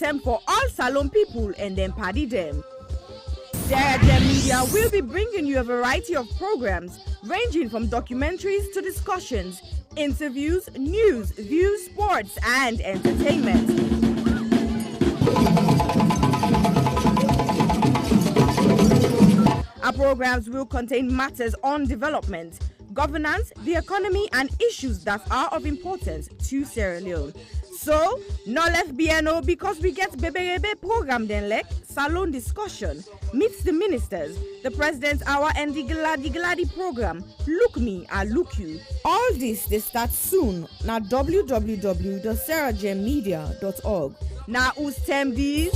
item for all Salone people and then party them. Sarah Gem Media will be bringing you a variety of programs ranging from documentaries to discussions, interviews, news, views, sports, and entertainment. Our programs will contain matters on development, governance, the economy, and issues that are of importance to Sierra Leone. So, no left BNO because we get Bebe program then like Salone discussion, meets the ministers, the president's hour, and the Gladi program. Look me, I look you. All this they start soon na www.sarahgemmedia.org. Now who's tem these?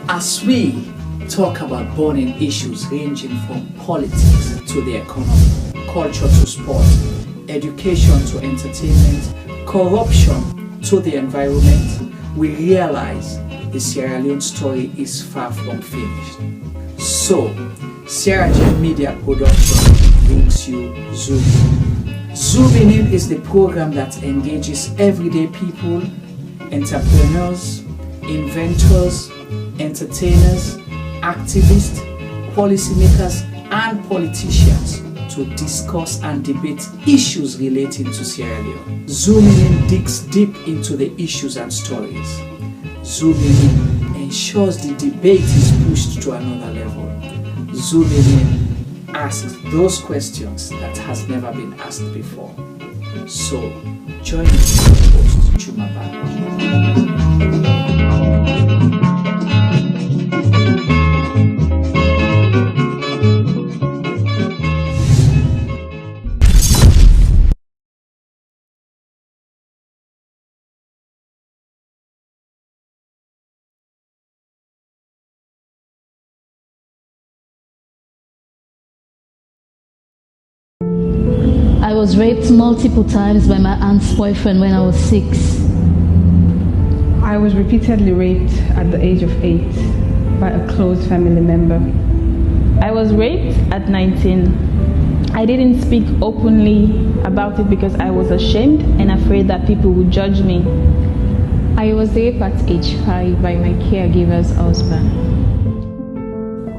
As we talk about burning issues ranging from politics to the economy, culture to sport, education to entertainment, corruption to the environment, we realize the Sierra Leone story is far from finished. So, Sarah Gem Media Production brings you Zoom In. Zoom In is the program that engages everyday people, entrepreneurs, inventors, entertainers, activists, policymakers, and politicians to discuss and debate issues relating to Sierra Leone. Zoom In digs deep into the issues and stories. Zoom In ensures the debate is pushed to another level. Zoom In asks those questions that has never been asked before. So, join me, host Chuma Baba. I was raped multiple times by my aunt's boyfriend when I was 6. I was repeatedly raped at the age of 8 by a close family member. I was raped at 19. I didn't speak openly about it because I was ashamed and afraid that people would judge me. I was raped at age 5 by my caregiver's husband.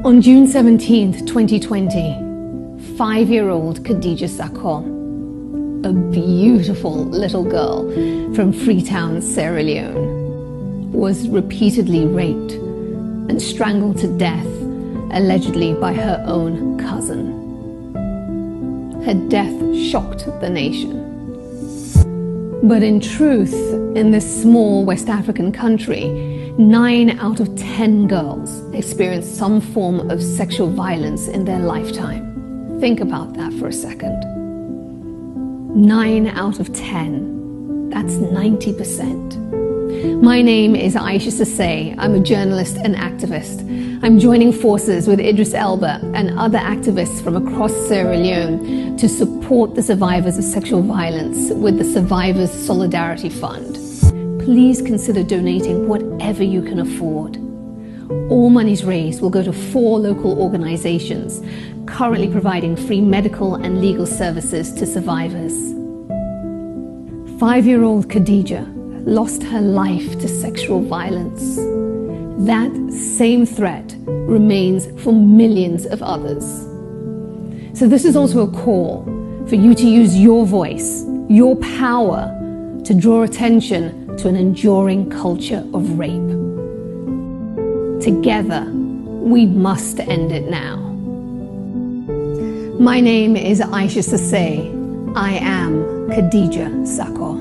On June 17th, 2020, 5-year-old Khadija Sakho, a beautiful little girl from Freetown, Sierra Leone, was repeatedly raped and strangled to death, allegedly by her own cousin. Her death shocked the nation. But in truth, in this small West African country, 9 out of 10 girls experience some form of sexual violence in their lifetime. Think about that for a second. 9 out of 10. That's 90%. My name is Aisha Sase. I'm a journalist and activist. I'm joining forces with Idris Elba and other activists from across Sierra Leone to support the survivors of sexual violence with the Survivors Solidarity Fund. Please consider donating whatever you can afford. All monies raised will go to 4 local organizations currently providing free medical and legal services to survivors. 5-year-old Khadija lost her life to sexual violence. That same threat remains for millions of others. So this is also a call for you to use your voice, your power, to draw attention to an enduring culture of rape. Together, we must end it now. My name is Aisha Sase. I am Khadija Sakho.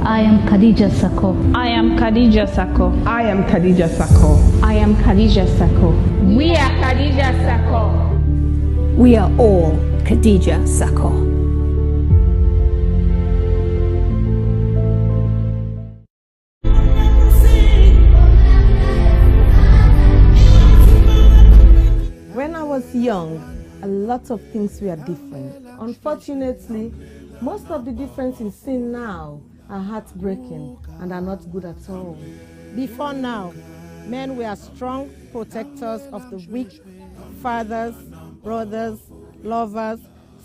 I am Khadija Sakho. I am Khadija Sakho. I am Khadija Sakho. I am Khadija Sakho. We are Khadija Sakho. We are all Khadija Sakor. When I was young, a lot of things were different. Unfortunately, most of the differences seen now are heartbreaking and are not good at all. Before now, men were strong protectors of the weak, fathers, brothers, lovers,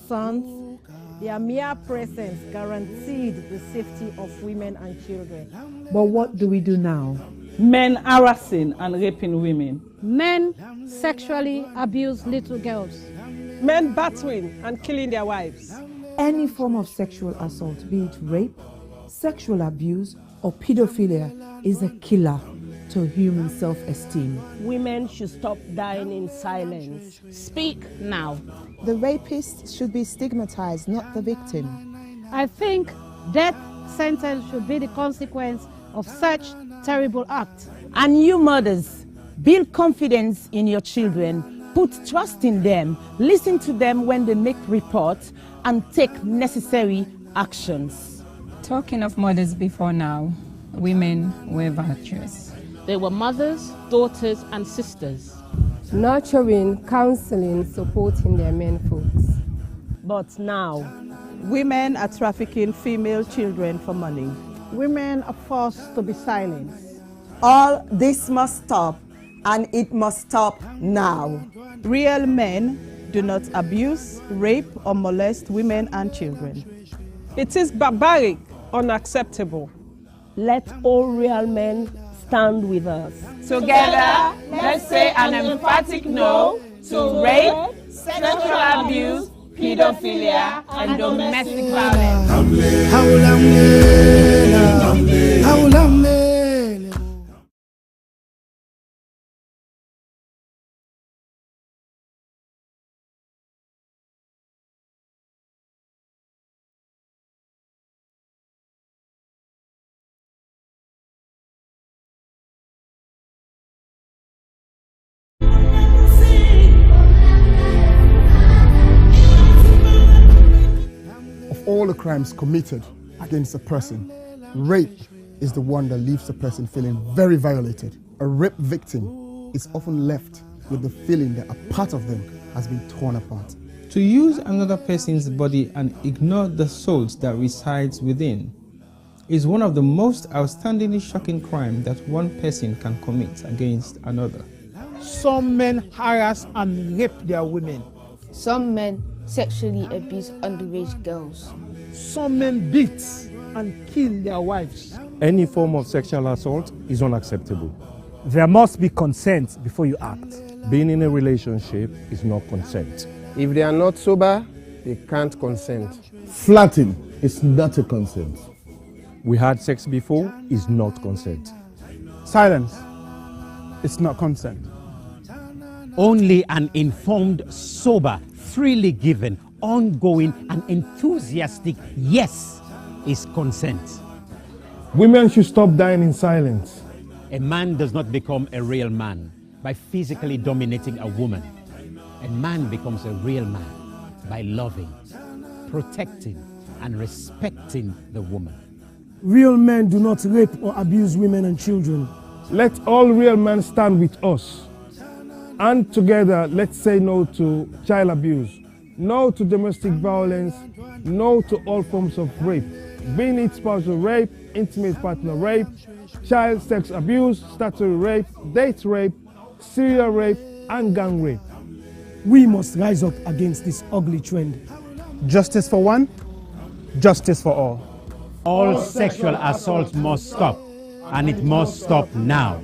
sons. Their mere presence guaranteed the safety of women and children. But what do we do now? Men harassing and raping women. Men sexually abuse little girls. Men battering and killing their wives. Any form of sexual assault, be it rape, sexual abuse, or pedophilia, is a killer to human self-esteem. Women should stop dying in silence. Speak now. The rapist should be stigmatized, not the victim. I think death sentence should be the consequence of such terrible act. And you mothers, build confidence in your children, put trust in them, listen to them when they make reports, and take necessary actions. Talking of mothers before now, women were virtuous. They were mothers, daughters, and sisters. Nurturing, counseling, supporting their men folks. But now, women are trafficking female children for money. Women are forced to be silenced. All this must stop, and it must stop now. Real men do not abuse, rape, or molest women and children. It is barbaric, unacceptable. Let all real men stand with us. Together, let's say an emphatic no to rape, sexual abuse, pedophilia, and domestic violence. Of all the crimes committed against a person, rape is the one that leaves the person feeling very violated. A rape victim is often left with the feeling that a part of them has been torn apart. To use another person's body and ignore the souls that resides within is one of the most outstandingly shocking crimes that one person can commit against another. Some men harass and rape their women. Some men sexually abuse underage girls. Some men beat and kill their wives. Any form of sexual assault is unacceptable. There must be consent before you act. Being in a relationship is not consent. If they are not sober, they can't consent. Flirting is not a consent. We had sex before is not consent. Silence is not consent. Only an informed, sober, freely given, ongoing, and enthusiastic yes is consent. Women should stop dying in silence. A man does not become a real man by physically dominating a woman. A man becomes a real man by loving, protecting, and respecting the woman. Real men do not rape or abuse women and children. Let all real men stand with us. And together, let's say no to child abuse, no to domestic violence, no to all forms of rape, being it spousal rape, intimate partner rape, child sex abuse, statutory rape, date rape, serial rape, and gang rape. We must rise up against this ugly trend. Justice for one, justice for all. All sexual assault must stop, and it must stop now.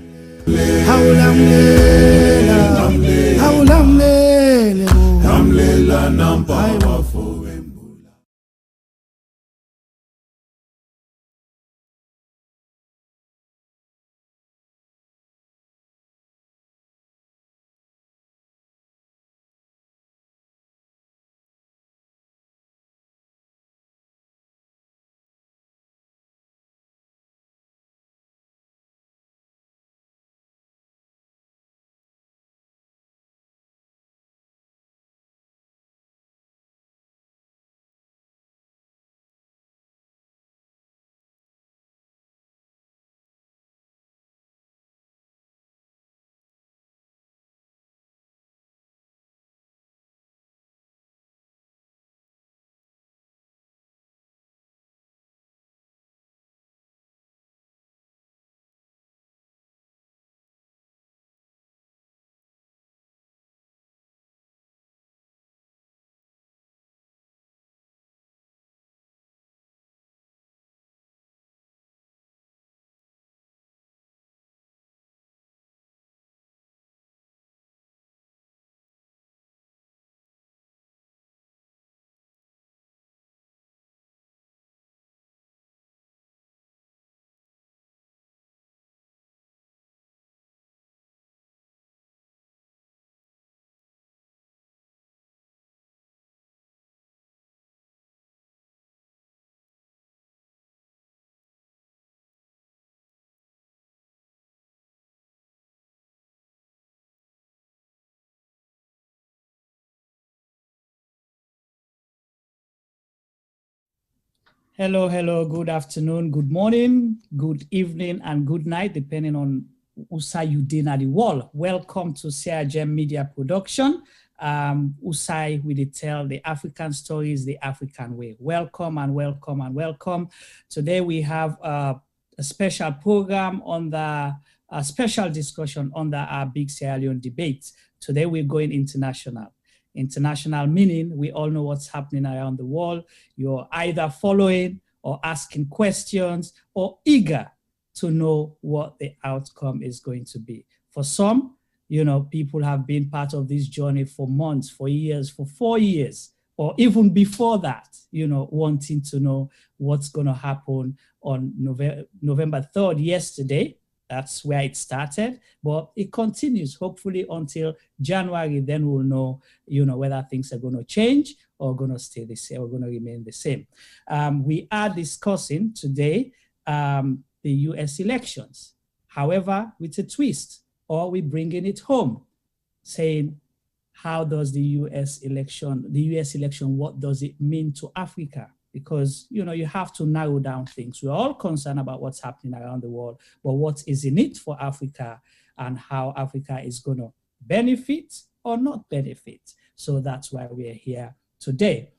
Hello, good afternoon, good morning, good evening, and good night, depending on Usai you did at the wall. Welcome to CRGM Media Production. Usai, we tell the African stories the African way. Welcome and welcome and welcome. Today we have a special program on a special discussion on our Big Sierra Leone debate. Today we're going international. International meaning we all know what's happening around the world. You're either following or asking questions or eager to know what the outcome is going to be. For some, people have been part of this journey for months, for years, for 4 years, or even before that, wanting to know what's going to happen on November 3rd, yesterday. That's where it started, but it continues hopefully until January. Then we'll know, whether things are going to change or going to stay the same or going to remain the same. We are discussing today the U.S. elections. However, with a twist, or we bringing it home, saying, how does the U.S. election, what does it mean to Africa? Because, you have to narrow down things. We're all concerned about what's happening around the world, but what is in it for Africa and how Africa is going to benefit or not benefit. So that's why we're here today.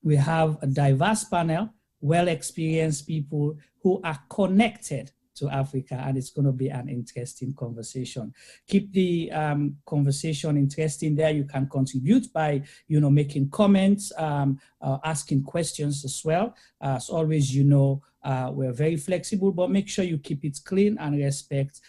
We have a diverse panel, well-experienced people who are connected to Africa, and it's going to be an interesting conversation. Keep the conversation interesting there. You can contribute by, making comments, asking questions as well. As always, we're very flexible, but make sure you keep it clean and respect,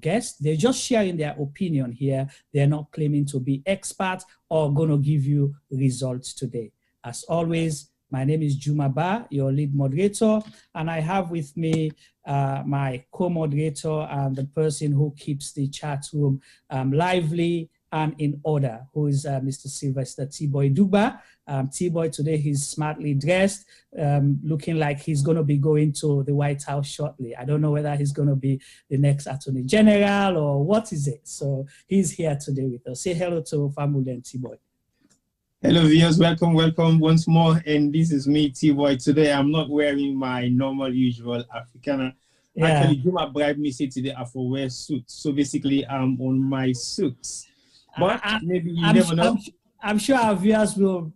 guests. They're just sharing their opinion here. They're not claiming to be experts or going to give you results today. As always, my name is Juma Ba, your lead moderator, and I have with me my co-moderator and the person who keeps the chat room lively and in order, who is Mr. Sylvester T-Boy Duba. T-Boy, today he's smartly dressed, looking like he's going to be going to the White House shortly. I don't know whether he's going to be the next Attorney General or what is it. So he's here today with us. Say hello to Family and T-Boy. Hello viewers, welcome once more, and this is me, T-Boy. Today I'm not wearing my normal usual Africana. Yeah. Actually, Juma bribed me say today I for wear suit, so basically I'm on my suits. But maybe you never know. I'm sure our viewers will,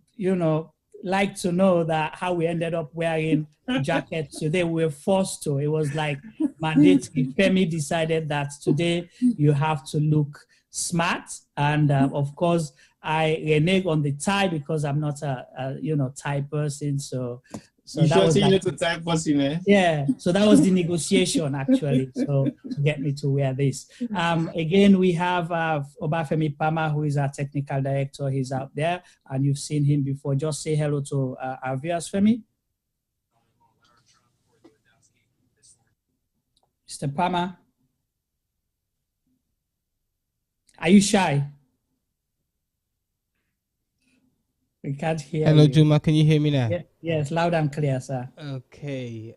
like to know that how we ended up wearing jackets today. We were forced to. It was like mandatory. Femi decided that today you have to look smart, and of course, I renege on the tie because I'm not a tie person. So you that sure was you're like, not a tie person, eh? yeah. So that was the negotiation actually. So to get me to wear this. Again, we have Obafemi Pama, who is our technical director. He's out there, and you've seen him before. Just say hello to our viewers, Femi. Mr. Pama, are you shy? We can't hear Hello, you. Juma. Can you hear me now? Yes, loud and clear, sir. Okay.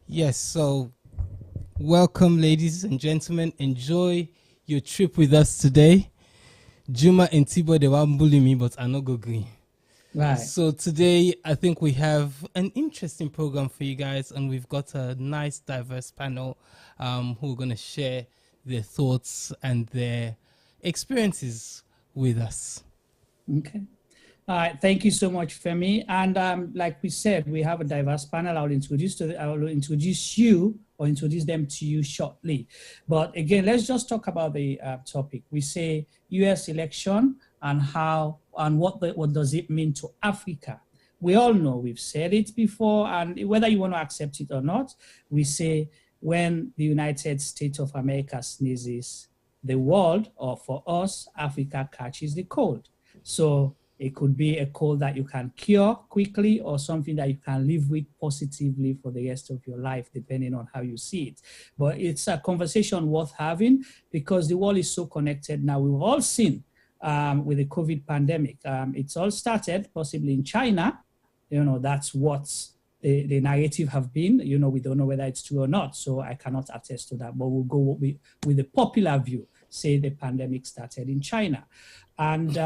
Yes, so welcome, ladies and gentlemen. Enjoy your trip with us today. Juma and Tibo, they won't bully me, but I no go green. Right. So today, I think we have an interesting program for you guys, and we've got a nice, diverse panel who are going to share their thoughts and their experiences with us. Okay. All right. Thank you so much, Femi. And like we said, we have a diverse panel. I will introduce them to you shortly. But again, let's just talk about the topic. We say U.S. election and how and what does it mean to Africa? We all know, we've said it before, and whether you want to accept it or not, we say when the United States of America sneezes, the world, or for us, Africa catches the cold. So it could be a cold that you can cure quickly or something that you can live with positively for the rest of your life, depending on how you see it. But it's a conversation worth having because the world is so connected now. We've all seen with the COVID pandemic. It's all started possibly in China. That's what the narrative have been. We don't know whether it's true or not, so I cannot attest to that. But we'll go with the popular view, say the pandemic started in China. And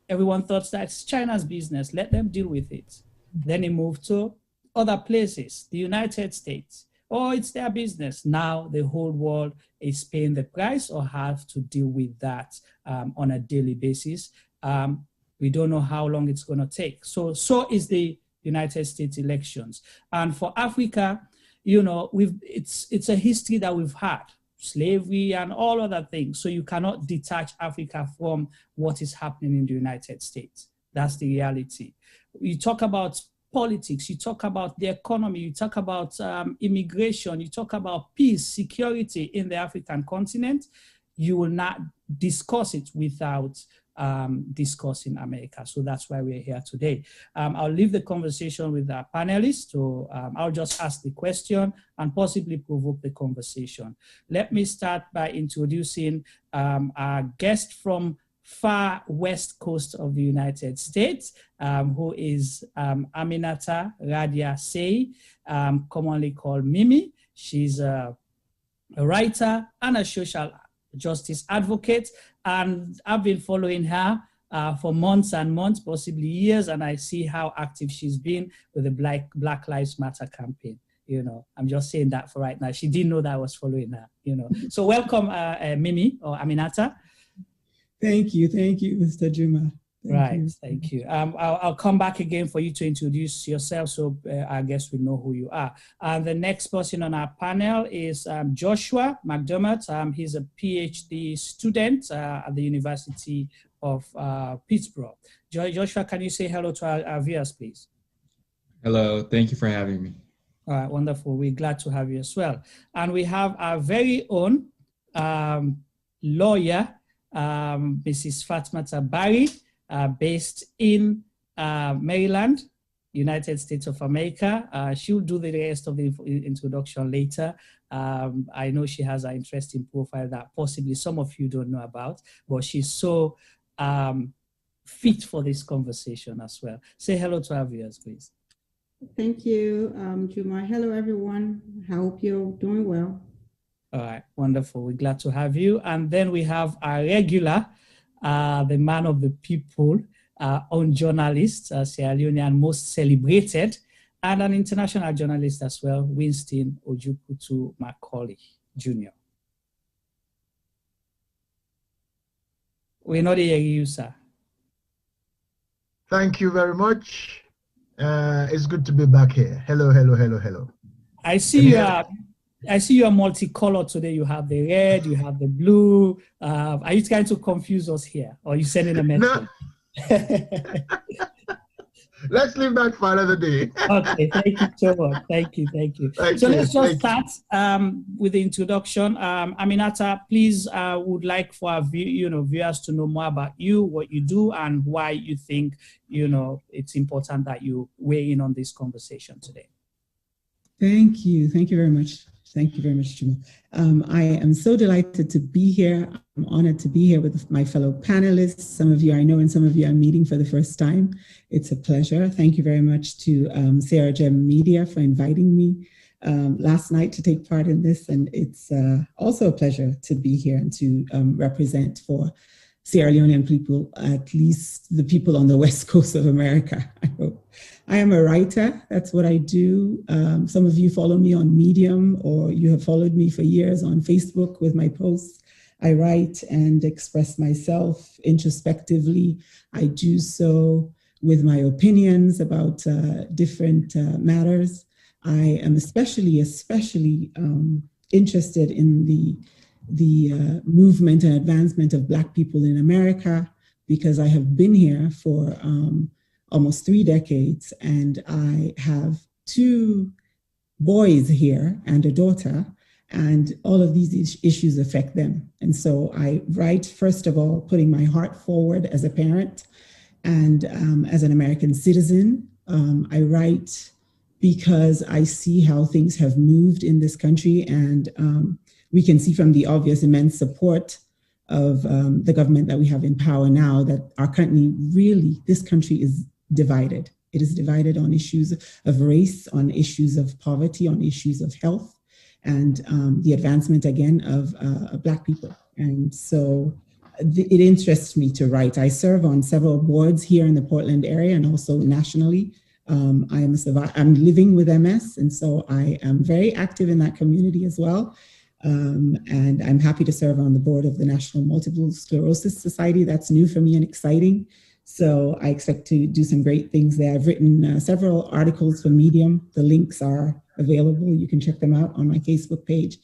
everyone thought that's China's business. Let them deal with it. Then he moved to other places, the United States. Oh, it's their business. Now the whole world is paying the price or have to deal with that on a daily basis. We don't know how long it's going to take. So is the United States elections. And for Africa, you know, it's a history that we've had, slavery and all other things. So you cannot detach Africa from what is happening in the United States. That's the reality. You talk about politics, you talk about the economy, you talk about immigration, you talk about peace, security in the African continent, you will not discuss it without discussing America. So that's why we're here today. I'll leave the conversation with our panelists. So I'll just ask the question and possibly provoke the conversation. Let me start by introducing our guest from far west coast of the United States, who is Aminata Radia Sey, commonly called Mimi. She's a writer and a social justice advocate, and I've been following her for months and months, possibly years, and I see how active she's been with the Black Lives Matter campaign. You know, I'm just saying that for right now. She didn't know that I was following her, you know. So welcome, Mimi or Aminata. Thank you, Mr. Juma. Thank you. I'll come back again for you to introduce yourself, so I guess we know who you are. The next person on our panel is Joshua McDermott. He's a PhD student at the University of Pittsburgh. Joshua, can you say hello to our viewers, please? Hello, thank you for having me. All right, wonderful. We're glad to have you as well. And we have our very own lawyer, Mrs. Fatmata Barry, based in Maryland, United States of America. She'll do the rest of the introduction later. I know she has an interesting profile that possibly some of you don't know about, but she's so fit for this conversation as well. Say hello to our viewers, please. Thank you, Juma. Hello, everyone. I hope you're doing well. All right, wonderful. We're glad to have you. And then we have our regular, the man of the people, own journalist, Sierra Leonean most celebrated, and an international journalist as well, Winston Ojukutu Macaulay Jr. We're not hearing you, sir. Thank you very much. It's good to be back here. Hello. I see you are multicolored today. You have the red, you have the blue. Are you trying to confuse us here, or are you sending a message? No. Let's leave that for another day. Okay, thank you so much. Thank you. So let's just start with the introduction. Aminata, please, would like for our viewers to know more about you, what you do, and why you think it's important that you weigh in on this conversation today. Thank you very much. Thank you very much, Juma. I am so delighted to be here. I'm honored to be here with my fellow panelists. Some of you I know and some of you I'm meeting for the first time. It's a pleasure. Thank you very much to CRGM Media for inviting me last night to take part in this. And it's also a pleasure to be here and to represent for Sierra Leonean people, at least the people on the west coast of America, I hope. I am a writer. That's what I do. Some of you follow me on Medium, or you have followed me for years on Facebook with my posts. I write and express myself introspectively. I do so with my opinions about different matters. I am especially interested in the movement and advancement of Black people in America, because I have been here for almost 3 decades, and I have 2 boys here and a daughter, and all of these issues affect them. And so I write, first of all, putting my heart forward as a parent and as an American citizen. I write because I see how things have moved in this country, and we can see from the obvious immense support of the government that we have in power now that our country this country is divided. It is divided on issues of race, on issues of poverty, on issues of health, and the advancement again of Black people. And so it interests me to write. I serve on several boards here in the Portland area and also nationally I'm living with MS, and so I am very active in that community as well. And I'm happy to serve on the board of the National Multiple Sclerosis Society. That's new for me and exciting. So I expect to do some great things there. I've written several articles for Medium. The links are available. You can check them out on my Facebook page.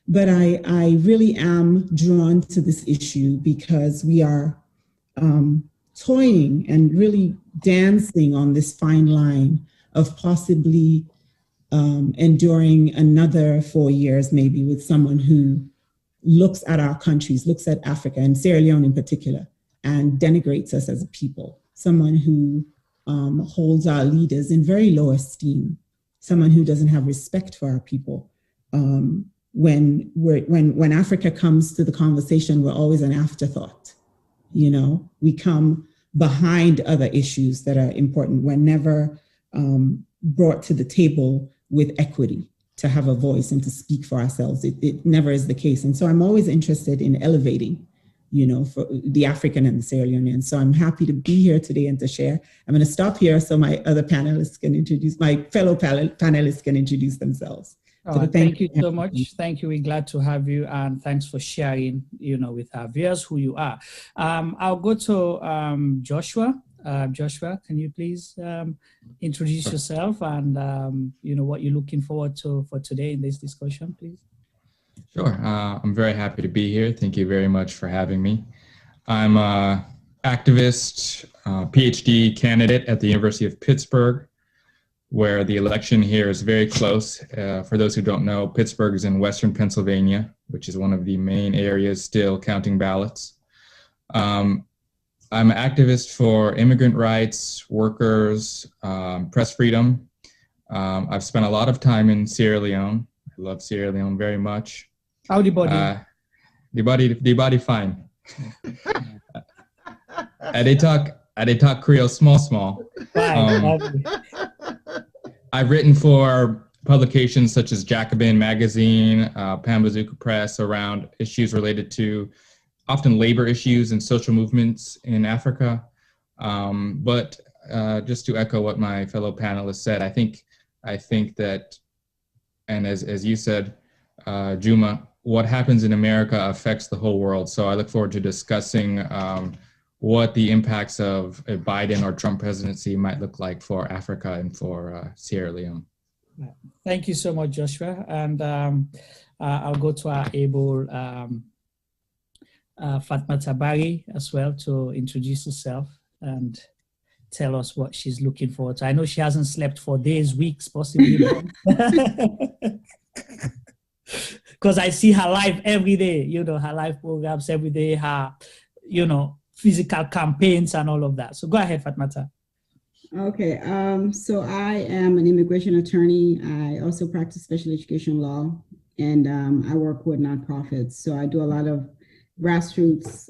But I really am drawn to this issue because we are toying and really dancing on this fine line of possibly enduring another 4 years, maybe, with someone who looks at our countries, looks at Africa and Sierra Leone in particular, and denigrates us as a people. Someone who holds our leaders in very low esteem. Someone who doesn't have respect for our people. When Africa comes to the conversation, we're always an afterthought. You know, we come behind other issues that are important. We're never brought to the table with equity to have a voice and to speak for ourselves. It never is the case. And so I'm always interested in elevating, you know, for the African and the Sierra Leonean. So I'm happy to be here today and to share. I'm going to stop here so my other panelists can introduce, my fellow panelists can introduce themselves. So thank you so much. Thank you. We're glad to have you, and thanks for sharing, you know, with our viewers who you are. I'll go to Joshua. Joshua, can you please introduce yourself and you know, what you're looking forward to for today in this discussion, please? Sure. I'm very happy to be here. Thank you very much for having me. I'm an activist, PhD candidate at the University of Pittsburgh, where the election here is very close. For those who don't know, Pittsburgh is in Western Pennsylvania, which is one of the main areas still counting ballots. I'm an activist for immigrant rights, workers, press freedom. I've spent a lot of time in Sierra Leone. I love Sierra Leone very much. How the body? The body fine. They talk Creole small. I've written for publications such as Jacobin Magazine, Pambazuka Press, around issues related to often labor issues and social movements in Africa. But just to echo what my fellow panelists said, I think that, and as you said, Juma, what happens in America affects the whole world. So I look forward to discussing what the impacts of a Biden or Trump presidency might look like for Africa and for Sierra Leone. Thank you so much, Joshua. And I'll go to our able Fatmata Barry as well to introduce herself and tell us what she's looking forward to. I know she hasn't slept for days, weeks, possibly. Because I see her live every day, you know, her live programs every day, her, you know, physical campaigns and all of that. So go ahead, Fatmata. Okay, so I am an immigration attorney. I also practice special education law, and I work with nonprofits. So I do a lot of grassroots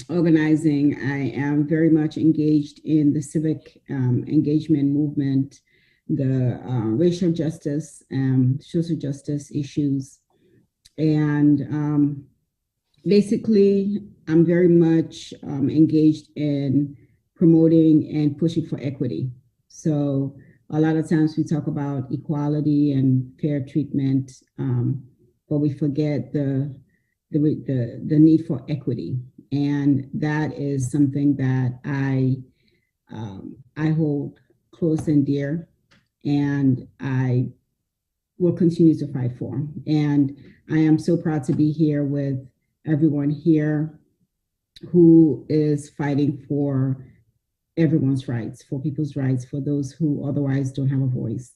organizing. I am very much engaged in the civic engagement movement, the racial justice, social justice issues. And basically, I'm very much engaged in promoting and pushing for equity. So a lot of times we talk about equality and fair treatment, but we forget the need for equity. And that is something that I hold close and dear, and I will continue to fight for. And I am so proud to be here with everyone here who is fighting for everyone's rights, for people's rights, for those who otherwise don't have a voice.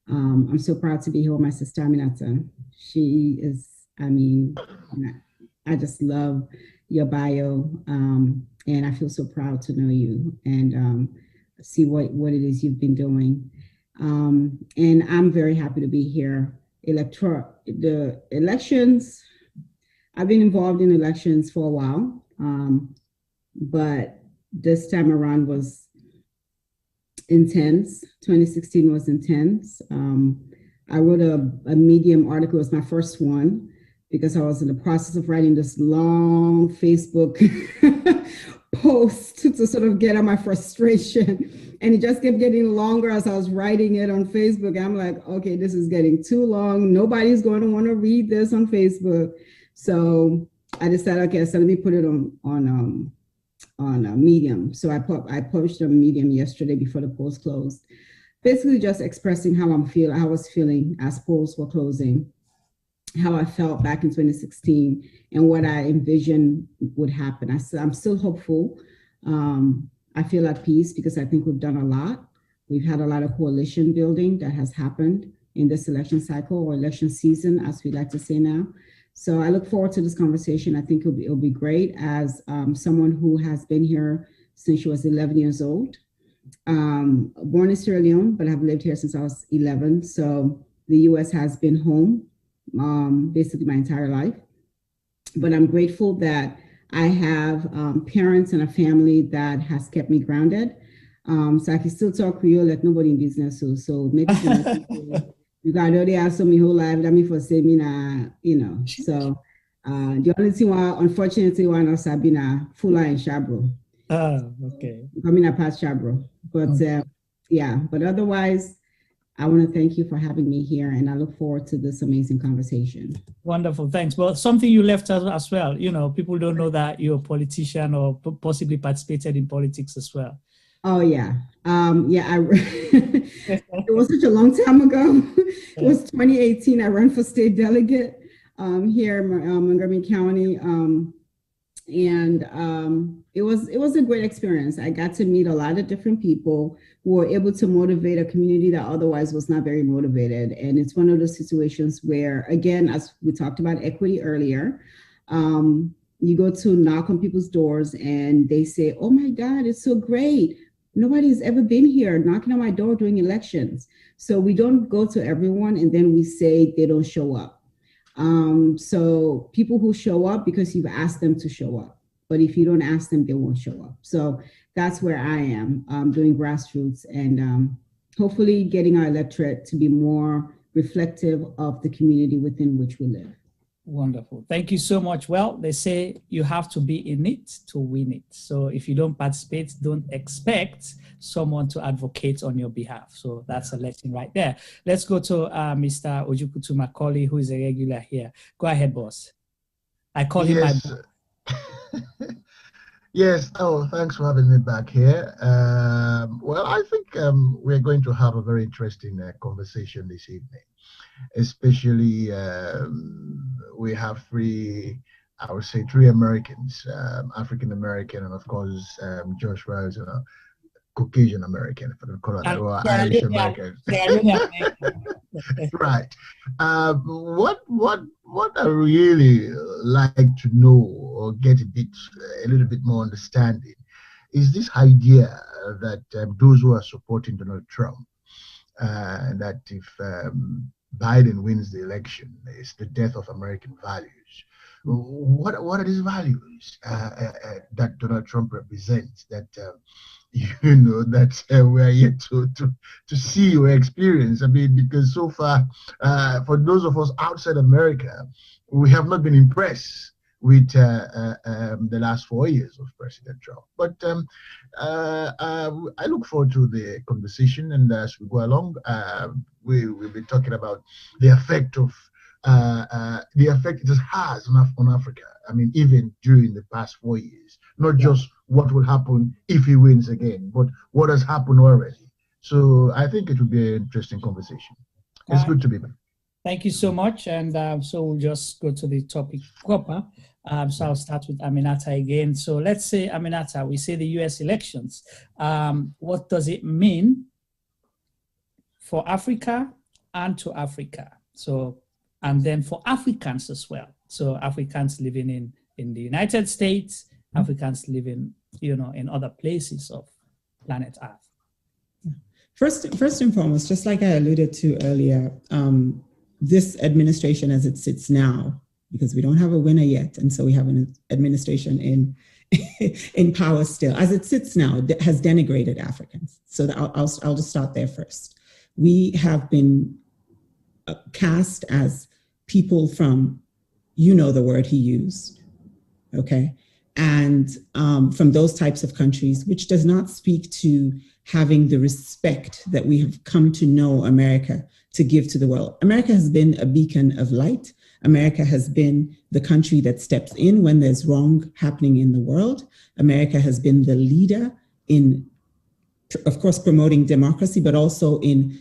I'm so proud to be here with my sister Aminata. She is, I mean, I just love your bio, and I feel so proud to know you and see what it is you've been doing. And I'm very happy to be here. The elections, I've been involved in elections for a while, but this time around was intense. 2016 was intense. I wrote a Medium article. It was my first one because I was in the process of writing this long Facebook post to sort of get at my frustration. And it just kept getting longer as I was writing it on Facebook. I'm like, okay, this is getting too long. Nobody's going to want to read this on Facebook. So I decided, okay, so let me put it on Medium. So I published on Medium yesterday before the polls closed. Basically just expressing how I was feeling as polls were closing, how I felt back in 2016 and what I envisioned would happen. I'm still hopeful. I feel at peace because I think we've done a lot. We've had a lot of coalition building that has happened in this election cycle or election season, as we like to say now. So I look forward to this conversation. I think it'll be great as someone who has been here since she was 11 years old. Born in Sierra Leone, but I've lived here since I was 11. So the US has been home basically my entire life. But I'm grateful that I have parents and a family that has kept me grounded. So I can still talk Creole like nobody in business. So maybe you got already asked me whole life, that me for say me na, you know. So the only thing unfortunately one of Sabina Fuller and Shabro. Okay. Coming up past Shabro. But yeah, but otherwise, I want to thank you for having me here, and I look forward to this amazing conversation. Wonderful, thanks. Well, something you left out as well, you know, people don't know that you're a politician or possibly participated in politics as well. Oh yeah, it was such a long time ago. It was 2018. I ran for state delegate here in Montgomery County. It was a great experience. I got to meet a lot of different people who were able to motivate a community that otherwise was not very motivated. And it's one of those situations where, again, as we talked about equity earlier, you go to knock on people's doors and they say, oh my God, it's so great. Nobody's ever been here knocking on my door during elections. So we don't go to everyone and then we say they don't show up. So people who show up because you've asked them to show up, but if you don't ask them, they won't show up. So that's where I am doing grassroots and hopefully getting our electorate to be more reflective of the community within which we live. Wonderful. Thank you so much. Well, they say you have to be in it to win it. So if you don't participate, don't expect someone to advocate on your behalf. So that's a lesson right there. Let's go to Mr. Ojukwu Macaulay, who is a regular here. Go ahead, boss. I call him my boss. Yes. Oh, thanks for having me back here. Well, I think we're going to have a very interesting conversation this evening. Especially, we have three Americans, African American, and of course, Joshua is a Caucasian American, for the color, or Irish American. Right. What I really like to know or get a little bit more understanding is this idea that those who are supporting Donald Trump, that if Biden wins the election, it's the death of American values. What are these values that Donald Trump represents that that we are yet to see or experience? I mean, because so far, for those of us outside America, we have not been impressed with the last 4 years of President Trump. But I look forward to the conversation, and as we go along, we will be talking about the effect it has on Africa. I mean, even during the past 4 years, not just what will happen if he wins again, but what has happened already. So I think it will be an interesting conversation. It's good to be back. Thank you so much. And so we'll just go to the topic proper. So I'll start with Aminata again. So let's say, Aminata, we say the US elections. What does it mean for Africa and to Africa? So, and then for Africans as well. So Africans living in the United States, Africans living, in other places of planet Earth. First and foremost, just like I alluded to earlier, this administration as it sits now, because we don't have a winner yet, and so we have an administration in power still, as it sits now, has denigrated Africans. So I'll just start there first. We have been cast as people from, the word he used, okay? and from those types of countries, which does not speak to having the respect that we have come to know America to give to the world. America has been a beacon of light. America has been the country that steps in when there's wrong happening in the world. America has been the leader in, of course, promoting democracy, but also in,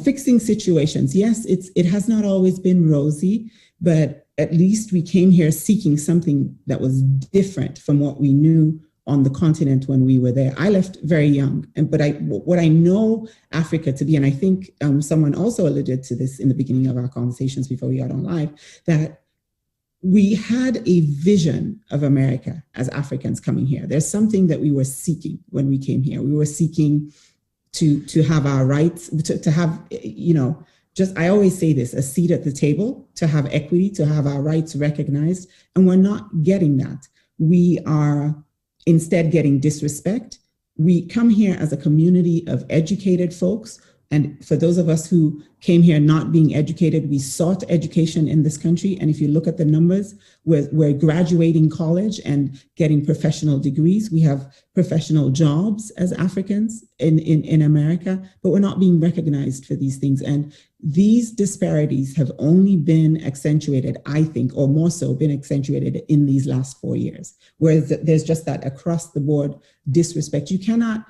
fixing situations. Yes, it has not always been rosy, but at least we came here seeking something that was different from what we knew on the continent when we were there. I left very young, but what I know Africa to be, and I think someone also alluded to this in the beginning of our conversations before we got on live, that we had a vision of America as Africans coming here. There's something that we were seeking when we came here. We were seeking to have our rights, to have, I always say this, a seat at the table, to have equity, to have our rights recognized, and we're not getting that. We are instead getting disrespect. We come here as a community of educated folks. And for those of us who came here not being educated, we sought education in this country. And if you look at the numbers, we're graduating college and getting professional degrees. We have professional jobs as Africans in America, but we're not being recognized for these things. And these disparities have only been accentuated, I think, or more so been accentuated in these last 4 years, where there's just that across the board disrespect. You cannot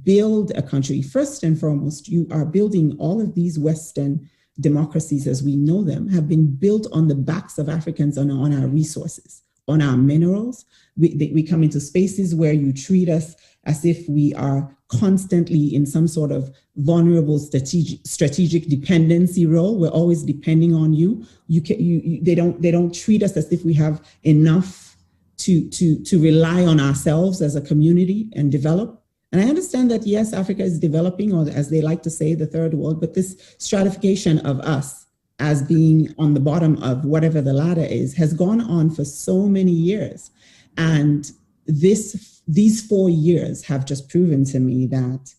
build a country. First and foremost, you are building all of these Western democracies as we know them have been built on the backs of Africans on our resources, on our minerals. We come into spaces where you treat us as if we are constantly in some sort of vulnerable strategic dependency role. We're always depending on you. They don't treat us as if we have enough to rely on ourselves as a community and develop. And I understand that, yes, Africa is developing, or as they like to say, the third world, but this stratification of us as being on the bottom of whatever the ladder is has gone on for so many years. And these 4 years have just proven to me that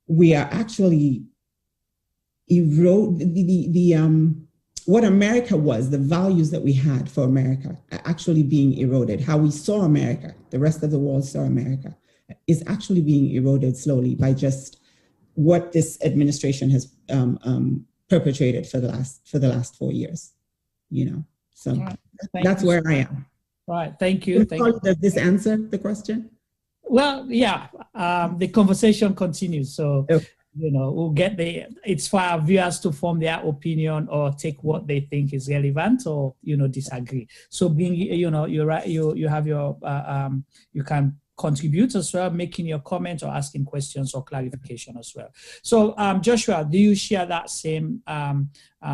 we are actually what America was, the values that we had for America are actually being eroded. How we saw America, the rest of the world saw America, is actually being eroded slowly by just what this administration has perpetrated for the last 4 years. So right. That's where I am. Right. Thank you. Does this answer the question? Well, yeah. The conversation continues. So we'll get it's for our viewers to form their opinion or take what they think is relevant or disagree. So you're right. You have your you can contribute as well, making your comment or asking questions or clarification as well. So Joshua, do you share that same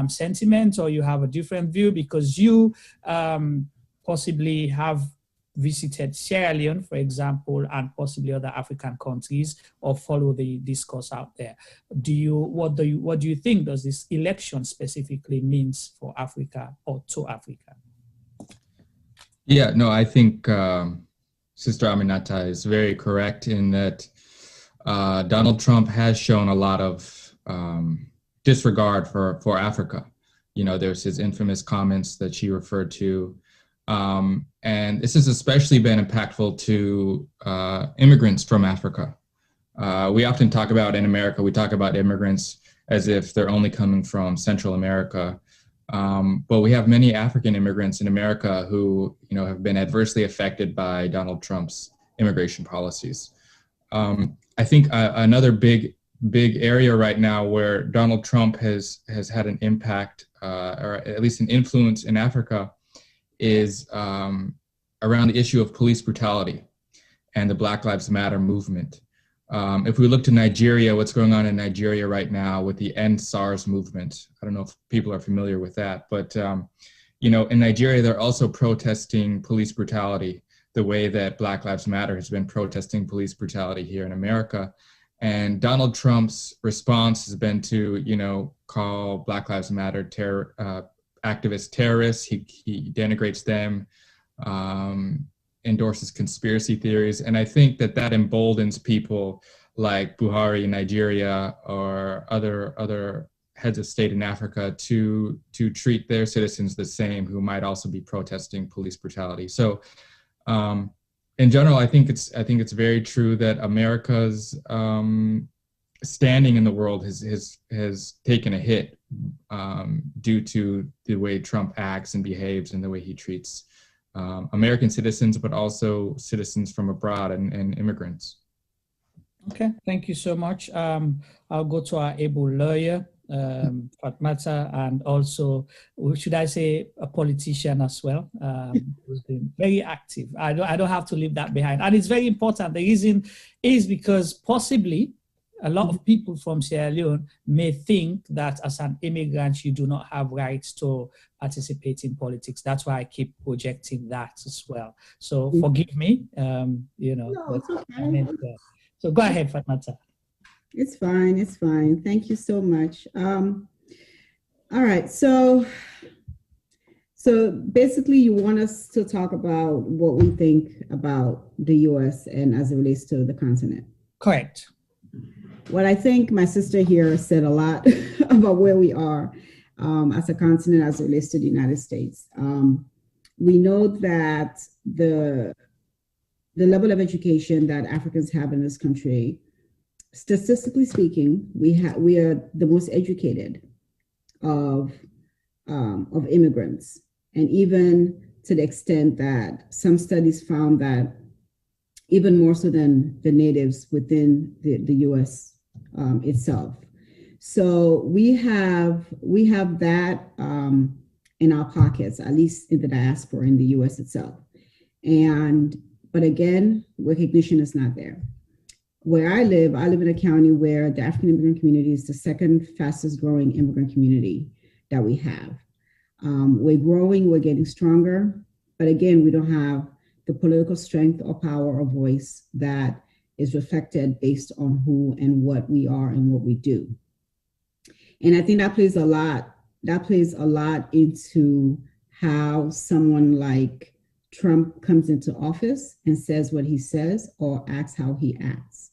sentiment, or you have a different view? Because you possibly have visited Sierra Leone, for example, and possibly other African countries, or follow the discourse out there. What do you think does this election specifically means for Africa or to Africa? Yeah, no, I think Sister Aminata is very correct in that Donald Trump has shown a lot of disregard for Africa. There's his infamous comments that she referred to. And this has especially been impactful to immigrants from Africa. We often talk about in America, we talk about immigrants as if they're only coming from Central America. But we have many African immigrants in America who, have been adversely affected by Donald Trump's immigration policies. I think another big area right now where Donald Trump has had an impact, or at least an influence in Africa, is around the issue of police brutality and the Black Lives Matter movement. If we look to Nigeria, what's going on in Nigeria right now with the End SARS movement, I don't know if people are familiar with that, but in Nigeria, they're also protesting police brutality the way that Black Lives Matter has been protesting police brutality here in America. And Donald Trump's response has been to, call Black Lives Matter activists terrorists. He denigrates them, endorses conspiracy theories. And I think that emboldens people like Buhari in Nigeria or other heads of state in Africa to treat their citizens the same who might also be protesting police brutality. So In general, I think it's very true that America's standing in the world has taken a hit due to the way Trump acts and behaves and the way he treats American citizens, but also citizens from abroad and immigrants. Okay, thank you so much. I'll go to our able lawyer, Fatmata, and also, should I say, a politician as well, who's been very active. I don't have to leave that behind. And it's very important. The reason is because possibly a lot of people from Sierra Leone may think that as an immigrant, you do not have rights to participate in politics. That's why I keep projecting that as well. So forgive me, you know. No, it's okay. So go ahead, Fatmata. It's fine. It's fine. Thank you so much. All right. So basically, you want us to talk about what we think about the U.S. and as it relates to the continent. Correct. Well, I think my sister here said a lot about where we are as a continent as it relates to the United States. We know that the level of education that Africans have in this country, statistically speaking, we are the most educated of immigrants, and even to the extent that some studies found that even more so than the natives within the U.S. Itself. So we have that in our pockets, at least in the diaspora in the U.S. itself, but again, recognition is not there. Where I live in a county where the African immigrant community is the second fastest growing immigrant community that we have. We're growing, we're getting stronger, but again, we don't have the political strength or power or voice that is reflected based on who and what we are and what we do. And I think that plays a lot into how someone like Trump comes into office and says what he says or acts how he acts.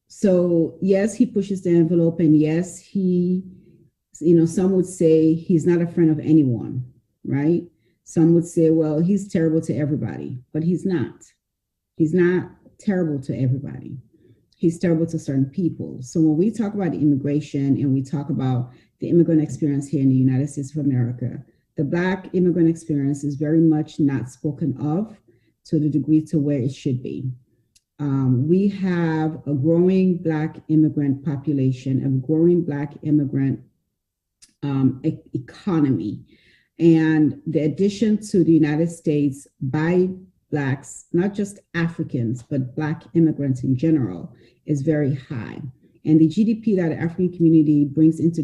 So yes, he pushes the envelope, and yes, some would say he's not a friend of anyone, right? Some would say, well, he's terrible to everybody, but he's not. He's not terrible to everybody. He's terrible to certain people. So when we talk about immigration and we talk about the immigrant experience here in the United States of America, the Black immigrant experience is very much not spoken of to the degree to where it should be. We have a growing Black immigrant population, a growing Black immigrant economy. And the addition to the United States by Blacks, not just Africans, but Black immigrants in general, is very high. And the GDP that the African community brings into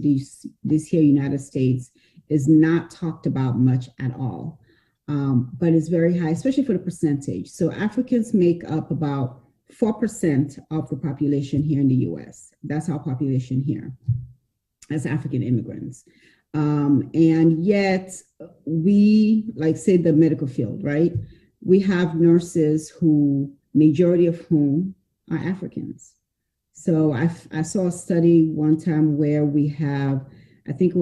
this here United States is not talked about much at all, but it's very high, especially for the percentage. So Africans make up about 4% of the population here in the US. That's our population here as African immigrants. And yet we, like say the medical field, right? We have nurses who, majority of whom are Africans. So I saw a study one time where we have, I think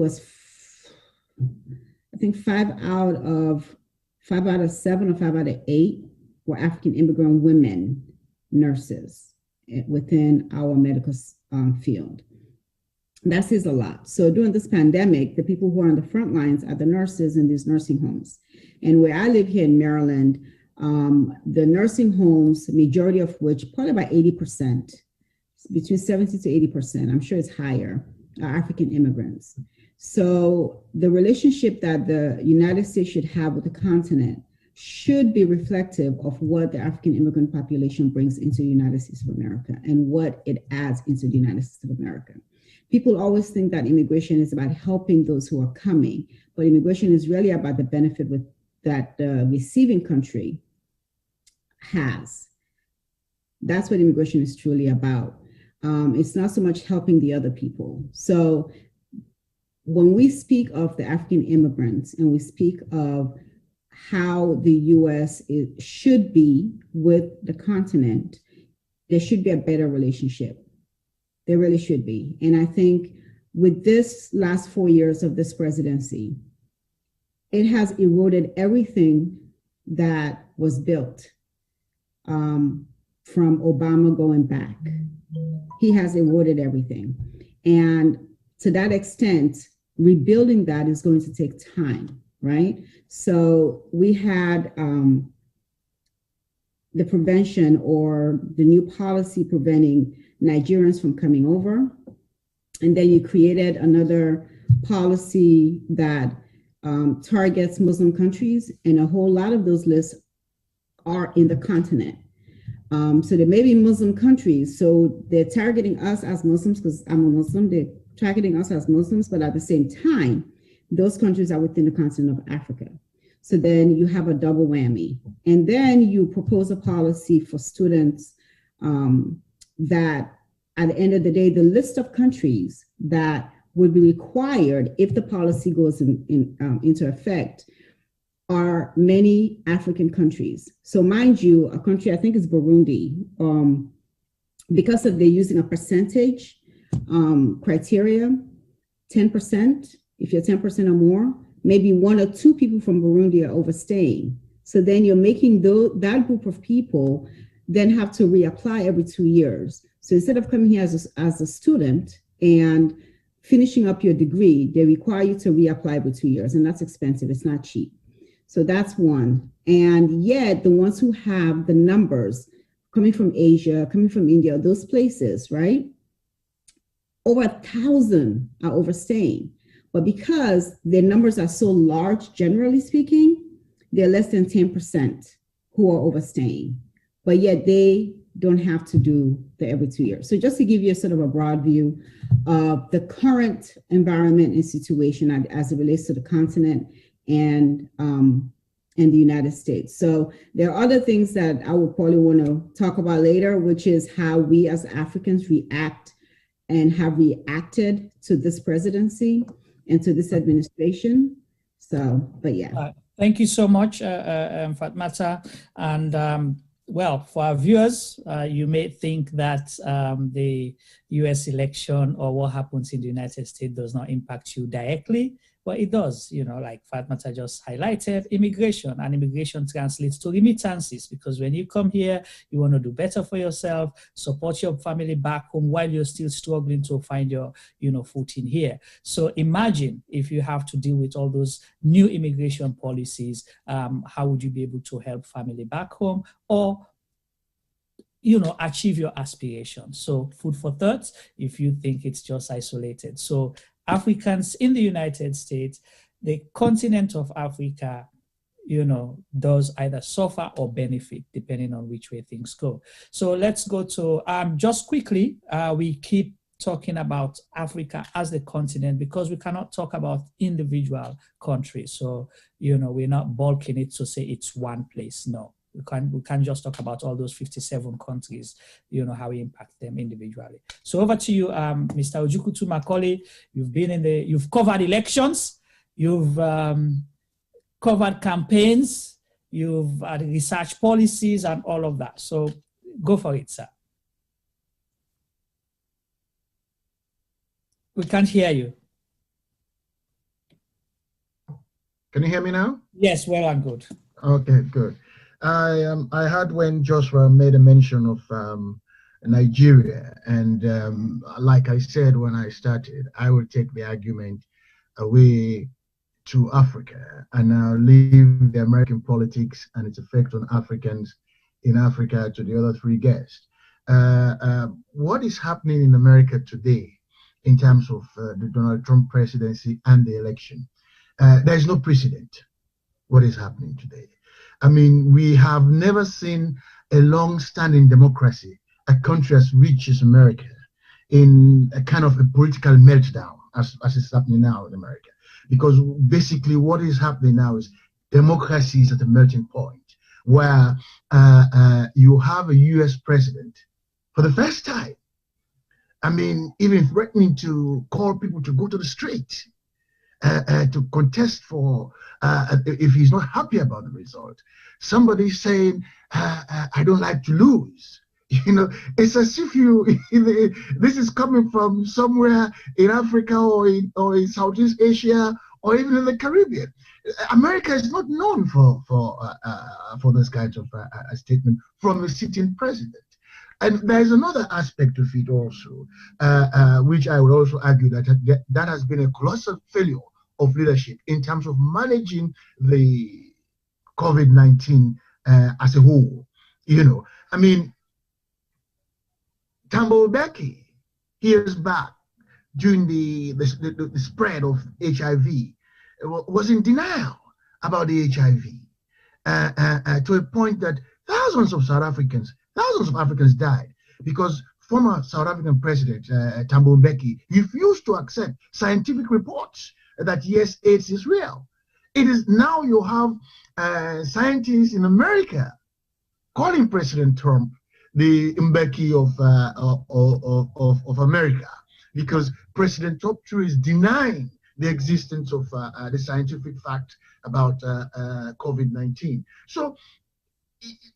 5 out of 7 or 5 out of 8 were African immigrant women nurses within our medical field. That says a lot. So during this pandemic, the people who are on the front lines are the nurses in these nursing homes. And where I live here in Maryland, the nursing homes, majority of which, probably about 80%, between 70 to 80%, I'm sure it's higher, are African immigrants. So the relationship that the United States should have with the continent should be reflective of what the African immigrant population brings into the United States of America and what it adds into the United States of America. People always think that immigration is about helping those who are coming, but immigration is really about the benefit that the receiving country has. That's what immigration is truly about. It's not so much helping the other people. So when we speak of the African immigrants and we speak of how the U.S. should be with the continent, there should be a better relationship. There really should be. And I think with this last 4 years of this presidency, it has eroded everything that was built from Obama going back. He has eroded everything. And to that extent, rebuilding that is going to take time, right? So we had the prevention or the new policy preventing Nigerians from coming over. And then you created another policy that targets Muslim countries, and a whole lot of those lists are in the continent. So there may be Muslim countries, so they're targeting us as Muslims because I'm a Muslim, they're targeting us as Muslims, but at the same time, those countries are within the continent of Africa. So then you have a double whammy. And then you propose a policy for students that at the end of the day, the list of countries that would be required if the policy goes into effect are many African countries. So mind you, a country, I think it's Burundi, because of they're using a percentage criteria, 10%, if you're 10% or more, maybe 1 or 2 people from Burundi are overstaying. So then you're making that group of people then have to reapply every 2 years. So instead of coming here as a student and finishing up your degree, they require you to reapply every 2 years, and that's expensive. It's not cheap. So that's one. And yet the ones who have the numbers coming from Asia, coming from India, those places, right? Over 1,000 are overstaying. But because their numbers are so large, generally speaking, they're less than 10% who are overstaying. But yet they don't have to do the every 2 years. So just to give you a sort of a broad view of the current environment and situation as it relates to the continent and the United States. So there are other things that I would probably want to talk about later, which is how we as Africans react and have reacted to this presidency and to this administration. So, but yeah. Thank you so much, Fatmata. And well, for our viewers, you may think that the US election or what happens in the United States does not impact you directly, but it does, you know, like Fatmata just highlighted, immigration, and immigration translates to remittances, because when you come here, you want to do better for yourself, support your family back home while you're still struggling to find your, you know, footing here. So imagine if you have to deal with all those new immigration policies, how would you be able to help family back home or, you know, achieve your aspirations? So food for thought if you think it's just isolated. So Africans in the United States, the continent of Africa, you know, does either suffer or benefit depending on which way things go. So let's go to, just quickly, we keep talking about Africa as the continent because we cannot talk about individual countries. So, you know, we're not bulking it to say it's one place. No. We can't just talk about all those 57 countries, you know, how we impact them individually. So over to you, Mr. Ojukutu Macaulay. You've covered elections, you've covered campaigns, you've researched policies and all of that. So go for it, sir. We can't hear you. Can you hear me now? Yes, well and good. Okay, good. I heard when Joshua made a mention of Nigeria, and like I said when I started, I will take the argument away to Africa and I'll leave the American politics and its effect on Africans in Africa to the other 3 guests. What is happening in America today in terms of the Donald Trump presidency and the election? There's no precedent what is happening today. I mean, we have never seen a long-standing democracy, a country as rich as America, in a kind of a political meltdown as is happening now in America. Because basically what is happening now is democracy is at a melting point where you have a US president for the first time. I mean, even threatening to call people to go to the street to contest for, if he's not happy about the result. Somebody saying, I don't like to lose. You know, it's as if this is coming from somewhere in Africa or in Southeast Asia or even in the Caribbean. America is not known for those kinds of statements from a sitting president. And there's another aspect of it also, which I would also argue that has been a colossal failure of leadership in terms of managing the COVID-19 as a whole. You know, I mean, Thabo Mbeki, years back, during the spread of HIV, was in denial about the HIV to a point that thousands of Africans died because former South African President Thabo Mbeki refused to accept scientific reports that yes, AIDS is real. It is now you have scientists in America calling President Trump the Mbeki of America, because President Trump is denying the existence of the scientific fact about COVID-19. So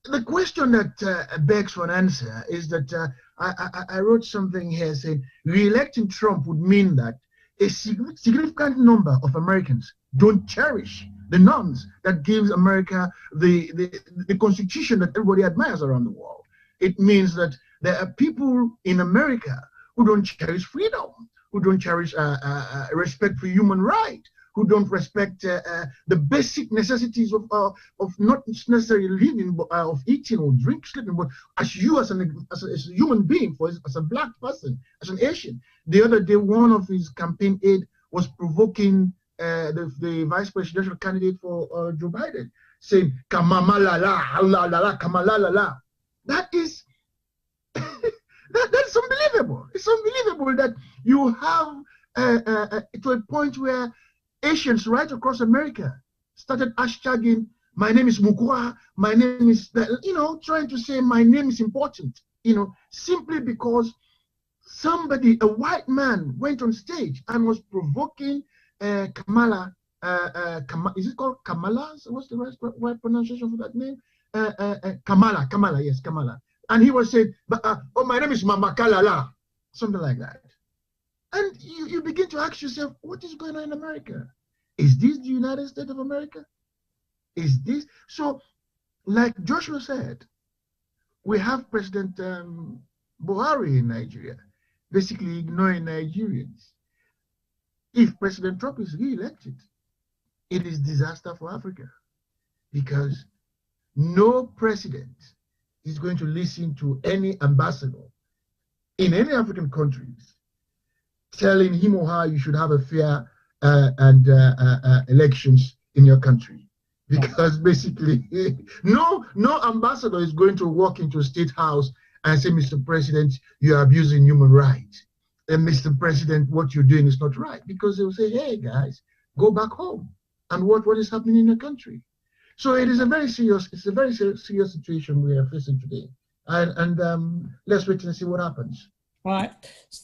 the question that begs for an answer is that I wrote something here saying re-electing Trump would mean that a significant number of Americans don't cherish the norms that gives America the constitution that everybody admires around the world. It means that there are people in America who don't cherish freedom, who don't cherish respect for human rights, who don't respect the basic necessities of not necessarily living, but of eating or drink, sleeping, but as you as a human being, as a black person, as an Asian. The other day, one of his campaign aides was provoking the vice presidential candidate for Joe Biden, saying "Kamamalala, Kamalalala." That is that's unbelievable. It's unbelievable that you have to a point where Asians right across America started hashtagging, "My name is Mukwa, my name is," trying to say my name is important, simply because somebody, a white man, went on stage and was provoking Kamala. Is it called Kamala? What's the right pronunciation for that name? Kamala, yes, Kamala. And he was saying, "Oh, my name is Mama Kalala," something like that. And you begin to ask yourself, what is going on in America? Is this the United States of America? Is this? So, like Joshua said, we have President Buhari in Nigeria, basically ignoring Nigerians. If President Trump is re-elected, it is disaster for Africa, because no president is going to listen to any ambassador in any African countries telling him or her you should have a fair elections in your country, because basically no ambassador is going to walk into a state house and say, "Mr. President, you are abusing human rights, and Mr. President, what you're doing is not right," because they will say, "Hey guys, go back home and what is happening in your country." So it is a very serious situation we are facing today, and let's wait and see what happens. All right,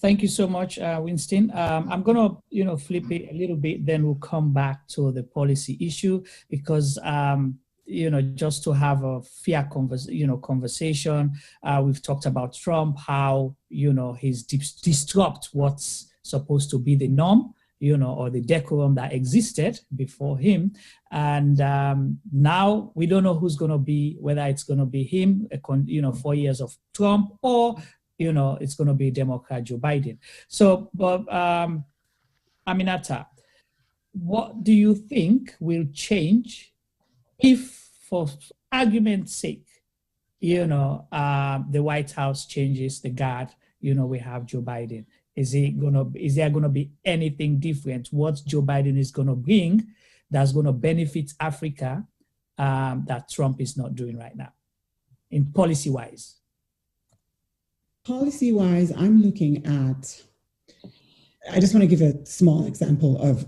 thank you so much, Winston. I'm gonna, flip it a little bit, then we'll come back to the policy issue, because just to have a fair conversation. We've talked about Trump, how he's disrupt what's supposed to be the norm, or the decorum that existed before him. And now we don't know who's going to be, whether it's going to be him, 4 years of Trump, or, it's going to be Democrat Joe Biden. So, Aminata, what do you think will change if, for argument's sake, the White House changes the guard, we have Joe Biden? Is there gonna be anything different? What Joe Biden is gonna bring that's gonna benefit Africa that Trump is not doing right now, in policy-wise? Policy-wise, I'm looking at, I just want to give a small example of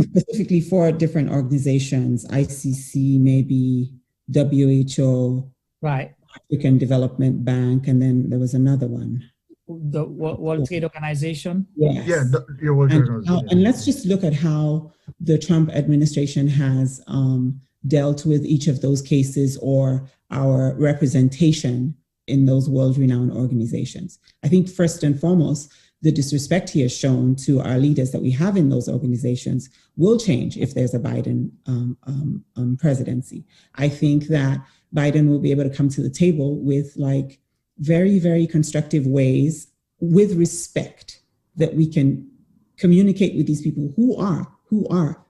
specifically 4 different organizations: ICC, maybe WHO, right, African Development Bank, and then there was another one. The World Trade Organization? Yes. Yeah, the World Trade Organization. And let's just look at how the Trump administration has dealt with each of those cases, or our representation in those world-renowned organizations. I think first and foremost, the disrespect he has shown to our leaders that we have in those organizations will change if there's a Biden presidency. I think that Biden will be able to come to the table with like very, very constructive ways with respect that we can communicate with these people who are,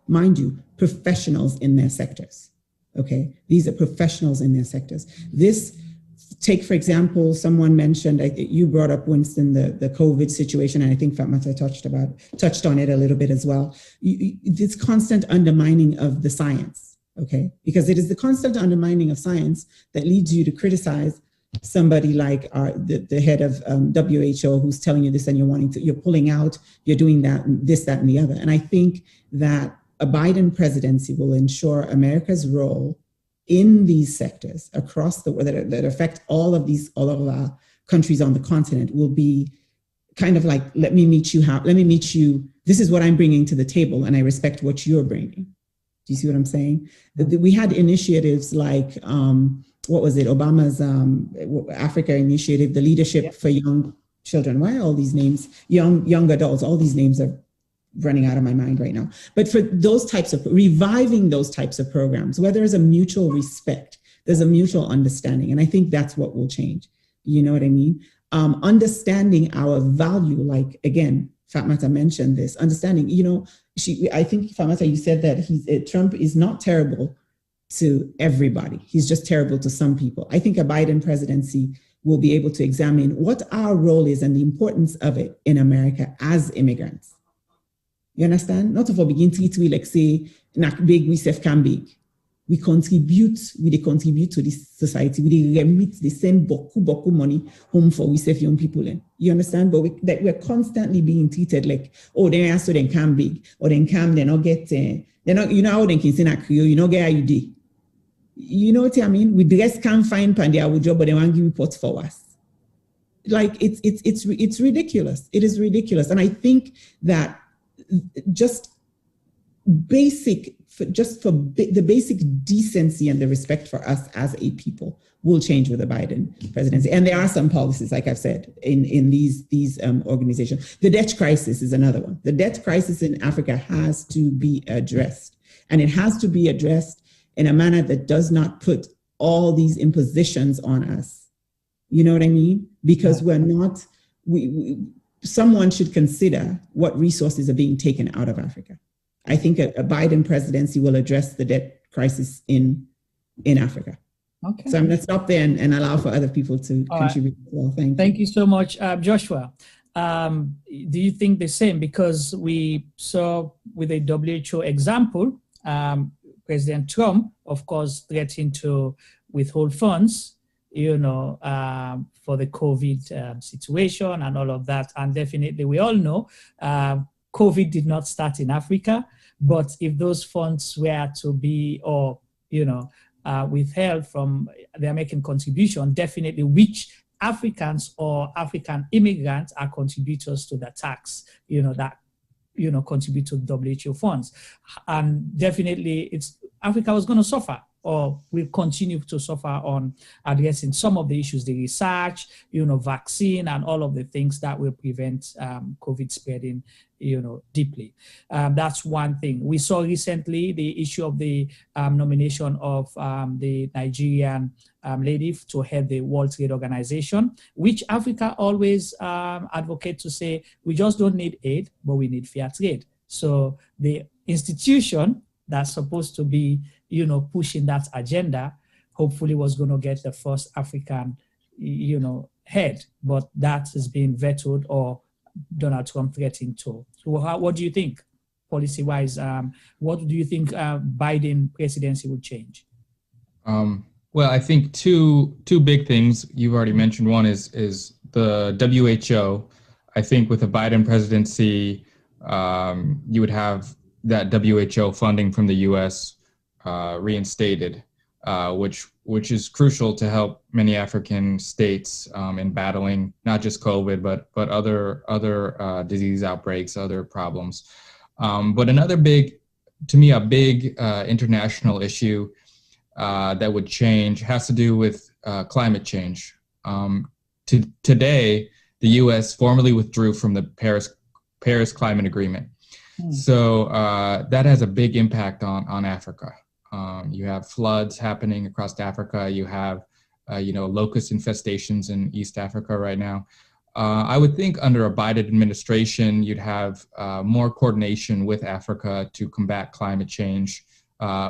mind you, professionals in their sectors. Okay, these are professionals in their sectors. Take, for example, someone mentioned, you brought up, Winston, the COVID situation, and I think Fatmata touched on it a little bit as well. This constant undermining of the science, okay? Because it is the constant undermining of science that leads you to criticize somebody like the head of WHO who's telling you this and you're pulling out, you're doing that, and this, that, and the other. And I think that a Biden presidency will ensure America's role in these sectors across the world that affect all of our countries on the continent will be kind of like, let me meet you. This is what I'm bringing to the table, and I respect what you're bringing. Do you see what I'm saying? We had initiatives like, what was it? Obama's Africa initiative, the leadership for young children. Why are all these names? Young adults, all these names are running out of my mind right now. But for those types of, reviving those types of programs, where there's a mutual respect, there's a mutual understanding. And I think that's what will change. You know what I mean? Understanding our value, like, again, Fatmata mentioned this, understanding, I think, Fatmata, you said that Trump is not terrible to everybody. He's just terrible to some people. I think a Biden presidency will be able to examine what our role is and the importance of it in America as immigrants. You understand? Not to begin to like say, not big, we can big. We contribute to this society. We remit, they send boku money home for we save young people in. You understand? But we're constantly being treated like, oh, they are so they can big, or they can, they not get, they're not, you know how they can say that Creole, you know, get IUD. You know what I mean? We dress can't find pandia with job, but they want to give reports for us. Like it's ridiculous. It is ridiculous. And I think that just the basic decency and the respect for us as a people will change with the Biden presidency. And there are some policies, like I've said, in these organizations. The debt crisis is another one. The debt crisis in Africa has to be addressed, and it has to be addressed in a manner that does not put all these impositions on us. You know what I mean? Because we're not, someone should consider what resources are being taken out of Africa. I think a Biden presidency will address the debt crisis in Africa. Okay. So I'm going to stop there and allow for other people to contribute. Right. Well, thank you so much, Joshua. Do you think the same? Because we saw with a WHO example, President Trump, of course, threatened to withhold funds, for the COVID situation and all of that. And definitely, we all know COVID did not start in Africa, but if those funds were to be, withheld from the American contribution, definitely which Africans or African immigrants are contributors to the tax, that contribute to WHO funds. And definitely Africa was going to suffer, or will continue to suffer on addressing some of the issues, the research, vaccine, and all of the things that will prevent COVID spreading, deeply. That's one thing. We saw recently the issue of the nomination of the Nigerian lady to head the World Trade Organization, which Africa always advocate to say, we just don't need aid, but we need fair trade. So the institution that's supposed to be, pushing that agenda, hopefully was going to get the first African, head, but that is being vetoed or Donald Trump threatened to. So what do you think, policy-wise? What do you think Biden presidency would change? Well, I think two big things you've already mentioned. One is the WHO. I think with a Biden presidency, you would have that WHO funding from the U.S. Reinstated, which is crucial to help many African states in battling not just COVID, but other disease outbreaks, other problems. But another big international issue that would change has to do with climate change. Today, the U.S. formally withdrew from the Paris Climate Agreement. So that has a big impact on Africa. You have floods happening across Africa. You have, locust infestations in East Africa right now. I would think under a Biden administration, you'd have more coordination with Africa to combat climate change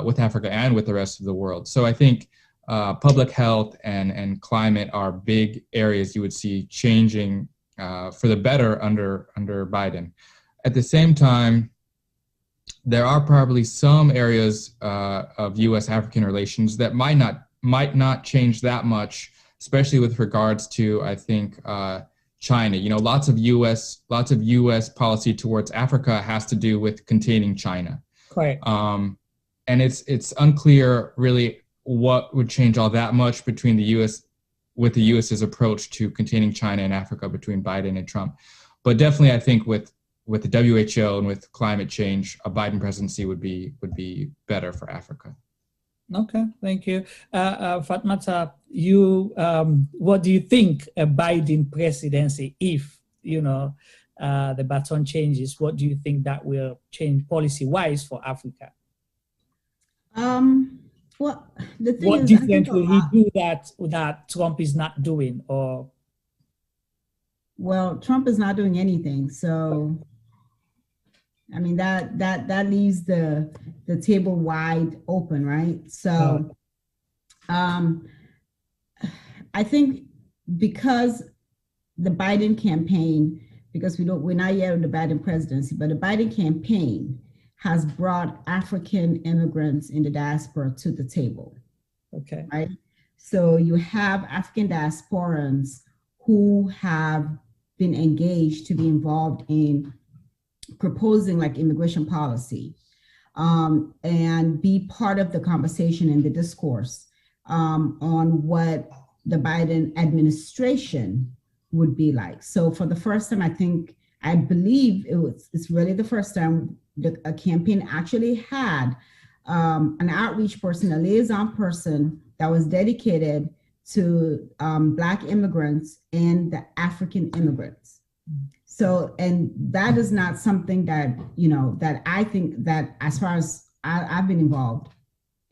with Africa and with the rest of the world. So I think public health and climate are big areas you would see changing for the better under Biden. At the same time, there are probably some areas of U.S.-African relations that might not change that much, especially with regards to, I think, China. Lots of U.S. policy towards Africa has to do with containing China. Correct. And it's unclear really what would change all that much between the U.S. with the U.S.'s approach to containing China and Africa between Biden and Trump. But definitely, I think with the WHO and with climate change, a Biden presidency would be better for Africa. Okay, thank you. Fatmata, what do you think a Biden presidency, if, the baton changes, what do you think that will change policy-wise for Africa? Well, the thing what is, different will he do that Trump is not doing? Or well, Trump is not doing anything, so I mean that leaves the table wide open, right? So I think because the Biden campaign, because we're not yet in the Biden presidency, but the Biden campaign has brought African immigrants in the diaspora to the table. Okay. Right? So you have African diasporans who have been engaged to be involved in proposing like immigration policy and be part of the conversation and the discourse on what the Biden administration would be like. So for the first time, I believe it's really the first time a campaign actually had an outreach person, a liaison person that was dedicated to Black immigrants and the African immigrants. So, and that is not something that, that I think that as far as I've been involved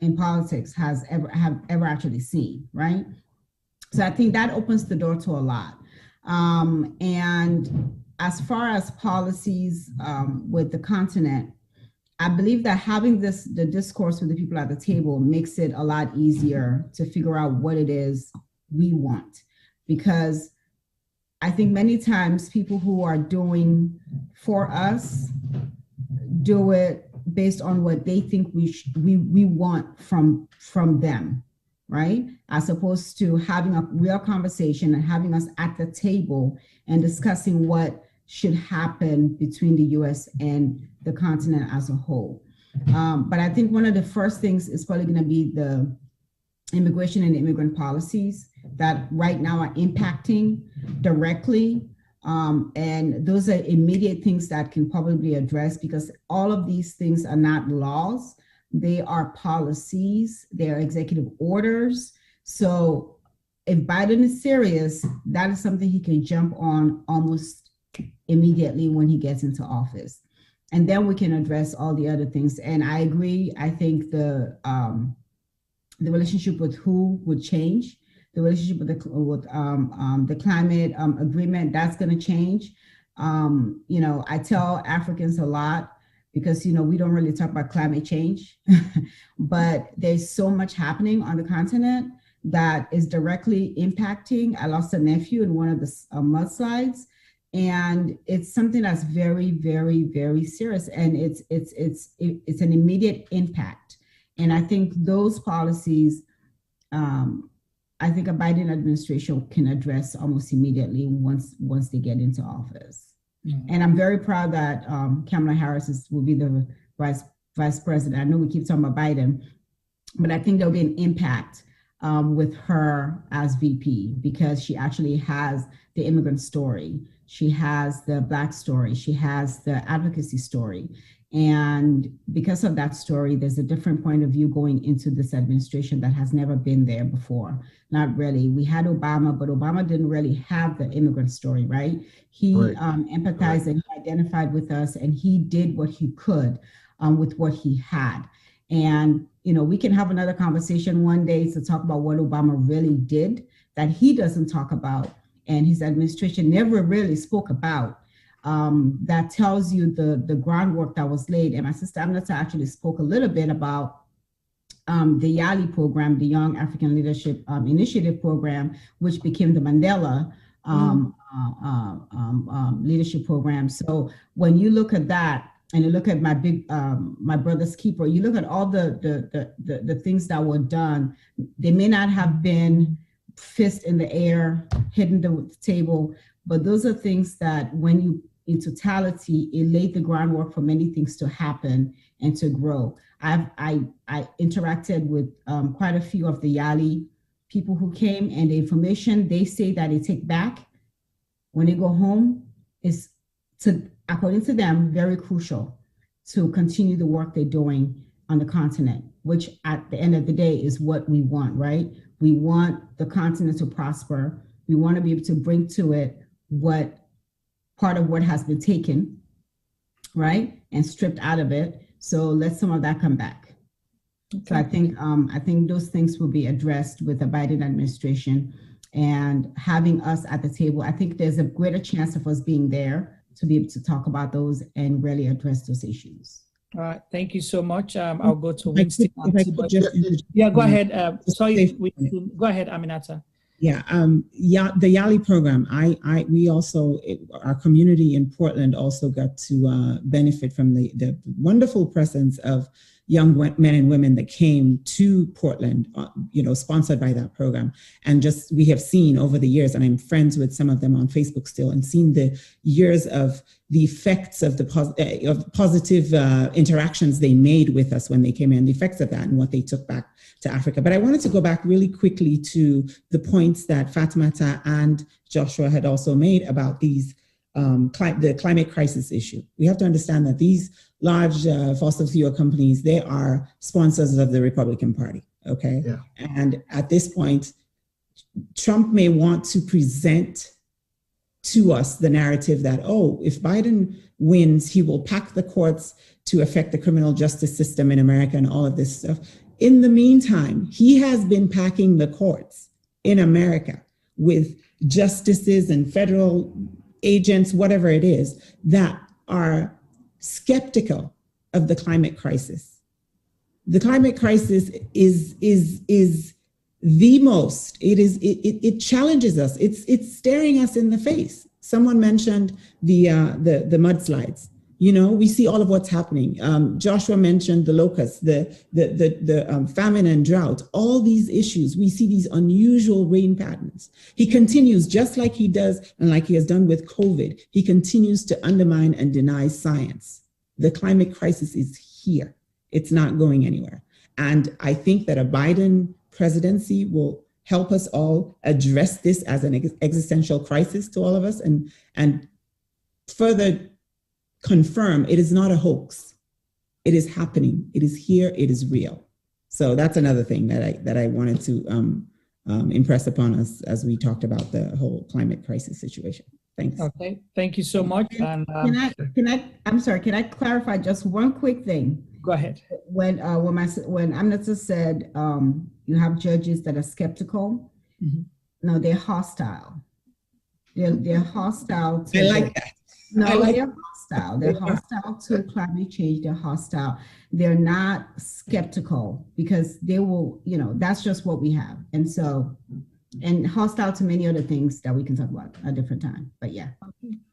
in politics have ever actually seen, right? So I think that opens the door to a lot. And as far as policies with the continent, I believe that having the discourse with the people at the table makes it a lot easier to figure out what it is we want. Because I think many times people who are doing for us do it based on what they think we want from them, right? As opposed to having a real conversation and having us at the table and discussing what should happen between the US and the continent as a whole. But I think one of the first things is probably going to be the immigration and immigrant policies that right now are impacting directly. And those are immediate things that can probably be addressed, because all of these things are not laws. They are policies, they are executive orders. So if Biden is serious, that is something he can jump on almost immediately when he gets into office. And then we can address all the other things. And I agree, I think the relationship with WHO would change. The relationship with the climate agreement, that's going to change. I tell Africans a lot, because we don't really talk about climate change, but there's so much happening on the continent that is directly impacting. I lost a nephew in one of the mudslides, and it's something that's very, very, very serious, and it's an immediate impact. And I think those policies, I think a Biden administration can address almost immediately once they get into office. Mm-hmm. And I'm very proud that Kamala Harris will be the vice president. I know we keep talking about Biden, but I think there'll be an impact with her as VP, because she actually has the immigrant story. She has the Black story. She has the advocacy story. And because of that story, there's a different point of view going into this administration that has never been there before. Not really. We had Obama, but Obama didn't really have the immigrant story, right? He empathized and he identified with us, and he did what he could with what he had. And, you know, we can have another conversation one day to talk about what Obama really did that he doesn't talk about and his administration never really spoke about. That tells you the groundwork that was laid. And my sister Amnata actually spoke a little bit about the YALI program, the Young African Leadership Initiative program, which became the Mandela leadership program. So when you look at that, and you look at my brother's keeper, you look at all the things that were done. They may not have been fist in the air, hitting the table, but those are things that when you, in totality, it laid the groundwork for many things to happen and to grow. I interacted with quite a few of the YALI people who came, and the information they say that they take back when they go home is, according to them, very crucial to continue the work they're doing on the continent, which at the end of the day is what we want, right? We want the continent to prosper. We want to be able to bring to it what part of what has been taken, right, and stripped out of it. So let some of that come back. Okay. So I think those things will be addressed with the Biden administration, and having us at the table. I think there's a greater chance of us being there to be able to talk about those and really address those issues. All right, thank you so much. I'll go to Winston. Yeah, go ahead. Sorry, go ahead, Aminata. Yeah, the YALI program. We also, our community in Portland also got to benefit from the wonderful presence of young men and women that came to Portland, sponsored by that program. And just, we have seen over the years, and I'm friends with some of them on Facebook still, and seen the years of the effects of the positive interactions they made with us when they came in, the effects of that and what they took back to Africa. But I wanted to go back really quickly to the points that Fatimata and Joshua had also made about these the climate crisis issue. We have to understand that these large fossil fuel companies, they are sponsors of the Republican Party, okay? Yeah. And at this point, Trump may want to present to us the narrative that, oh, if Biden wins, he will pack the courts to affect the criminal justice system in America and all of this stuff. In the meantime, he has been packing the courts in America with justices and federal agents, whatever it is, that are skeptical of the climate crisis. The climate crisis is the most, it challenges us. It's staring us in the face. Someone mentioned the mudslides. We see all of what's happening. Joshua mentioned the locusts, the famine and drought, all these issues. We see these unusual rain patterns. He continues, just like he does and like he has done with COVID, he continues to undermine and deny science. The climate crisis is here. It's not going anywhere. And I think that a Biden presidency will help us all address this as an existential crisis to all of us, and further confirm it is not a hoax. It is happening. It is here. It is real. So that's another thing that I wanted to impress upon us as we talked about the whole climate crisis situation. Thanks. Okay. Thank you so much. And I'm sorry. Can I clarify just one quick thing? Go ahead. When Amnata said you have judges that are skeptical, no, they're hostile. They're hostile. I like that. No, they're hostile. They're hostile to climate change. They're hostile. They're not skeptical because they will, that's just what we have. And so, and hostile to many other things that we can talk about at a different time. But yeah.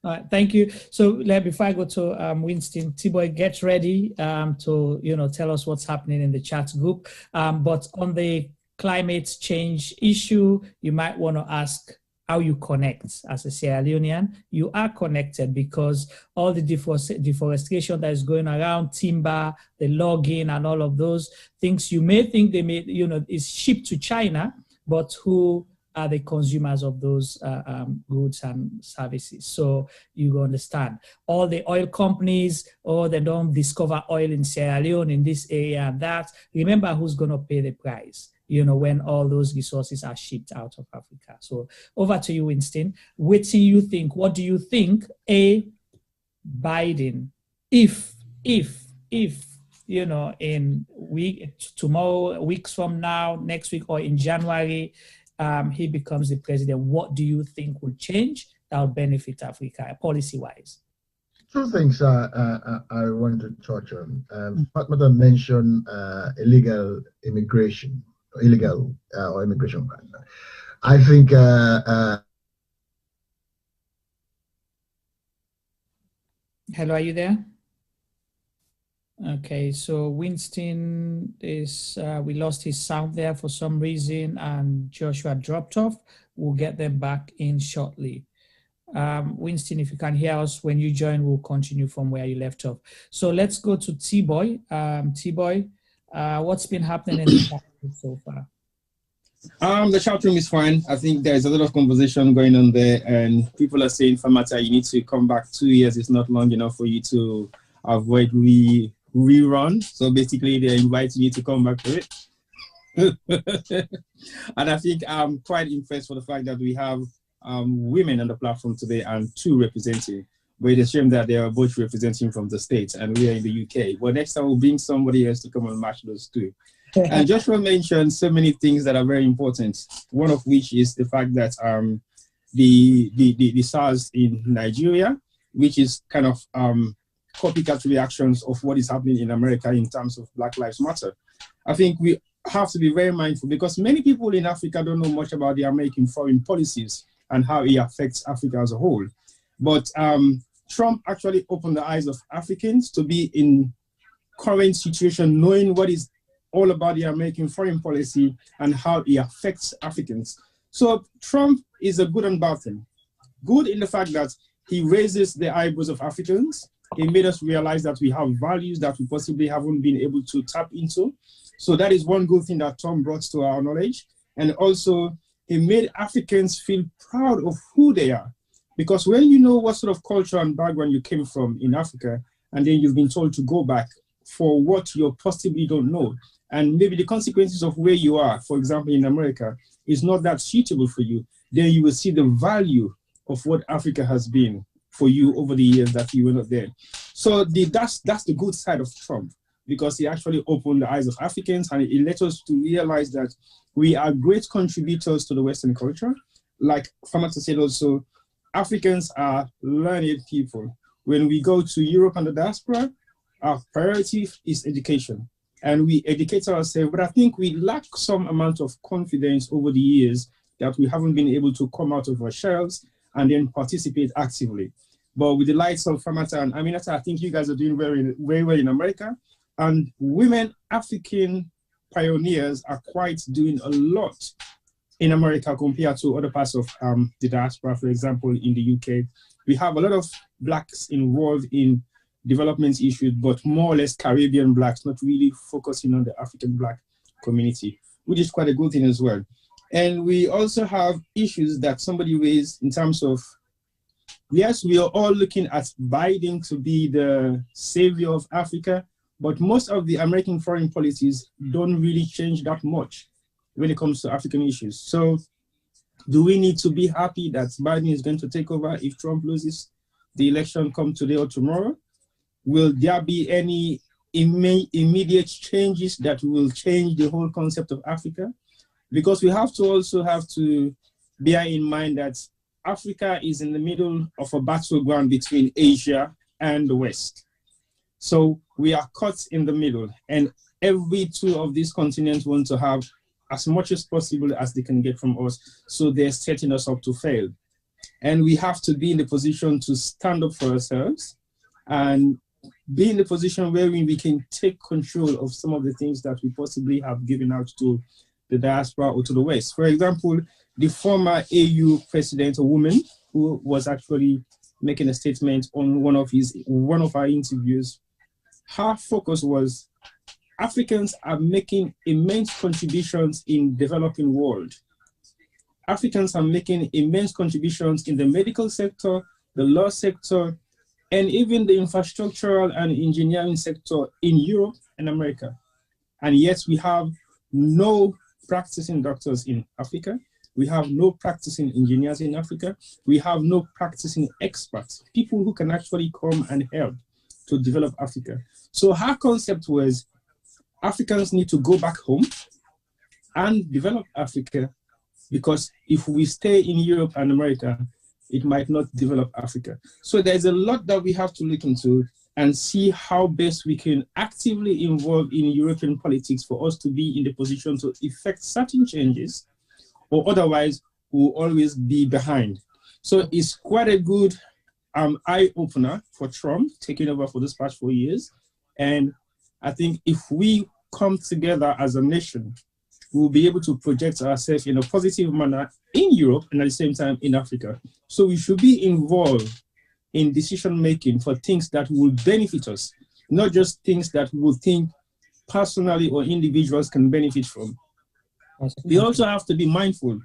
All right, thank you. So before I go to Winston, T-Boy, get ready to tell us what's happening in the chat group. But on the climate change issue, you might want to ask how you connect as a Sierra Leonean. You are connected because all the deforestation that is going around, timber, the logging, and all of those things, you may think is shipped to China, but who are the consumers of those goods and services. So you understand. All the oil companies, they don't discover oil in Sierra Leone, in this area and that. Remember who's going to pay the price, when all those resources are shipped out of Africa. So over to you, Winston. What do you think? Biden, if in tomorrow, weeks from now, next week, or in January, he becomes the president, what do you think will change that will benefit Africa policy-wise? Two things I want to touch on. Fatma mentioned illegal immigration or immigration ban. I think hello, are you there? Okay, so Winston is, we lost his sound there for some reason, and Joshua dropped off. We'll get them back in shortly. Winston, if you can hear us when you join, we'll continue from where you left off. So let's go to T-Boy. T-Boy, what's been happening in the chat room so far? The chat room is fine. I think there's a lot of conversation going on there, and people are saying, Famata, you need to come back 2 years. It's not long enough for you to avoid rerun. So basically, they're inviting you to come back to it. And I think I'm quite impressed for the fact that we have women on the platform today and 2 representing. But it's a shame that they are both representing from the States and we are in the UK. But next time we'll bring somebody else to come and match those 2. And Joshua mentioned so many things that are very important. One of which is the fact that the SARS in Nigeria, which is kind of copycat reactions of what is happening in America in terms of Black Lives Matter. I think we have to be very mindful because many people in Africa don't know much about the American foreign policies and how it affects Africa as a whole. But Trump actually opened the eyes of Africans to be in current situation, knowing what is all about the American foreign policy and how it affects Africans. So Trump is a good and bad thing. Good in the fact that he raises the eyebrows of Africans. He made us realize that we have values that we possibly haven't been able to tap into. So that is one good thing that Trump brought to our knowledge. And also, he made Africans feel proud of who they are. Because when you know what sort of culture and background you came from in Africa, and then you've been told to go back for what you possibly don't know, and maybe the consequences of where you are, for example, in America, is not that suitable for you, then you will see the value of what Africa has been for you over the years that you were not there. So that's the good side of Trump, because he actually opened the eyes of Africans and it led us to realize that we are great contributors to the Western culture. Like Famata said also, Africans are learned people. When we go to Europe and the diaspora, our priority is education. And we educate ourselves, but I think we lack some amount of confidence over the years that we haven't been able to come out of our shells and then participate actively. But with the likes of Famata and Aminata, I think you guys are doing very, very well in America. And women, African pioneers are quite doing a lot in America compared to other parts of the diaspora. For example, in the UK, we have a lot of Blacks involved in development issues, but more or less Caribbean Blacks, not really focusing on the African Black community, which is quite a good thing as well. And we also have issues that somebody raised in terms of, yes, we are all looking at Biden to be the savior of Africa, but most of the American foreign policies don't really change that much when it comes to African issues. So do we need to be happy that Biden is going to take over if Trump loses the election come today or tomorrow? Will there be any immediate changes that will change the whole concept of Africa? Because we have to bear in mind that Africa is in the middle of a battleground between Asia and the West. So we are caught in the middle, and every 2 of these continents want to have as much as possible as they can get from us. So they're setting us up to fail. And we have to be in the position to stand up for ourselves and be in the position where we can take control of some of the things that we possibly have given out to the diaspora or to the West. For example, the former AU president, a woman who was actually making a statement on one of our interviews, her focus was Africans are making immense contributions in developing world. Africans are making immense contributions in the medical sector, the law sector, and even the infrastructural and engineering sector in Europe and America. And yet we have no practicing doctors in Africa. We have no practicing engineers in Africa. We have no practicing experts, people who can actually come and help to develop Africa. So her concept was Africans need to go back home and develop Africa, because if we stay in Europe and America, it might not develop Africa. So there's a lot that we have to look into and see how best we can actively involve in European politics for us to be in the position to effect certain changes, or otherwise we'll always be behind. So it's quite a good eye-opener for Trump taking over for this past 4 years. And I think if we come together as a nation, we'll be able to project ourselves in a positive manner in Europe and at the same time in Africa. So we should be involved in decision-making for things that will benefit us, not just things that we think personally or individuals can benefit from. We also have to be mindful.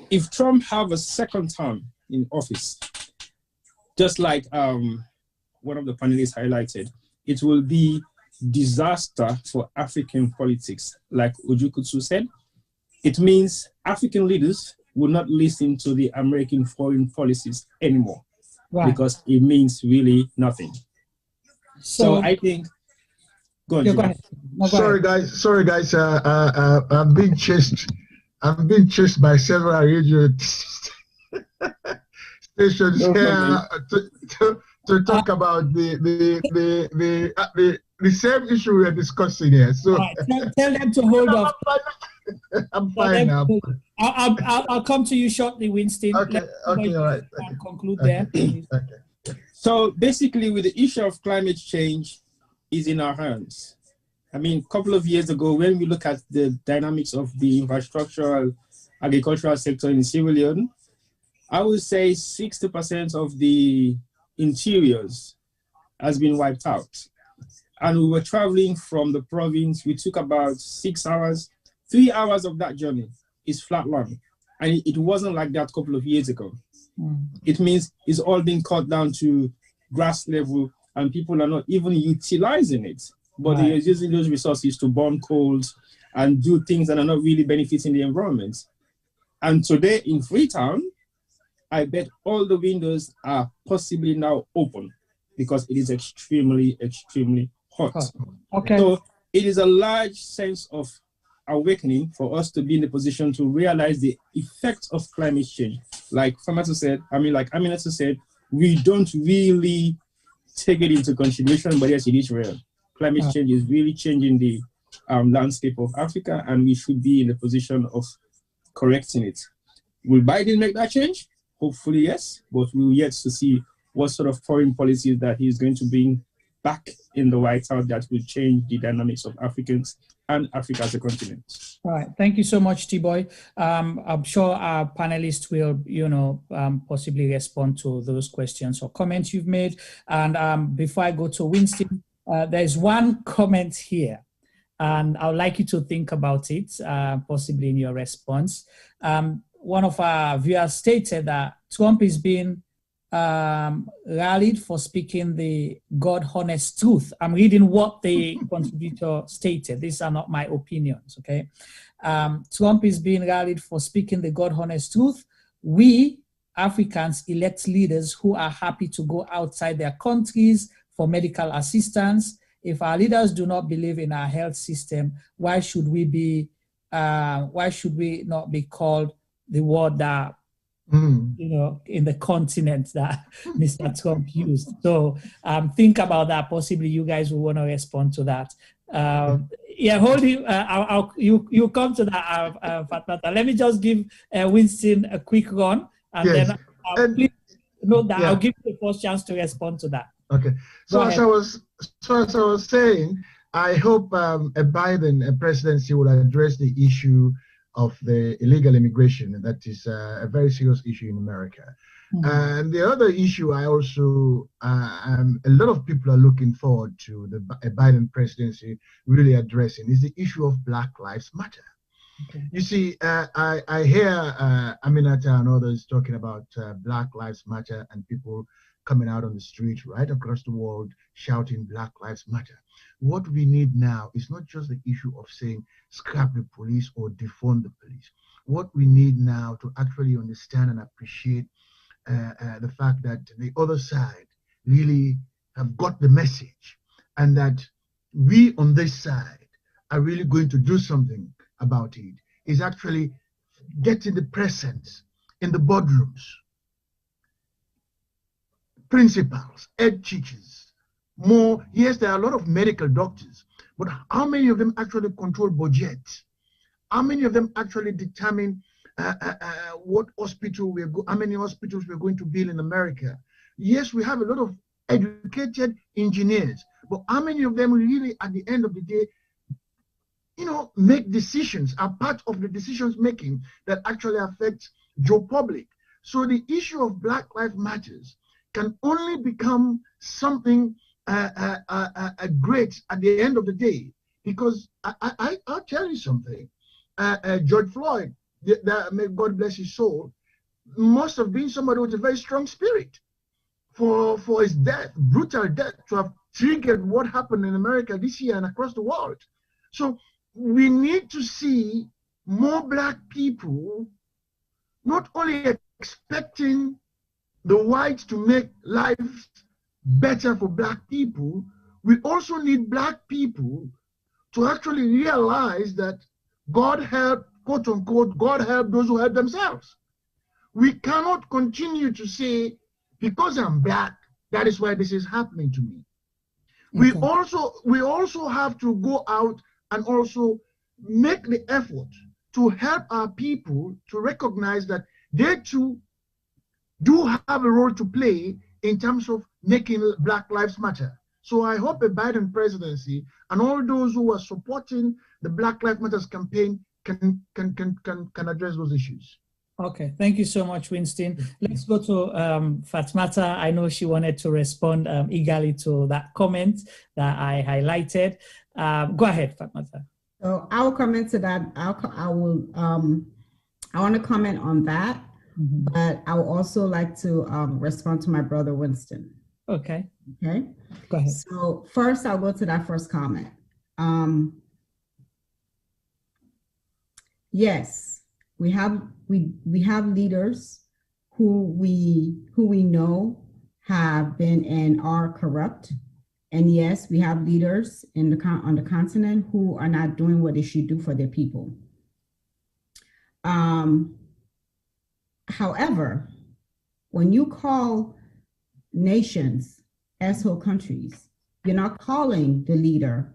If Trump have a second term in office, just like one of the panelists highlighted, it will be disaster for African politics. Like Ojukwu said, it means African leaders will not listen to the American foreign policies anymore, because it means really nothing. So I think, go on. Sorry guys, I'm being chased by several radio stations here to talk about the same issue we are discussing here. So tell them to hold off. I'm fine now. I'll come to you shortly, Winston. Okay, all right. Conclude there. Okay. So basically, with the issue of climate change is in our hands. I mean, a couple of years ago, when we look at the dynamics of the infrastructural agricultural sector in Sierra Leone, I would say 60% of the interiors has been wiped out. And we were traveling from the province. We took about 6 hours. 3 hours of that journey is flatland. And it wasn't like that a couple of years ago. It means it's all been cut down to grass level, and people are not even utilizing it, but they're using those resources to burn coals and do things that are not really benefiting the environment. And today in Freetown, I bet all the windows are possibly now open because it is extremely, extremely hot. Okay. So it is a large sense of awakening for us to be in the position to realize the effects of climate change. Like Aminata said, we don't really take it into consideration, but yes, it is real. Climate change is really changing the landscape of Africa, and we should be in the position of correcting it. Will Biden make that change? Hopefully, yes, but we're yet to see what sort of foreign policies that he's going to bring back in the White House that will change the dynamics of Africans and Africa as a continent. All right. Thank you so much, T-Boy. I'm sure our panelists will, possibly respond to those questions or comments you've made. And before I go to Winston, there's one comment here, and I would like you to think about it, possibly in your response. One of our viewers stated that Trump is being rallied for speaking the God-honest truth. I'm reading what the contributor stated. These are not my opinions, okay? Trump is being rallied for speaking the God-honest truth. We, Africans, elect leaders who are happy to go outside their countries for medical assistance. If our leaders do not believe in our health system, why should we not be called the word that in the continent that Mr. Trump used? So think about that. Possibly you guys will want to respond to that. Hold you. You come to that, Fatmata. Let me just give Winston a quick run, and then please note that I'll give you the first chance to respond to that. Okay. So as I was saying, I hope a Biden presidency will address the issue of the illegal immigration. That is a very serious issue in America. And the other issue I also, a lot of people are looking forward to a Biden presidency really addressing is the issue of Black Lives Matter. You see, I hear Aminata and others talking about Black Lives Matter and people coming out on the street right across the world shouting Black Lives Matter. What we need now is not just the issue of saying scrap the police or defund the police. What we need now to actually understand and appreciate the fact that the other side really have got the message, and that we on this side are really going to do something about it, is actually getting the presence in the boardrooms, principals, head teachers, more. Yes, there are a lot of medical doctors, but how many of them actually control budgets? How many of them actually determine what hospital how many hospitals we're going to build in America? Yes, we have a lot of educated engineers, but how many of them really, at the end of the day, make decisions, are part of the decisions making that actually affect Joe Public? So the issue of Black Lives Matters can only become something great at the end of the day, because I'll tell you something. George Floyd, may God bless his soul, must have been somebody with a very strong spirit for his death, brutal death, to have triggered what happened in America this year and across the world. So we need to see more Black people not only expecting the whites to make life better for Black people, we also need Black people to actually realize that God help, quote unquote, God help those who help themselves. We cannot continue to say, because I'm Black, that is why this is happening to me. Okay. We also have to go out and also make the effort to help our people to recognize that they too do have a role to play in terms of making Black Lives Matter. So I hope a Biden presidency and all those who are supporting the Black Lives Matter campaign can address those issues. Okay, thank you so much, Winston. Let's go to Fatmata. I know she wanted to respond eagerly to that comment that I highlighted. Go ahead, Fatmata. So I will comment to that. I want to comment on that, but I would also like to respond to my brother Winston. Okay. Okay. Go ahead. So first, I'll go to that first comment. Yes, we have leaders who we know have been and are corrupt. And yes, we have leaders on the continent who are not doing what they should do for their people. However, when you call nations asshole countries, you're not calling the leader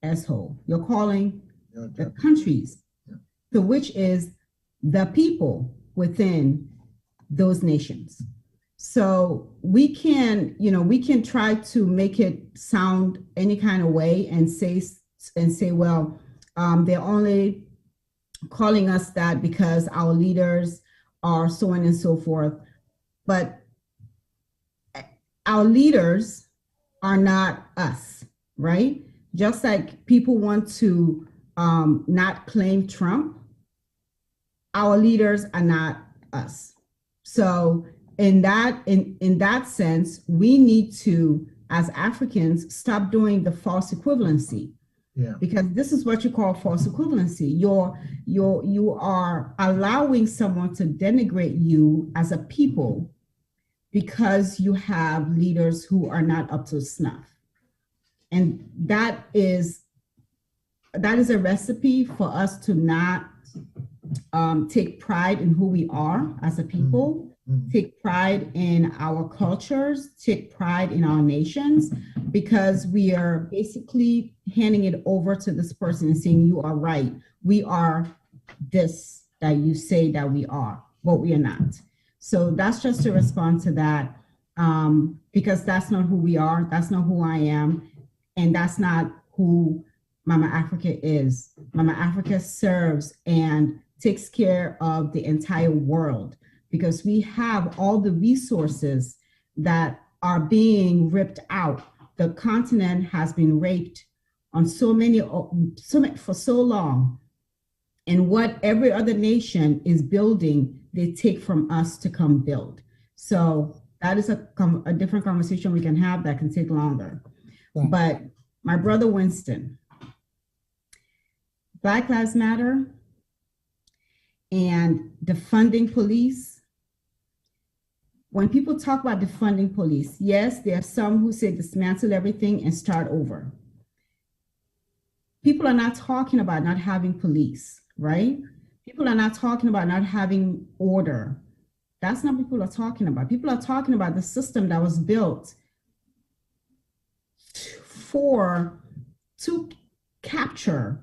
asshole. You're calling the countries, so which is the people within those nations. So we can try to make it sound any kind of way and say, well, they're only calling us that because our leaders are so on and so forth. But our leaders are not us, right? Just like people want to not claim Trump, our leaders are not us. So in that sense, we need to, as Africans, stop doing the false equivalency. Yeah. Because this is what you call false equivalency. You are allowing someone to denigrate you as a people because you have leaders who are not up to snuff. And that is a recipe for us to not take pride in who we are as a people, take pride in our cultures, take pride in our nations, because we are basically handing it over to this person and saying, you are right. We are this that you say that we are, but we are not. So that's just to respond to that, because that's not who we are. That's not who I am. And that's not who Mama Africa is. Mama Africa serves and takes care of the entire world, because we have all the resources that are being ripped out. The continent has been raped on for so long. And what every other nation is building, they take from us to come build. So that is a different conversation we can have that can take longer. Yeah. But my brother Winston, Black Lives Matter and defunding police. When people talk about defunding police, yes, there are some who say dismantle everything and start over. People are not talking about not having police, right? People are not talking about not having order. That's not what people are talking about. People are talking about the system that was built to capture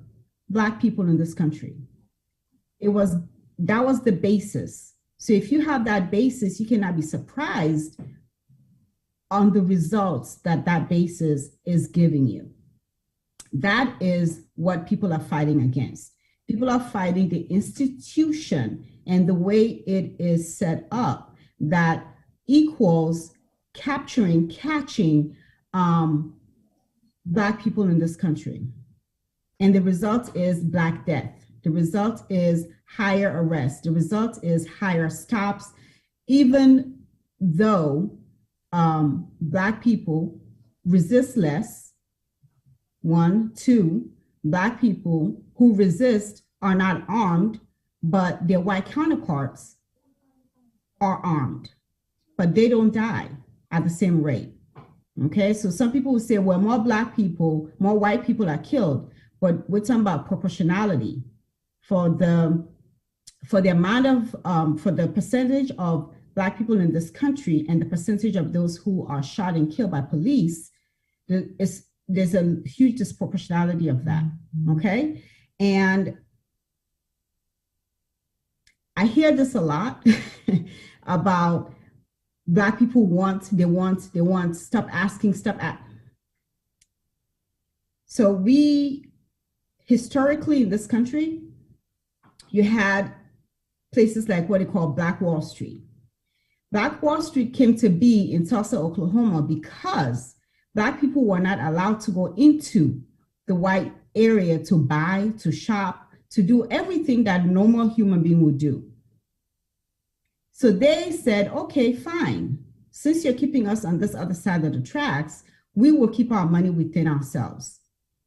Black people in this country. That was the basis. So if you have that basis, you cannot be surprised on the results that basis is giving you. That is what people are fighting against. People are fighting the institution and the way it is set up that equals catching Black people in this country. And the result is Black death. The result is higher arrests. The result is higher stops, even though Black people resist less. 1, 2, Black people who resist are not armed, but their white counterparts are armed, but they don't die at the same rate. Okay, so some people will say, well, more Black people, more white people are killed, but we're talking about proportionality for the amount of, for the percentage of Black people in this country and the percentage of those who are shot and killed by police. There's a huge disproportionality of that, okay? And I hear this a lot about Black people they want, stop asking, So we, historically in this country, you had places like what they call Black Wall Street. Black Wall Street came to be in Tulsa, Oklahoma, because Black people were not allowed to go into the white area to buy, to shop, to do everything that a normal human being would do. So they said, okay, fine. Since you're keeping us on this other side of the tracks, we will keep our money within ourselves.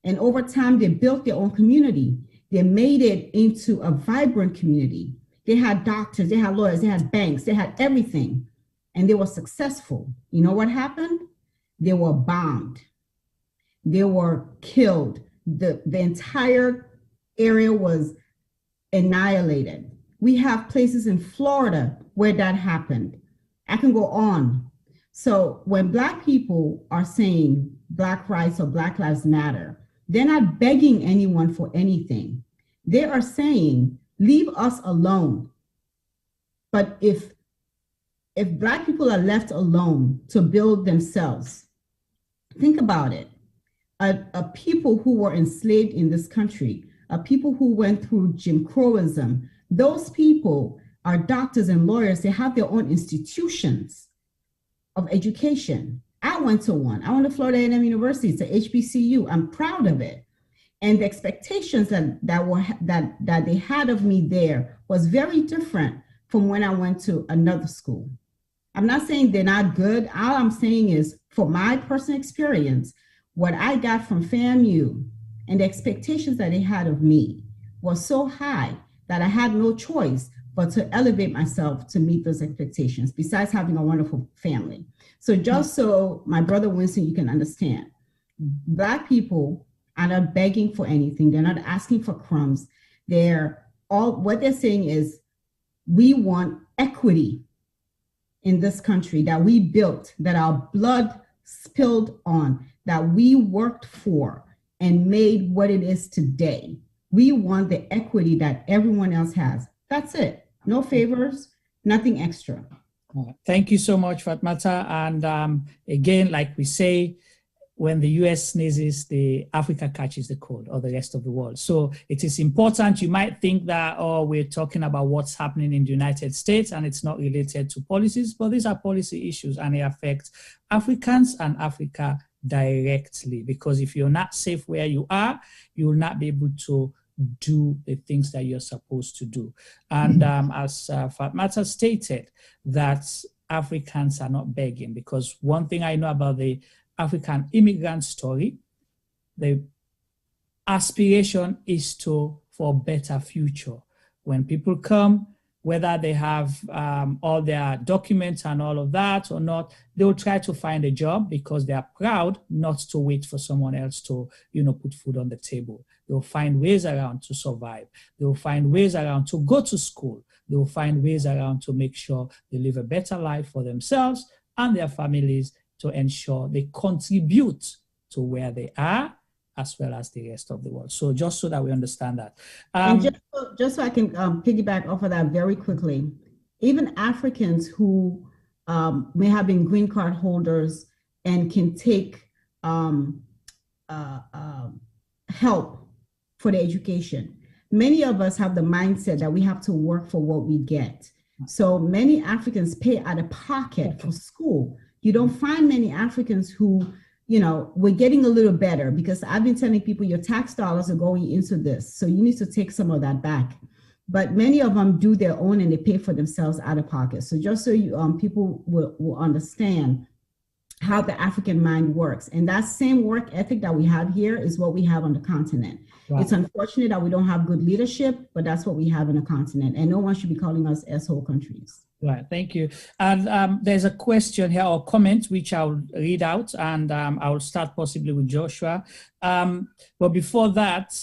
And over time, they built their own community. They made it into a vibrant community. They had doctors, they had lawyers, they had banks, they had everything. And they were successful. You know what happened? They were bombed. They were killed. The entire area was annihilated. We have places in Florida where that happened. I can go on. So when Black people are saying Black rights or Black Lives Matter, they're not begging anyone for anything. They are saying, leave us alone. But if Black people are left alone to build themselves, think about it. A people who were enslaved in this country, a people who went through Jim Crowism, those people are doctors and lawyers. They have their own institutions of education. I went to one. I went to Florida A&M University. It's a HBCU. I'm proud of it. And the expectations that they had of me there was very different from when I went to another school. I'm not saying they're not good. All I'm saying is, for my personal experience, what I got from FAMU and the expectations that they had of me was so high that I had no choice but to elevate myself to meet those expectations, besides having a wonderful family. So just so my brother Winston, you can understand, Black people are not begging for anything. They're not asking for crumbs. What they're saying is, we want equity in this country that we built, that our blood spilled on, that we worked for and made what it is today. We want the equity that everyone else has. That's it. No favors, nothing extra. Thank you so much, Fatmata. And again, like we say, when the US sneezes, the Africa catches the cold, or the rest of the world. So it is important. You might think that, oh, we're talking about what's happening in the United States and it's not related to policies, but these are policy issues and they affect Africans and Africa directly, because if you're not safe where you are, you will not be able to do the things that you're supposed to do. And as Fatmata stated, that Africans are not begging, because one thing I know about the African immigrant story, the aspiration is for a better future. When people come, whether they have all their documents and all of that or not, they will try to find a job because they are proud not to wait for someone else to, put food on the table. They will find ways around to survive. They will find ways around to go to school. They will find ways around to make sure they live a better life for themselves and their families, to ensure they contribute to where they are, as well as the rest of the world. So just so that we understand that. And just so I can piggyback off of that very quickly, even Africans who may have been green card holders and can take help for their education, many of us have the mindset that we have to work for what we get. So many Africans pay out of pocket for school. You don't find many Africans who, we're getting a little better, because I've been telling people your tax dollars are going into this. So you need to take some of that back. But many of them do their own and they pay for themselves out of pocket. So just so you people will understand how the African mind works. And that same work ethic that we have here is what we have on the continent. Wow. It's unfortunate that we don't have good leadership, but that's what we have in the continent. And no one should be calling us asshole countries. Right, thank you. And there's a question here or comment which I'll read out, and I'll start possibly with Joshua. But before that,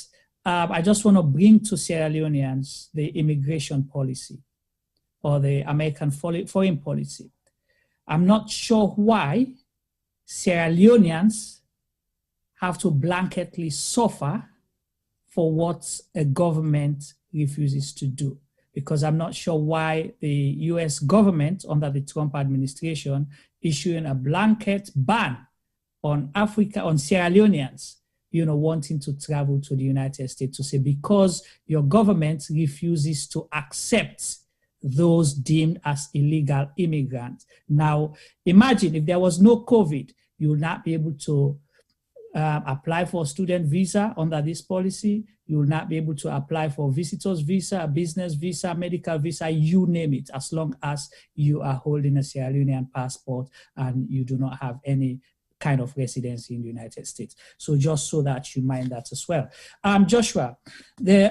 I just want to bring to Sierra Leoneans the immigration policy or the American foreign policy. I'm not sure why Sierra Leoneans have to blanketly suffer for what a government refuses to do, because I'm not sure why the US government under the Trump administration issuing a blanket ban on Sierra Leoneans, wanting to travel to the United States, to say because your government refuses to accept those deemed as illegal immigrants. Now, imagine if there was no COVID, you would not be able to apply for a student visa under this policy. You will not be able to apply for a visitor's visa, a business visa, medical visa, you name it, as long as you are holding a Sierra Leonean passport and you do not have any kind of residency in the United States. So just so that you mind that as well. Joshua,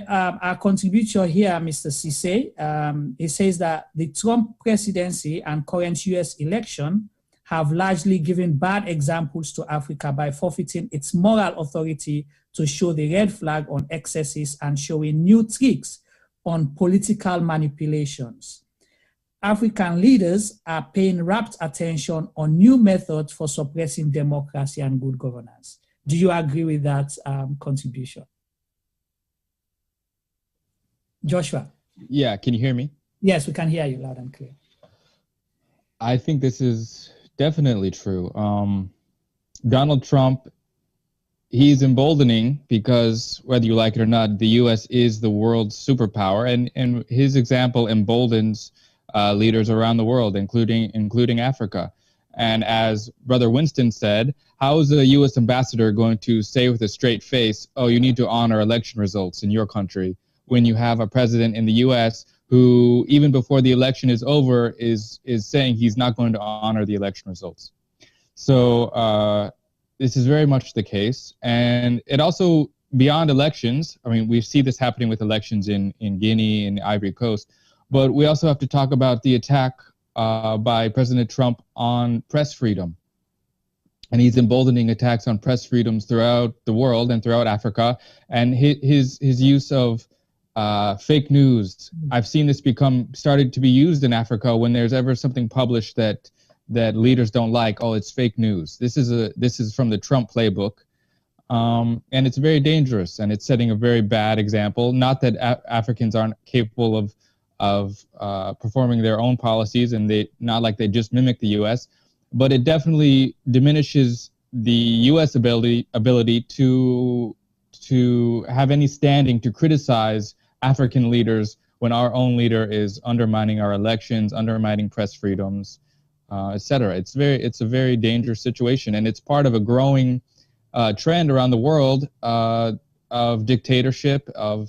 our contributor here, Mr. Cisse, he says that the Trump presidency and current US election have largely given bad examples to Africa by forfeiting its moral authority to show the red flag on excesses and showing new tricks on political manipulations. African leaders are paying rapt attention on new methods for suppressing democracy and good governance. Do you agree with that contribution? Joshua? Yeah, can you hear me? Yes, we can hear you loud and clear. I think this is definitely true. Donald Trump, he's emboldening because whether you like it or not, the U.S. is the world's superpower, and his example emboldens leaders around the world, including Africa. And as Brother Winston said, how is a U.S. ambassador going to say with a straight face, oh, you need to honor election results in your country, when you have a president in the U.S. who, even before the election is over, is saying he's not going to honor the election results? So this is very much the case. And it also, beyond elections, I mean, we see this happening with elections in Guinea and Ivory Coast, but we also have to talk about the attack by President Trump on press freedom. And he's emboldening attacks on press freedoms throughout the world and throughout Africa. And his use of fake news, I've seen this started to be used in Africa when there's ever something published that leaders don't like. Oh, it's fake news. This is from the Trump playbook. And it's very dangerous, and it's setting a very bad example. Not that Africans aren't capable of performing their own policies, and not like they just mimic the U.S., but it definitely diminishes the U.S. ability to have any standing to criticize African leaders when our own leader is undermining our elections, undermining press freedoms, etc. It's a very dangerous situation, and it's part of a growing trend around the world dictatorship, and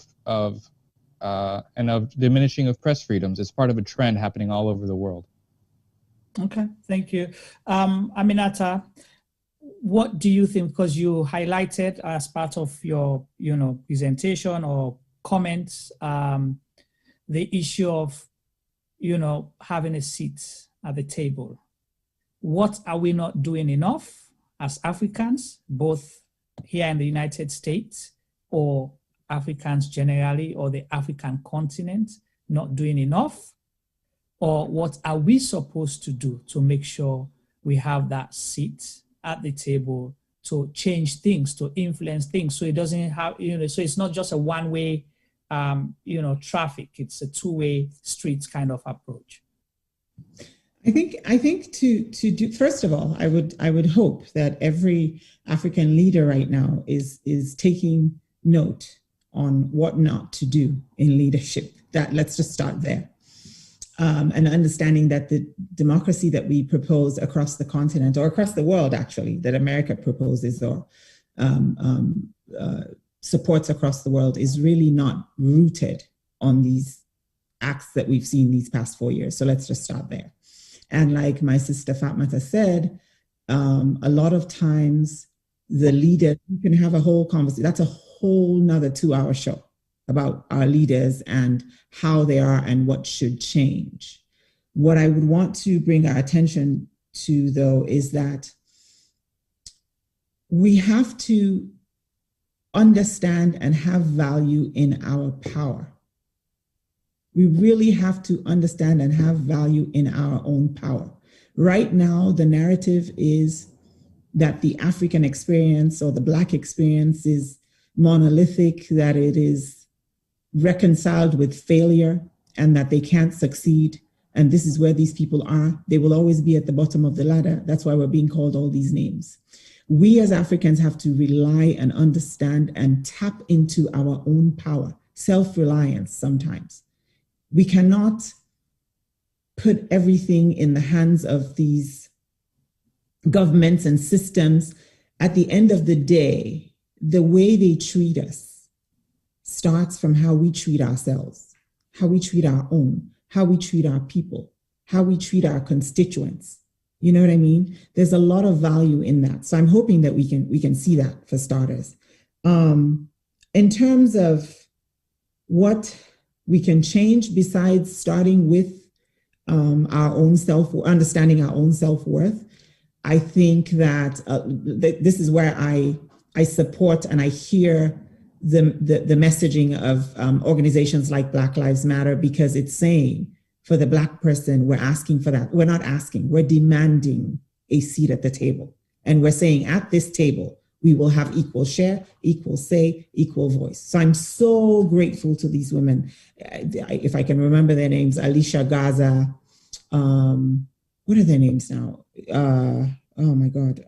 of diminishing of press freedoms. It's part of a trend happening all over the world. Okay, thank you. Aminata, what do you think? Because you highlighted as part of your, presentation or comments, the issue of, having a seat at the table. What are we not doing enough as Africans, both here in the United States or Africans generally, or the African continent, not doing enough? Or what are we supposed to do to make sure we have that seat at the table to change things, to influence things, so it doesn't have, so it's not just a one-way, traffic. It's a two-way street kind of approach. I think to do, first of all, I would hope that every African leader right now is taking note on what not to do in leadership. Let's just start there. And understanding that the democracy that we propose across the continent, or across the world actually, that America proposes or supports across the world, is really not rooted on these acts that we've seen these past 4 years. So let's just start there. And like my sister Fatmata said, a lot of times the leader, you can have a whole conversation. That's a whole nother 2-hour show about our leaders and how they are and what should change. What I would want to bring our attention to, though, is that we have to understand and have value in our power. We really have to understand and have value in our own power. Right now, the narrative is that the African experience or the Black experience is monolithic, that it is reconciled with failure and that they can't succeed. And this is where these people are. They will always be at the bottom of the ladder. That's why we're being called all these names. We as Africans have to rely and understand and tap into our own power, self-reliance sometimes. We cannot put everything in the hands of these governments and systems. At the end of the day, the way they treat us starts from how we treat ourselves, how we treat our own, how we treat our people, how we treat our constituents. You know what I mean? There's a lot of value in that. So I'm hoping that we can see that for starters. In terms of what we can change besides starting with our own understanding our own self-worth, I think that this is where I support and I hear the messaging of organizations like Black Lives Matter, because it's saying for the Black person, we're asking for that. We're not asking, we're demanding a seat at the table. And we're saying at this table, we will have equal share, equal say, equal voice. So I'm so grateful to these women. If I can remember their names, Alicia Gaza, what are their names now? Oh my God.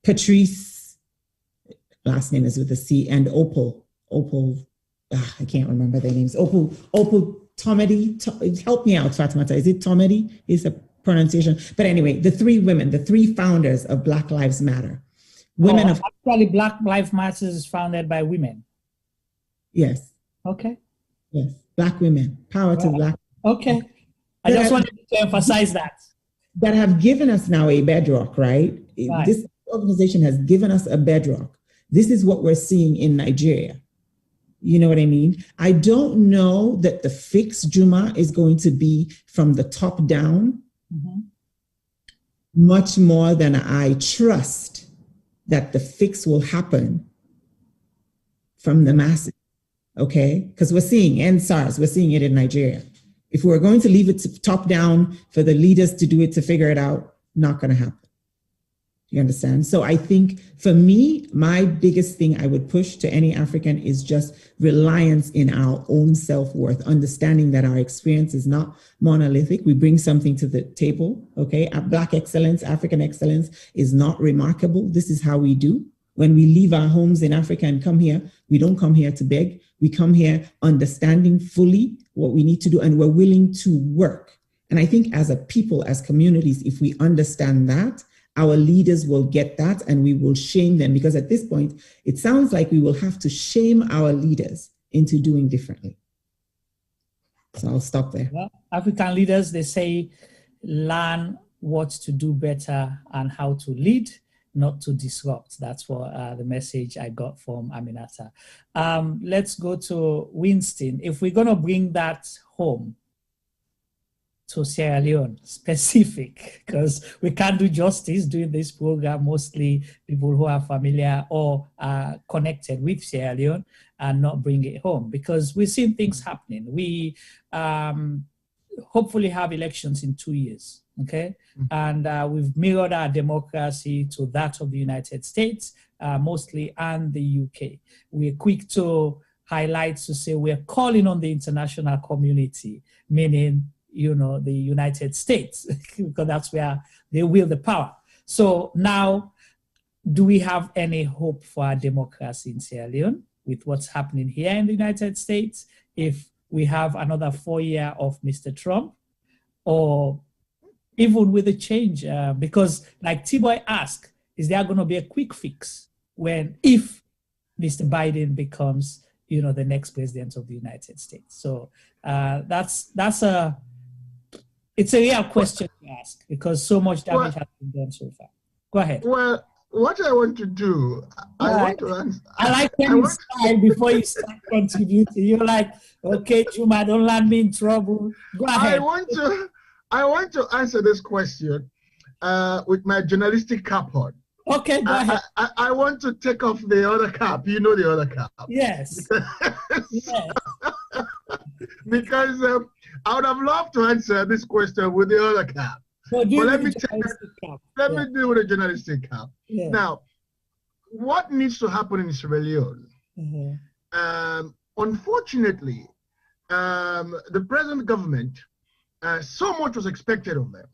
Patrice, last name is with a C, and Opal, I can't remember their names. Opal Tomedy, help me out, Fatimata. Is it Tomedy? Is the pronunciation? But anyway, the three women, the three founders of Black Lives Matter. Actually, Black Lives Matter is founded by women. Yes. Okay. Yes, Black women, power to Black. Okay. I just wanted to emphasize that. That have given us now a bedrock, right? This organization has given us a bedrock. This is what we're seeing in Nigeria. You know what I mean? I don't know that the fix, Juma, is going to be from the top down, much more than I trust that the fix will happen from the masses, okay? Because we're seeing NSARS, we're seeing it in Nigeria. If we're going to leave it to top down for the leaders to do it, to figure it out, not going to happen. You understand? So I think for me, my biggest thing I would push to any African is just reliance in our own self-worth, understanding that our experience is not monolithic. We bring something to the table, okay? Black excellence, African excellence is not remarkable. This is how we do. When we leave our homes in Africa and come here, we don't come here to beg. We come here understanding fully what we need to do, and we're willing to work. And I think as a people, as communities, if we understand that, our leaders will get that and we will shame them, because at this point, it sounds like we will have to shame our leaders into doing differently. So I'll stop there. Well, African leaders, they say, learn what to do better and how to lead, not to disrupt. That's what the message I got from Aminata. Let's go to Winston. If we're going to bring that home to Sierra Leone, specific, because we can't do justice doing this program, mostly people who are familiar or connected with Sierra Leone, and not bring it home, because we've seen things happening. We hopefully have elections in 2 years, okay? And we've mirrored our democracy to that of the United States, mostly, and the UK. We're quick to highlight, to say we're calling on the international community, meaning, you know, the United States, because that's where they wield the power. So now, do we have any hope for our democracy in Sierra Leone with what's happening here in the United States if we have another 4 years of Mr. Trump, or even with a change? Because like T-Boy asked, is there going to be a quick fix if Mr. Biden becomes, you know, the next president of the United States? So it's a real question to ask, because so much damage has been done so far. Go ahead. Well, what I want to do, I want to answer. I like when you start before you start contributing. You're like, okay, Juma, don't land me in trouble. Go ahead. I want to answer this question with my journalistic cap on. Okay, go ahead. I want to take off the other cap. You know the other cap. Yes. Yes. Because I would have loved to answer this question with the other cap. So but let me deal with the journalistic cap. Yeah. Now, what needs to happen in Sierra Leone? Unfortunately, the present government, so much was expected of them.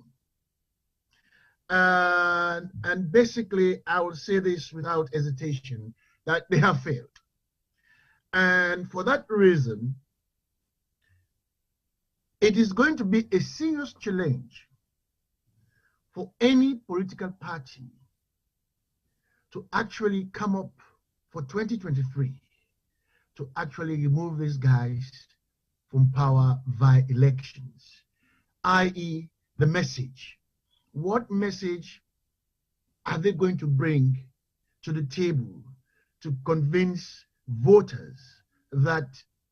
And basically, I would say this without hesitation, that they have failed. And for that reason, it is going to be a serious challenge for any political party to actually come up for 2023 to actually remove these guys from power via elections, i.e. the message. What message are they going to bring to the table to convince voters that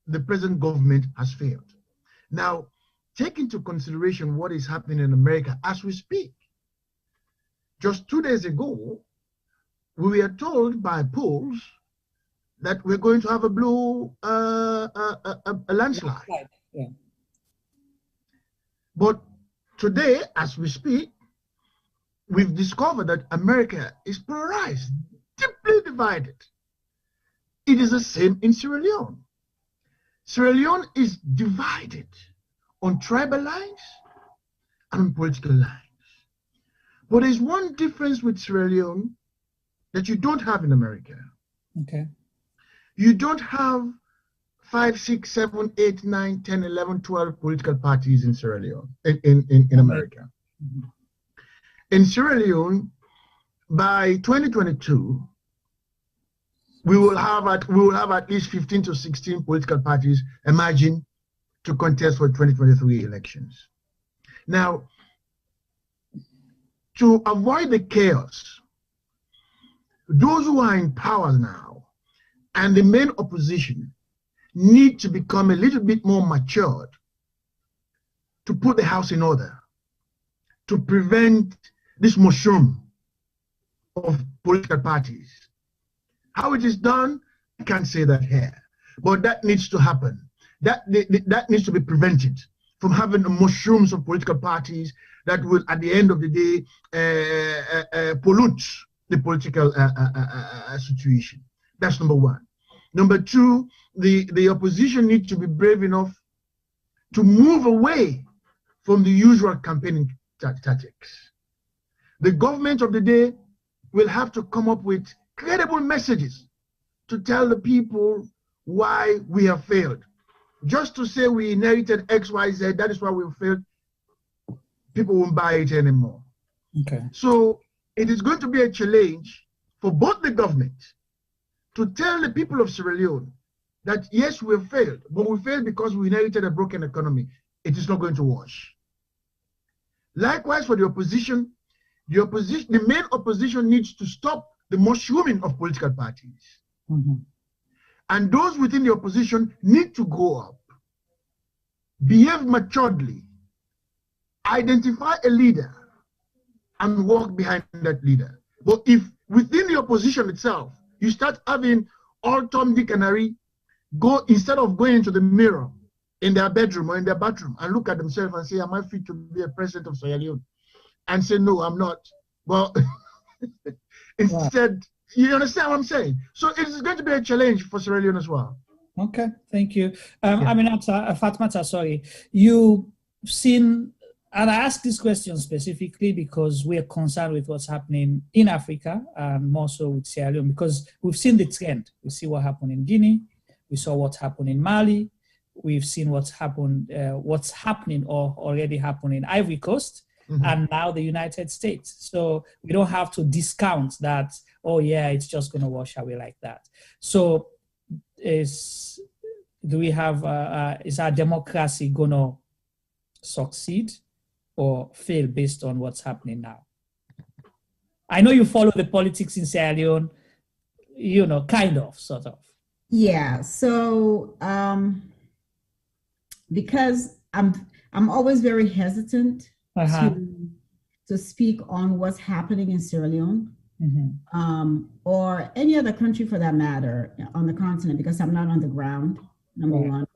the present government has failed? Now, take into consideration what is happening in America as we speak. Just 2 days ago, we were told by polls that we're going to have a landslide. Yeah. But today, as we speak, we've discovered that America is polarized, deeply divided. It is the same in Sierra Leone. Sierra Leone is divided on tribal lines and on political lines. But there's one difference with Sierra Leone that you don't have in America. Okay. You don't have 5, 6, 7, 8, 9, 10, 11, 12 political parties in Sierra Leone, in America. Mm-hmm. In Sierra Leone, by 2022, we will have at least 15 to 16 political parties emerging to contest for 2023 elections. Now, to avoid the chaos, those who are in power now and the main opposition need to become a little bit more matured to put the house in order, to prevent this mushroom of political parties. How it is done, I can't say that here, but that needs to happen. That needs to be prevented from having the mushrooms of political parties that will, at the end of the day, pollute the political situation. That's number one. Number two, the opposition needs to be brave enough to move away from the usual campaigning tactics. The government of the day will have to come up with credible messages to tell the people why we have failed. Just to say we inherited X, Y, Z, that is why we failed, people won't buy it anymore. Okay. So it is going to be a challenge for both the government to tell the people of Sierra Leone that yes, we have failed, but we failed because we inherited a broken economy. It is not going to wash. Likewise, for the opposition, the main opposition needs to stop the mushrooming of political parties. And those within the opposition need to grow up, behave maturely, identify a leader, and walk behind that leader. But if within the opposition itself, you start having all Tom, Dick, and Harry instead of going into the mirror in their bedroom or in their bathroom and look at themselves and say, am I fit to be a president of Sierra Leone? And say, no, I'm not. Well, instead, you understand what I'm saying? So it is going to be a challenge for Sierra Leone as well. Okay, thank you. Fatmata, sorry. You've seen, and I ask this question specifically because we're concerned with what's happening in Africa and more so with Sierra Leone, because we've seen the trend. We see what happened in Guinea. We saw what happened in Mali. We've seen what's happening or already happened in Ivory Coast. And now the United States. So we don't have to discount that, oh yeah, it's just going to wash away like that. So is our democracy going to succeed or fail based on what's happening now? I know you follow the politics in Sierra Leone, you know, kind of, sort of. Yeah, so because I'm always very hesitant to speak on what's happening in Sierra Leone, or any other country for that matter on the continent, because I'm not on the ground, number one.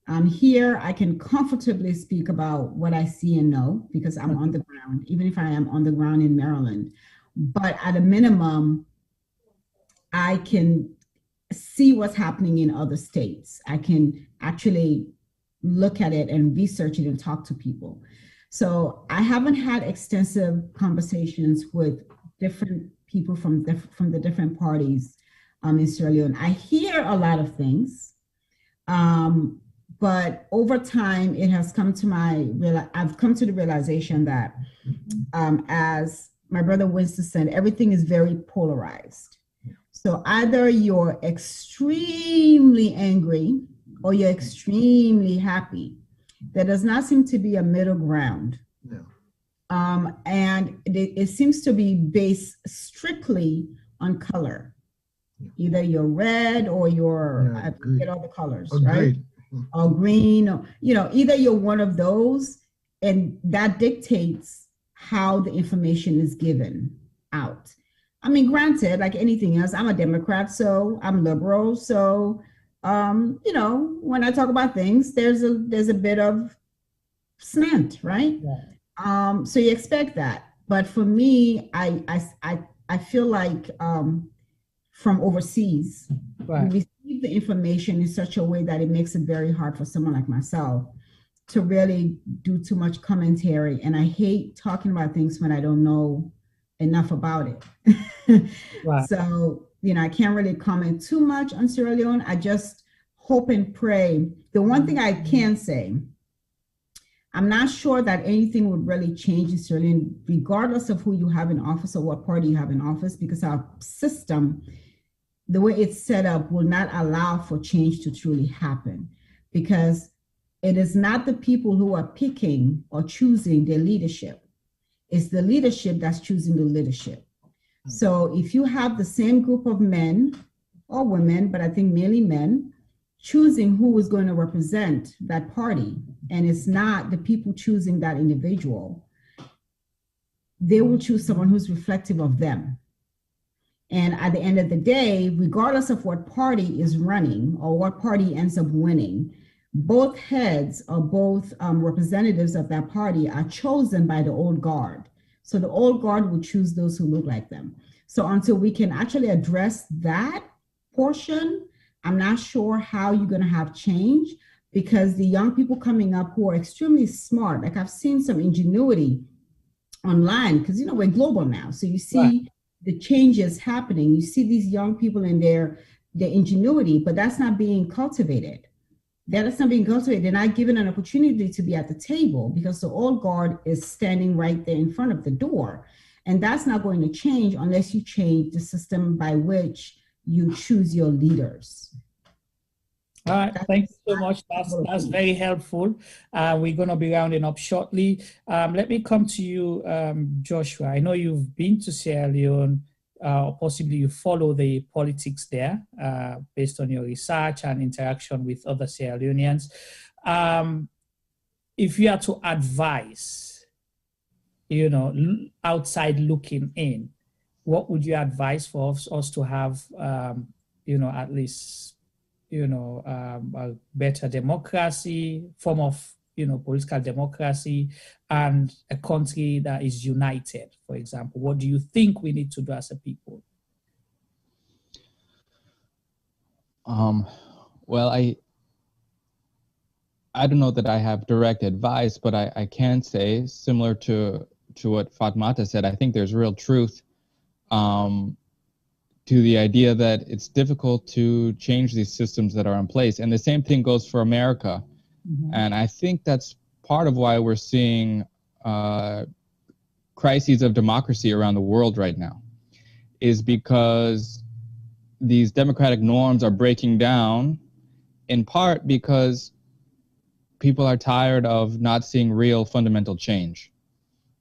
I'm here, I can comfortably speak about what I see and know because I'm on the ground, even if I am on the ground in Maryland. But at a minimum, I can see what's happening in other states. I can actually look at it and research it and talk to people. So I haven't had extensive conversations with different people from the different parties in Sierra Leone. I hear a lot of things, but over time it has come to I've come to the realization that as my brother Winston said, everything is very polarized. So either you're extremely angry or you're extremely happy. There does not seem to be a middle ground. No. And it seems to be based strictly on color. Either you're red or you're, I forget all the colors, right? Or green, or, you know, either you're one of those, and that dictates how the information is given out. I mean, granted, like anything else, I'm a Democrat, so I'm liberal, so you know, when I talk about things, there's a bit of slant, right? Yeah. So you expect that, but for me, I feel like from overseas, we receive the information in such a way that it makes it very hard for someone like myself to really do too much commentary, and I hate talking about things when I don't know enough about it. So, you know, I can't really comment too much on Sierra Leone. I just hope and pray. The one thing I can say, I'm not sure that anything would really change in Sierra Leone, regardless of who you have in office or what party you have in office, because our system, the way it's set up, will not allow for change to truly happen, because it is not the people who are picking or choosing their leadership. It's the leadership that's choosing the leadership. So if you have the same group of men or women, but I think mainly men, choosing who is going to represent that party, and it's not the people choosing that individual, they will choose someone who's reflective of them. And at the end of the day, regardless of what party is running or what party ends up winning, both heads or both representatives of that party are chosen by the old guard. So the old guard will choose those who look like them. So until we can actually address that portion, I'm not sure how you're going to have change, because the young people coming up who are extremely smart, like I've seen some ingenuity online, because, you know, we're global now. So you see the changes happening. You see these young people in their ingenuity, but that's not being cultivated. That's not being cultivated. They're not given an opportunity to be at the table because the old guard is standing right there in front of the door. And that's not going to change unless you change the system by which you choose your leaders. All right, thank you so much. That's very helpful. We're going to be rounding up shortly. Let me come to you, Joshua. I know you've been to Sierra Leone, or possibly you follow the politics there based on your research and interaction with other Sierra Leoneans. If you had to advise, you know, outside looking in, what would you advise for us to have, you know, at least, you know, a better democracy, form of, you know, political democracy, and a country that is united, for example? What do you think we need to do as a people? Well, I don't know that I have direct advice, but I can say, similar to what Fatmata said, I think there's real truth to the idea that it's difficult to change these systems that are in place. And the same thing goes for America. Mm-hmm. And I think that's part of why we're seeing crises of democracy around the world right now, is because these democratic norms are breaking down, in part because people are tired of not seeing real fundamental change.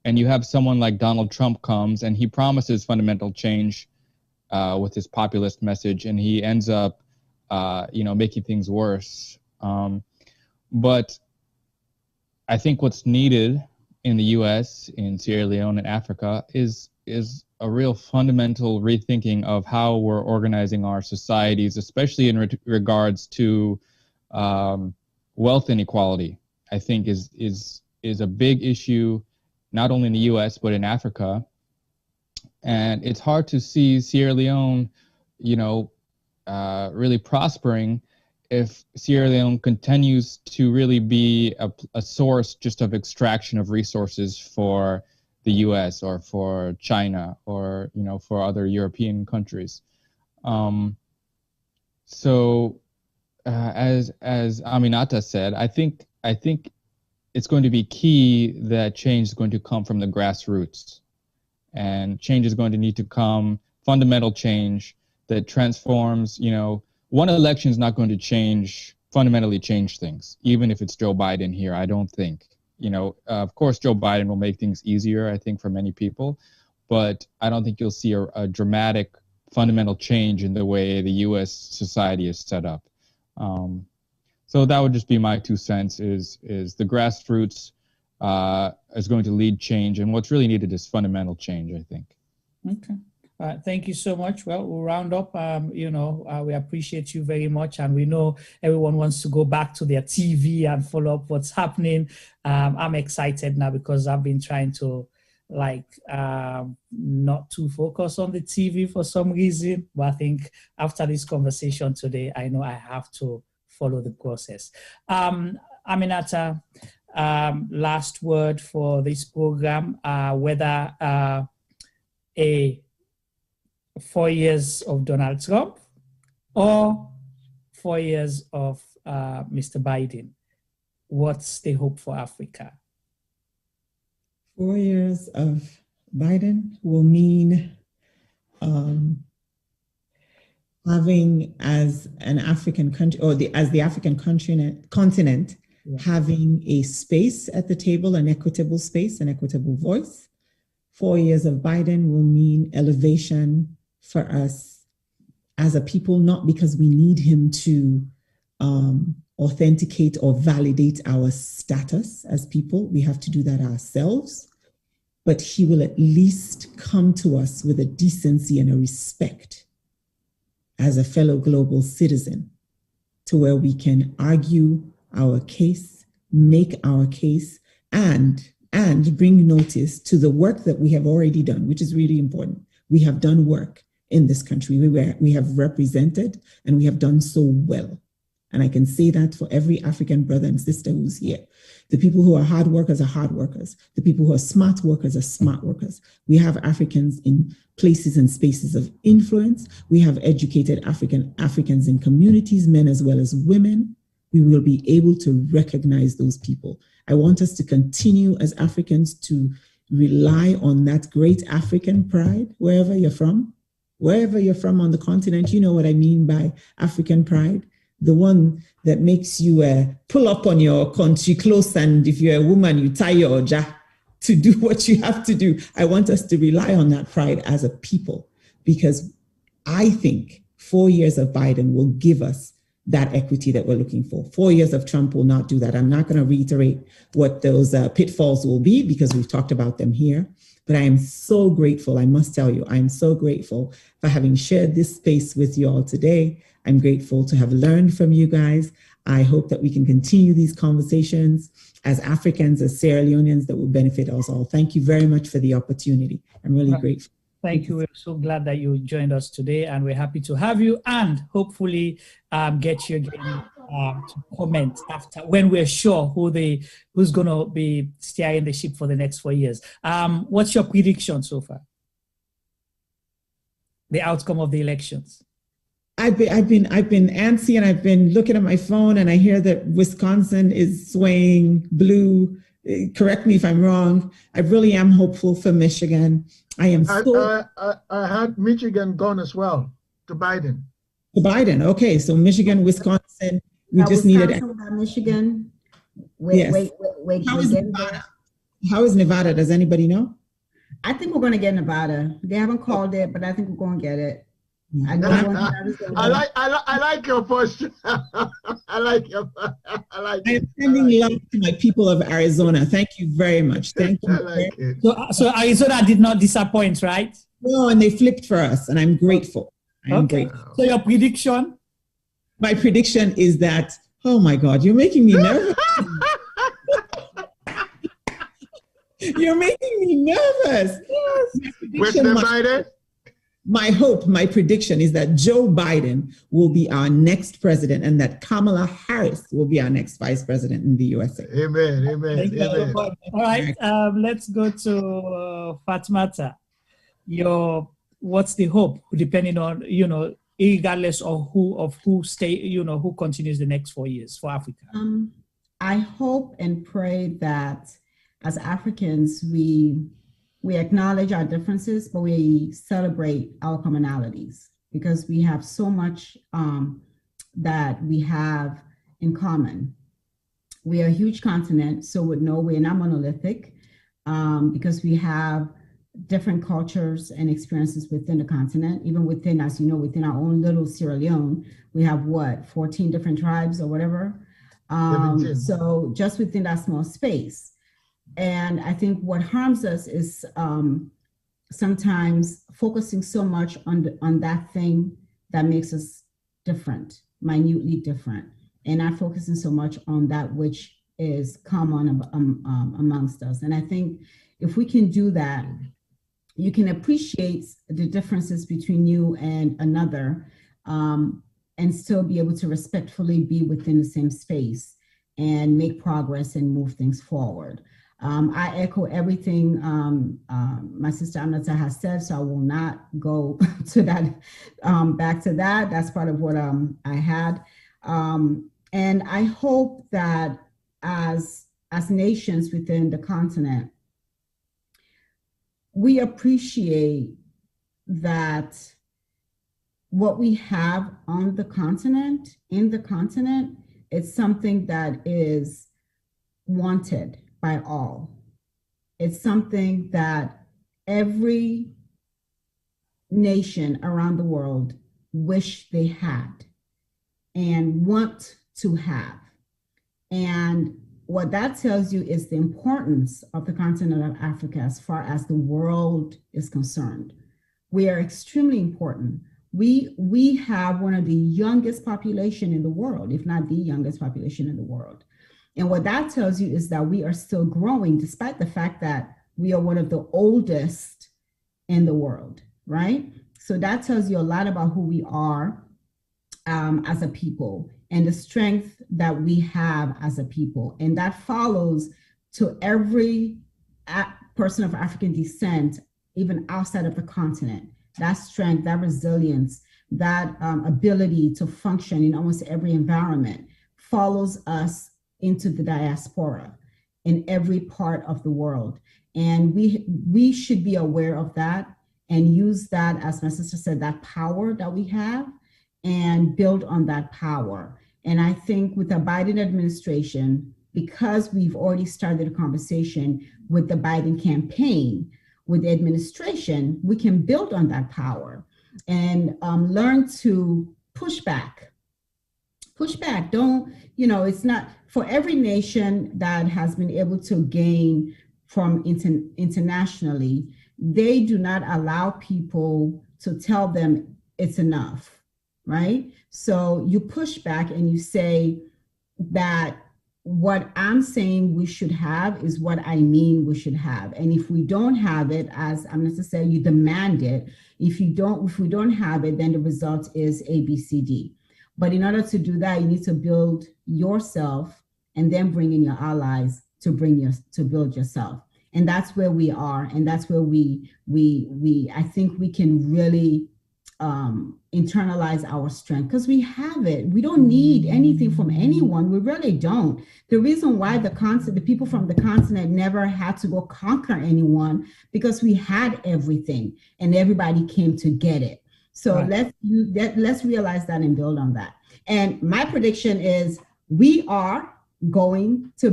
And you have someone like Donald Trump comes and he promises fundamental change with his populist message, and he ends up, you know, making things worse. But I think what's needed in the U.S., in Sierra Leone, and Africa is a real fundamental rethinking of how we're organizing our societies, especially in regards to wealth inequality. I think is a big issue, not only in the U.S. but in Africa. And it's hard to see Sierra Leone, you know, really prospering if Sierra Leone continues to really be a source just of extraction of resources for the U.S. or for China or, you know, for other European countries. So as Aminata said, I think it's going to be key that change is going to come from the grassroots. And change is going to need to come, fundamental change that transforms, you know, one election is not going to fundamentally change things, even if it's Joe Biden here, I don't think. You know, of course, Joe Biden will make things easier, I think, for many people, but I don't think you'll see a dramatic fundamental change in the way the U.S. society is set up. So that would just be my 2 cents, is the grassroots is going to lead change, and what's really needed is fundamental change, I think. Okay. Thank you so much. Well, we'll round up. You know, we appreciate you very much, and we know everyone wants to go back to their TV and follow up what's happening. I'm excited now because I've been trying to not to focus on the TV for some reason, but I think after this conversation today, I know I have to follow the process. Aminata, last word for this program, whether a 4 years of Donald Trump or 4 years of Mr. Biden, what's the hope for Africa? 4 years of Biden will mean having, as an African country, or as the African continent, having a space at the table, an equitable space, an equitable voice. 4 years of Biden will mean elevation for us as a people, not because we need him to authenticate or validate our status as people. We have to do that ourselves. But he will at least come to us with a decency and a respect as a fellow global citizen, to where we can argue our case, make our case, and bring notice to the work that we have already done, which is really important. We have done work in this country. We have represented, and we have done so well. And I can say that for every African brother and sister who's here. The people who are hard workers are hard workers. The people who are smart workers are smart workers. We have Africans in places and spaces of influence. We have educated Africans in communities, men as well as women. We will be able to recognize those people. I want us to continue as Africans to rely on that great African pride wherever you're from. Wherever you're from on the continent, you know what I mean by African pride. The one that makes you pull up on your country clothes, and if you're a woman, you tie your oja to do what you have to do. I want us to rely on that pride as a people, because I think 4 years of Biden will give us that equity that we're looking for. 4 years of Trump will not do that. I'm not going to reiterate what those pitfalls will be, because we've talked about them here. But I am so grateful. I must tell you, I'm so grateful for having shared this space with you all today. I'm grateful to have learned from you guys. I hope that we can continue these conversations as Africans, as Sierra Leoneans, that will benefit us all. Thank you very much for the opportunity. I'm really grateful. Thank you. We're so glad that you joined us today, and we're happy to have you, and hopefully get you again to comment after, when we're sure who's going to be steering the ship for the next 4 years. What's your prediction so far? The outcome of the elections? I've been antsy, and I've been looking at my phone, and I hear that Wisconsin is swaying blue. Correct me if I'm wrong. I really am hopeful for Michigan. I had Michigan gone as well to Biden. To Biden. Okay, so Michigan, Wisconsin. We just needed Michigan. Wait. How is Nevada? How is Nevada? Does anybody know? I think we're going to get Nevada. They haven't called it, but I think we're going to get it. I like your posture. I like I'm sending love to my people of Arizona. Thank you very much. Thank you. I like it. So Arizona did not disappoint, right? No, and they flipped for us, and I'm grateful. I'm grateful. So your prediction? My prediction is that, oh my God, you're making me nervous. You're making me nervous. Yes. Biden? My hope, my prediction is that Joe Biden will be our next president, and that Kamala Harris will be our next vice president in the USA. Amen. Amen. All right. Let's go to Fatmata. What's the hope, depending on, regardless of who continues the next 4 years for Africa? I hope and pray that as Africans, we acknowledge our differences, but we celebrate our commonalities, because we have so much that we have in common. We are a huge continent, so we're not monolithic, because we have different cultures and experiences within the continent. Even within, as you know, within our own little Sierra Leone, we have 14 different tribes or whatever. So just within that small space. And I think what harms us is sometimes focusing so much on that thing that makes us different, minutely different, and not focusing so much on that which is common amongst us. And I think if we can do that, you can appreciate the differences between you and another, and still be able to respectfully be within the same space and make progress and move things forward. I echo everything my sister Amnata has said, so I will not go to that, back to that. That's part of what I had. And I hope that as nations within the continent, we appreciate that what we have on the continent, in the continent, it's something that is wanted by all. It's something that every nation around the world wish they had and want to have. And what that tells you is the importance of the continent of Africa as far as the world is concerned. We are extremely important. We have one of the youngest population in the world, if not the youngest population in the world. And what that tells you is that we are still growing, despite the fact that we are one of the oldest in the world, right? So that tells you a lot about who we are as a people and the strength that we have as a people. And that follows to every person of African descent, even outside of the continent. That strength, that resilience, that ability to function in almost every environment follows us into the diaspora. in every part of the world. And we should be aware of that and use that, as my sister said, that power that we have, and build on that power. And I think with the Biden administration, because we've already started a conversation with the Biden campaign, with the administration, we can build on that power and learn to push back. Push back. Don't, it's not for every nation that has been able to gain from internationally, they do not allow people to tell them it's enough, right? So you push back and you say that what I'm saying we should have is what I mean we should have. And if we don't have it, as I'm not to say, you demand it. If we don't have it, then the result is A, B, C, D. But in order to do that, you need to build yourself and then bring in your allies to build yourself. And that's where we are. And that's where I think we can really internalize our strength, because we have it. We don't need anything from anyone. We really don't. The reason why the people from the continent never had to go conquer anyone, because we had everything and everybody came to get it. So right. Let's realize that and build on that. And my prediction is we are going to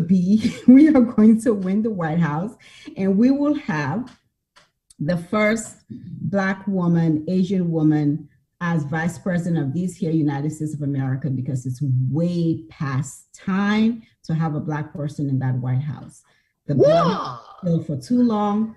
win the White House, and we will have the first Black woman, Asian woman as vice president of these here United States of America, because it's way past time to have a Black person in that White House. The Black been for too long,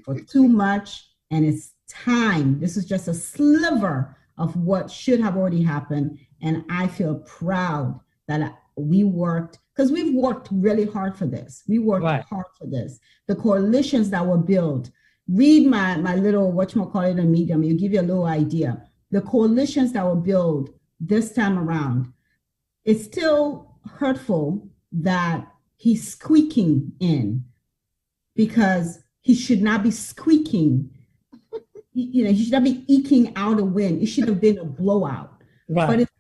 for too much, and it's time. This is just a sliver of what should have already happened. And I feel proud that we worked, because we've worked really hard for this. We worked hard for this. The coalitions that were built. Read my little, whatchamacallit, on Medium, it'll give you a little idea. The coalitions that were built this time around, it's still hurtful that he's squeaking in, because he should not be squeaking. He should not be eking out a win. It should have been a blowout. Right. But it's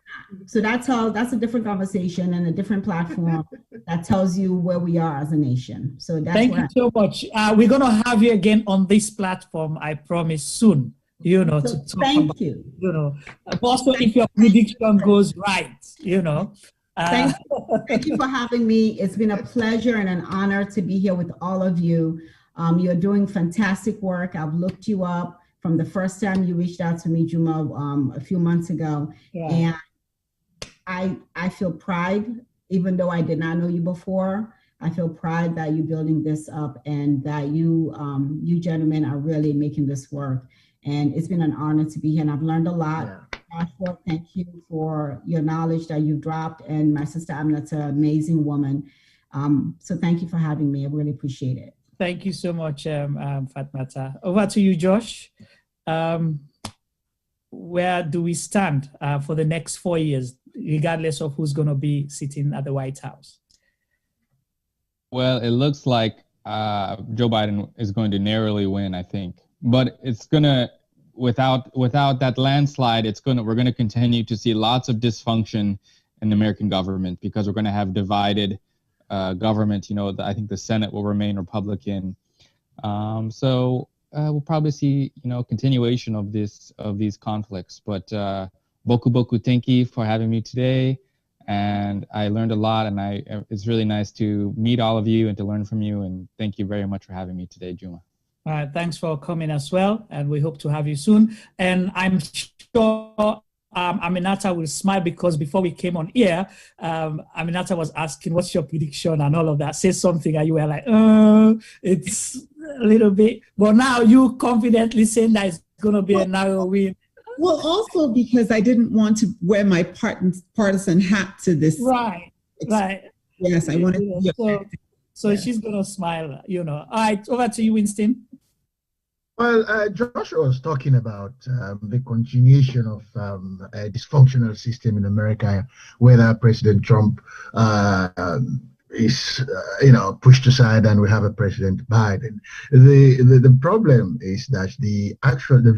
not. So that's a different conversation and a different platform that tells you where we are as a nation. So thank you so much. We're going to have you again on this platform, I promise, soon. To talk thank you. Also, if your prediction goes right, Thank you for having me. It's been a pleasure and an honor to be here with all of you. You're doing fantastic work. I've looked you up from the first time you reached out to me, Juma, a few months ago. Yeah. And I feel pride, even though I did not know you before. I feel pride that you're building this up, and that you gentlemen are really making this work. And it's been an honor to be here, and I've learned a lot. Yeah. Thank you for your knowledge that you've dropped, and my sister Aminata's an amazing woman. So thank you for having me. I really appreciate it. Thank you so much, Fatmata. Over to you, Josh. Where do we stand for the next 4 years, regardless of who's going to be sitting at the White House? Well, it looks like Joe Biden is going to narrowly win, I think. But it's going to, without that landslide, we're going to continue to see lots of dysfunction in the American government, because we're going to have divided government. I think the Senate will remain Republican. So we'll probably see, continuation of these conflicts. But boku thank you for having me today. And I learned a lot, and it's really nice to meet all of you and to learn from you. And thank you very much for having me today, Juma. All right, thanks for coming as well, and we hope to have you soon. And I'm sure Aminata will smile, because before we came on air, Aminata was asking, what's your prediction and all of that. Say something, and you were like, it's a little bit. But now you confidently saying that it's going to be a narrow win. Well, also because I didn't want to wear my partisan hat to this. Right. Yes, I wanted to. So she's going to smile, All right, over to you, Winston. Well, Joshua was talking about the continuation of a dysfunctional system in America, whether President Trump is, pushed aside and we have a President Biden. The problem is that the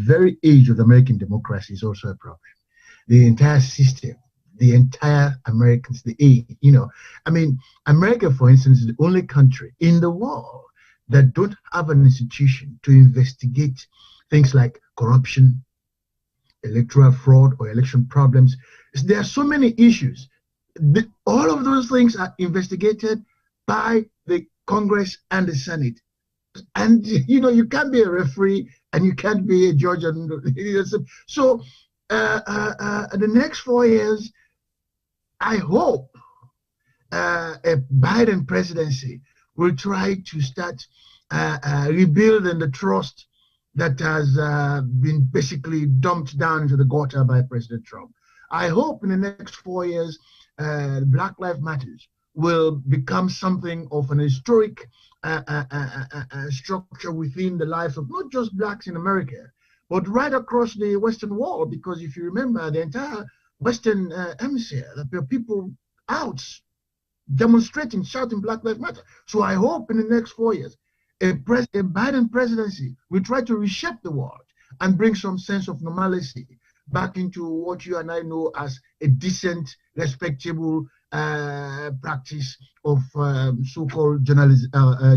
very age of American democracy is also a problem. The entire system, the entire Americans, I mean, America, for instance, is the only country in the world that don't have an institution to investigate things like corruption, electoral fraud, or election problems. There are so many issues. All of those things are investigated by the Congress and the Senate. And, you can't be a referee and you can't be a judge. So the next 4 years, I hope a Biden presidency will try to start rebuilding the trust that has been basically dumped down into the gutter by President Trump. I hope in the next 4 years, Black Lives Matter will become something of an historic structure within the lives of not just blacks in America, but right across the Western world. Because if you remember, the entire Western hemisphere, there are people out demonstrating, shouting Black Lives Matter. So I hope in the next 4 years, a Biden presidency will try to reshape the world and bring some sense of normalcy back into what you and I know as a decent, respectable practice of so-called journalism,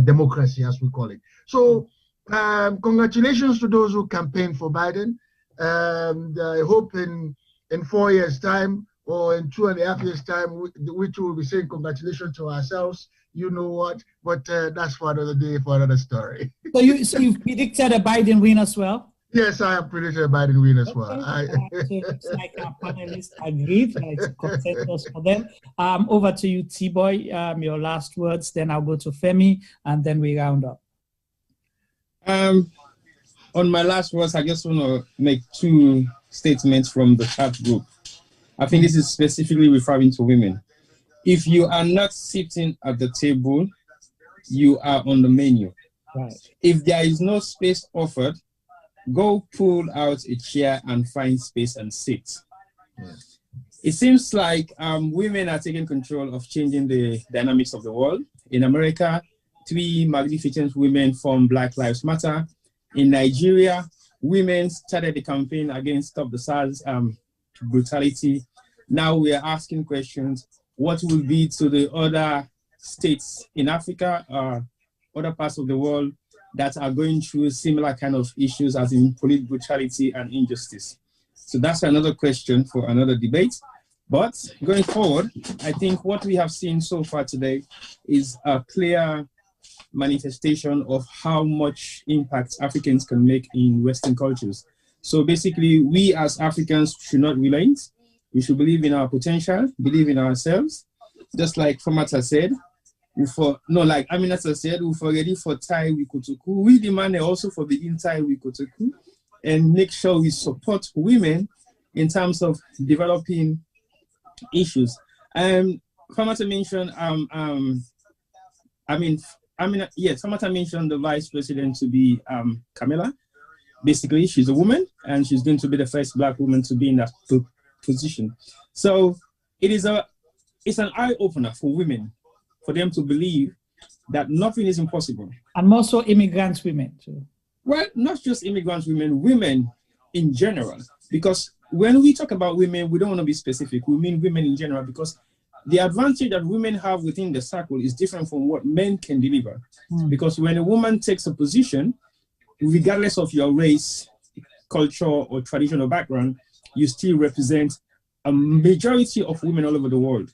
democracy, as we call it. So congratulations to those who campaigned for Biden. I hope in 4 years' time or in 2.5 years' time, we too will be saying congratulations to ourselves. You know what? But that's for another day, for another story. So you've predicted a Biden win as well? Yes, I have predicted a Biden win as well. It's like our panelists agreed. It's a consensus for them. Over to you, T-Boy. Your last words. Then I'll go to Femi, and then we round up. On my last words, I just want to make two statements from the chat group. I think this is specifically referring to women. If you are not sitting at the table, you are on the menu. Right. If there is no space offered, go pull out a chair and find space and sit. Yeah. It seems like women are taking control of changing the dynamics of the world. In America, 3 magnificent women formed Black Lives Matter. In Nigeria, women started the campaign against Stop the SARS brutality. Now we are asking questions. What will be to the other states in Africa, other parts of the world that are going through similar kind of issues as in police brutality and injustice? So that's another question for another debate. But going forward, I think what we have seen so far today is a clear manifestation of how much impact Africans can make in Western cultures. So basically, we as Africans should not relent. We should believe in our potential, believe in ourselves. Just like Famata said, like Aminata said, we're ready for Tai Wikotoku. We demand also for the Tai Wikotoku and make sure we support women in terms of developing issues. Famata mentioned, Famata mentioned the vice president to be Kamala. Basically, she's a woman and she's going to be the first Black woman to be in that position. So it's an eye-opener for women, for them to believe that nothing is impossible. And also immigrant women too. Well, not just immigrant women, women in general. Because when we talk about women, we don't want to be specific. We mean women in general, because the advantage that women have within the circle is different from what men can deliver. Because when a woman takes a position, regardless of your race, culture, or traditional background, you still represent a majority of women all over the world.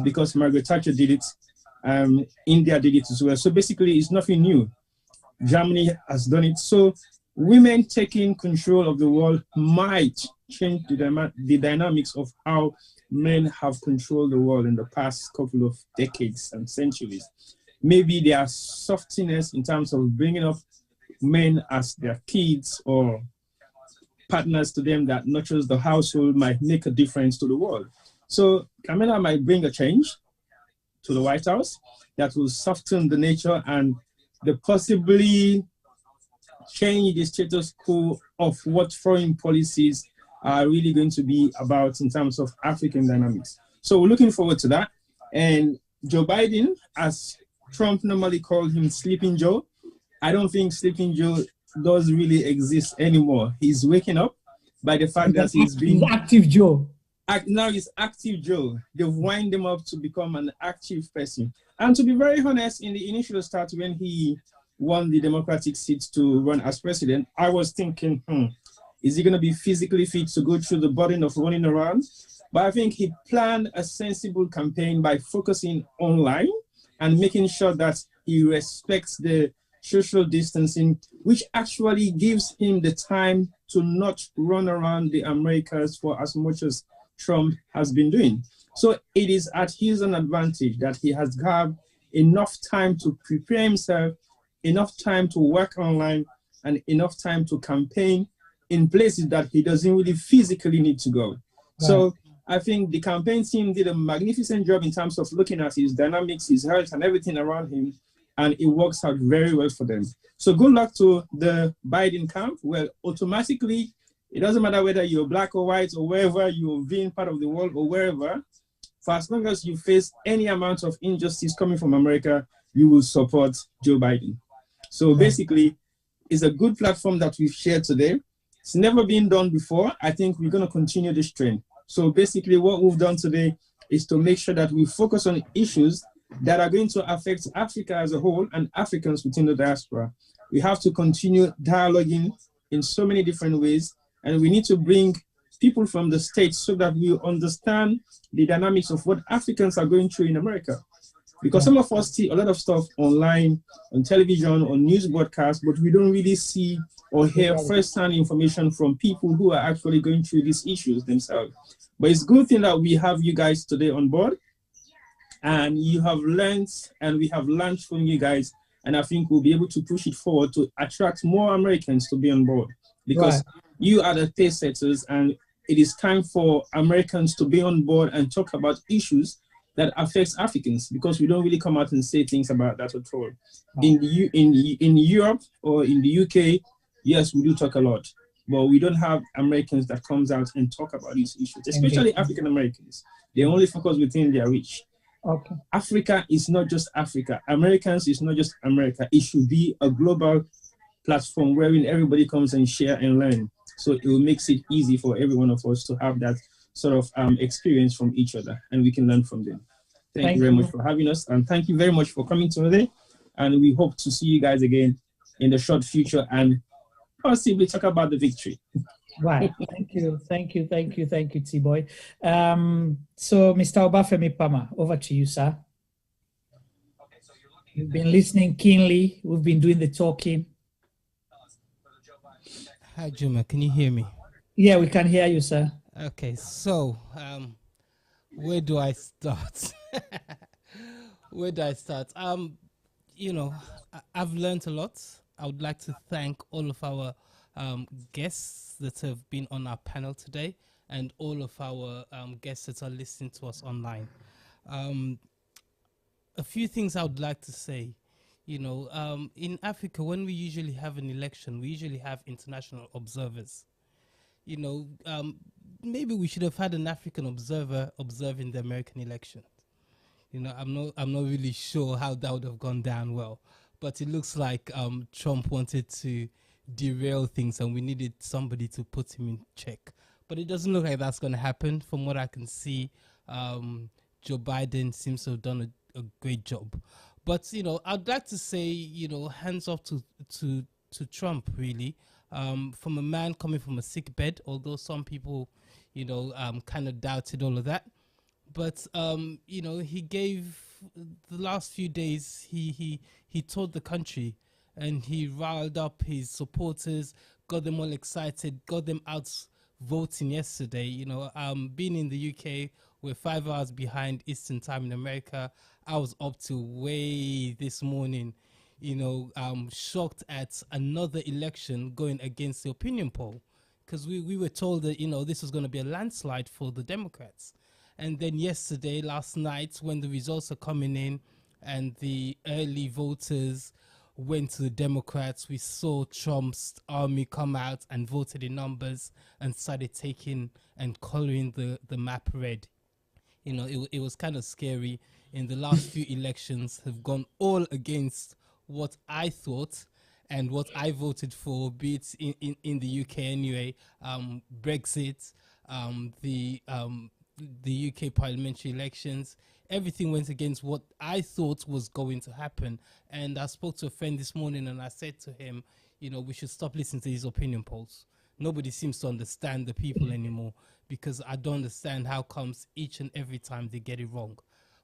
Because Margaret Thatcher did it, India did it as well. So basically, it's nothing new. Germany has done it. So women taking control of the world might change the dynamics of how men have controlled the world in the past couple of decades and centuries. Maybe there are softiness in terms of bringing up men as their kids or partners to them that nurtures the household might make a difference to the world. So Kamala might bring a change to the White House that will soften the nature and possibly change the status quo of what foreign policies are really going to be about in terms of African dynamics. So we're looking forward to that. And Joe Biden, as Trump normally called him Sleeping Joe, I don't think Sleeping Joe does really exist anymore. He's waking up by the fact that he's being Active Joe. now he's Active Joe. They've wind him up to become an active person. And to be very honest, in the initial start, when he won the Democratic seat to run as president, I was thinking, is he going to be physically fit to go through the burden of running around? But I think he planned a sensible campaign by focusing online and making sure that he respects the social distancing, which actually gives him the time to not run around the Americas for as much as Trump has been doing. So it is at his own advantage that he has had enough time to prepare himself, enough time to work online, and enough time to campaign in places that he doesn't really physically need to go. Right. So I think the campaign team did a magnificent job in terms of looking at his dynamics, his health, and everything around him, and it works out very well for them. So good luck to the Biden camp. Well, automatically, it doesn't matter whether you're black or white or wherever you've been part of the world or wherever, for as long as you face any amount of injustice coming from America, you will support Joe Biden. So basically, it's a good platform that we've shared today. It's never been done before. I think we're going to continue this trend. So basically what we've done today is to make sure that we focus on issues that are going to affect Africa as a whole and Africans within the diaspora. We have to continue dialoguing in so many different ways, and we need to bring people from the States so that we understand the dynamics of what Africans are going through in America. Because some of us see a lot of stuff online, on television, on news broadcasts, but we don't really see or hear first-hand information from people who are actually going through these issues themselves. But it's a good thing that we have you guys today on board, and you have learned, and we have learned from you guys, and I think we'll be able to push it forward to attract more Americans to be on board, because you are the pace setters, and it is time for Americans to be on board and talk about issues that affects Africans, because we don't really come out and say things about that at all. In Europe or in the UK, yes, we do talk a lot, but we don't have Americans that comes out and talk about these issues, especially African Americans. They only focus within their reach. Okay. Africa is not just Africa. Americans is not just America. It should be a global platform wherein everybody comes and share and learn. So it will make it easy for every one of us to have that sort of experience from each other, and we can learn from them. Thank you very much for having us, and thank you very much for coming today. And we hope to see you guys again in the short future and possibly talk about the victory. Right. Thank you, T-Boy. So, Mr. Obafemi Pama, over to you, sir. You've been listening keenly. We've been doing the talking. Hi, Juma. Can you hear me? Yeah, we can hear you, sir. Okay, so where do I start? Where do I start? You know, I've learned a lot. I would like to thank all of our guests that have been on our panel today, and all of our guests that are listening to us online. A few things I would like to say. You know, in Africa, when we usually have an election, we usually have international observers. You know, maybe we should have had an African observer observing the American election. You know, I'm not really sure how that would have gone down well, but it looks like Trump wanted to derail things, and we needed somebody to put him in check. But it doesn't look like that's going to happen. From what I can see, Joe Biden seems to have done a great job. But you know, I'd like to say, you know, hands off to Trump, really. From a man coming from a sick bed, although some people, you know, kind of doubted all of that. But, you know, he gave the last few days, he toured the country, and he riled up his supporters, got them all excited, got them out voting yesterday. You know, being in the UK, we're 5 hours behind Eastern time in America. I was up till way this morning, you know, shocked at another election going against the opinion poll, because we were told that, you know, this was going to be a landslide for the Democrats. And then yesterday, last night, when the results are coming in and the early voters went to the Democrats, we saw Trump's army come out and voted in numbers and started taking and coloring the map red. You know, it was kind of scary. In the last few elections have gone all against what I thought and what I voted for, be it in the UK anyway, Brexit, the the UK parliamentary elections. Everything went against what I thought was going to happen. And I spoke to a friend this morning and I said to him, you know, we should stop listening to these opinion polls. Nobody seems to understand the people anymore, because I don't understand how comes each and every time they get it wrong.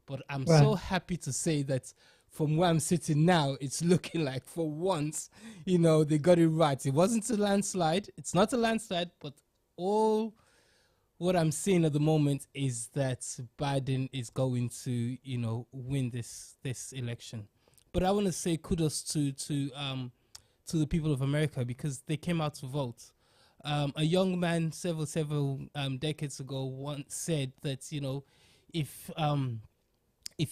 But I'm so happy to say that from where I'm sitting now, it's looking like for once, you know, they got it right. It wasn't a landslide. It's not a landslide, but all what I'm seeing at the moment is that Biden is going to, you know, win this election. But I want to say kudos to the people of America, because they came out to vote. A young man several decades ago once said that, you know, if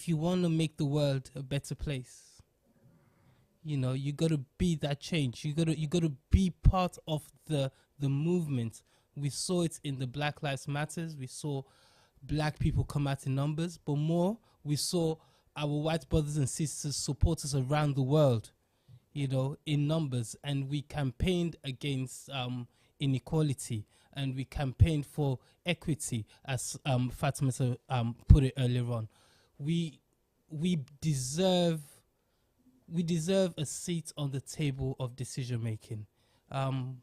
you want to make the world a better place, you know, you got to be that change. You got to be part of the movement. We saw it in the Black Lives Matters. We saw black people come out in numbers, but more, we saw our white brothers and sisters support us around the world, you know, in numbers. And we campaigned against inequality, and we campaigned for equity, as Fatima put it earlier on. We deserve a seat on the table of decision making.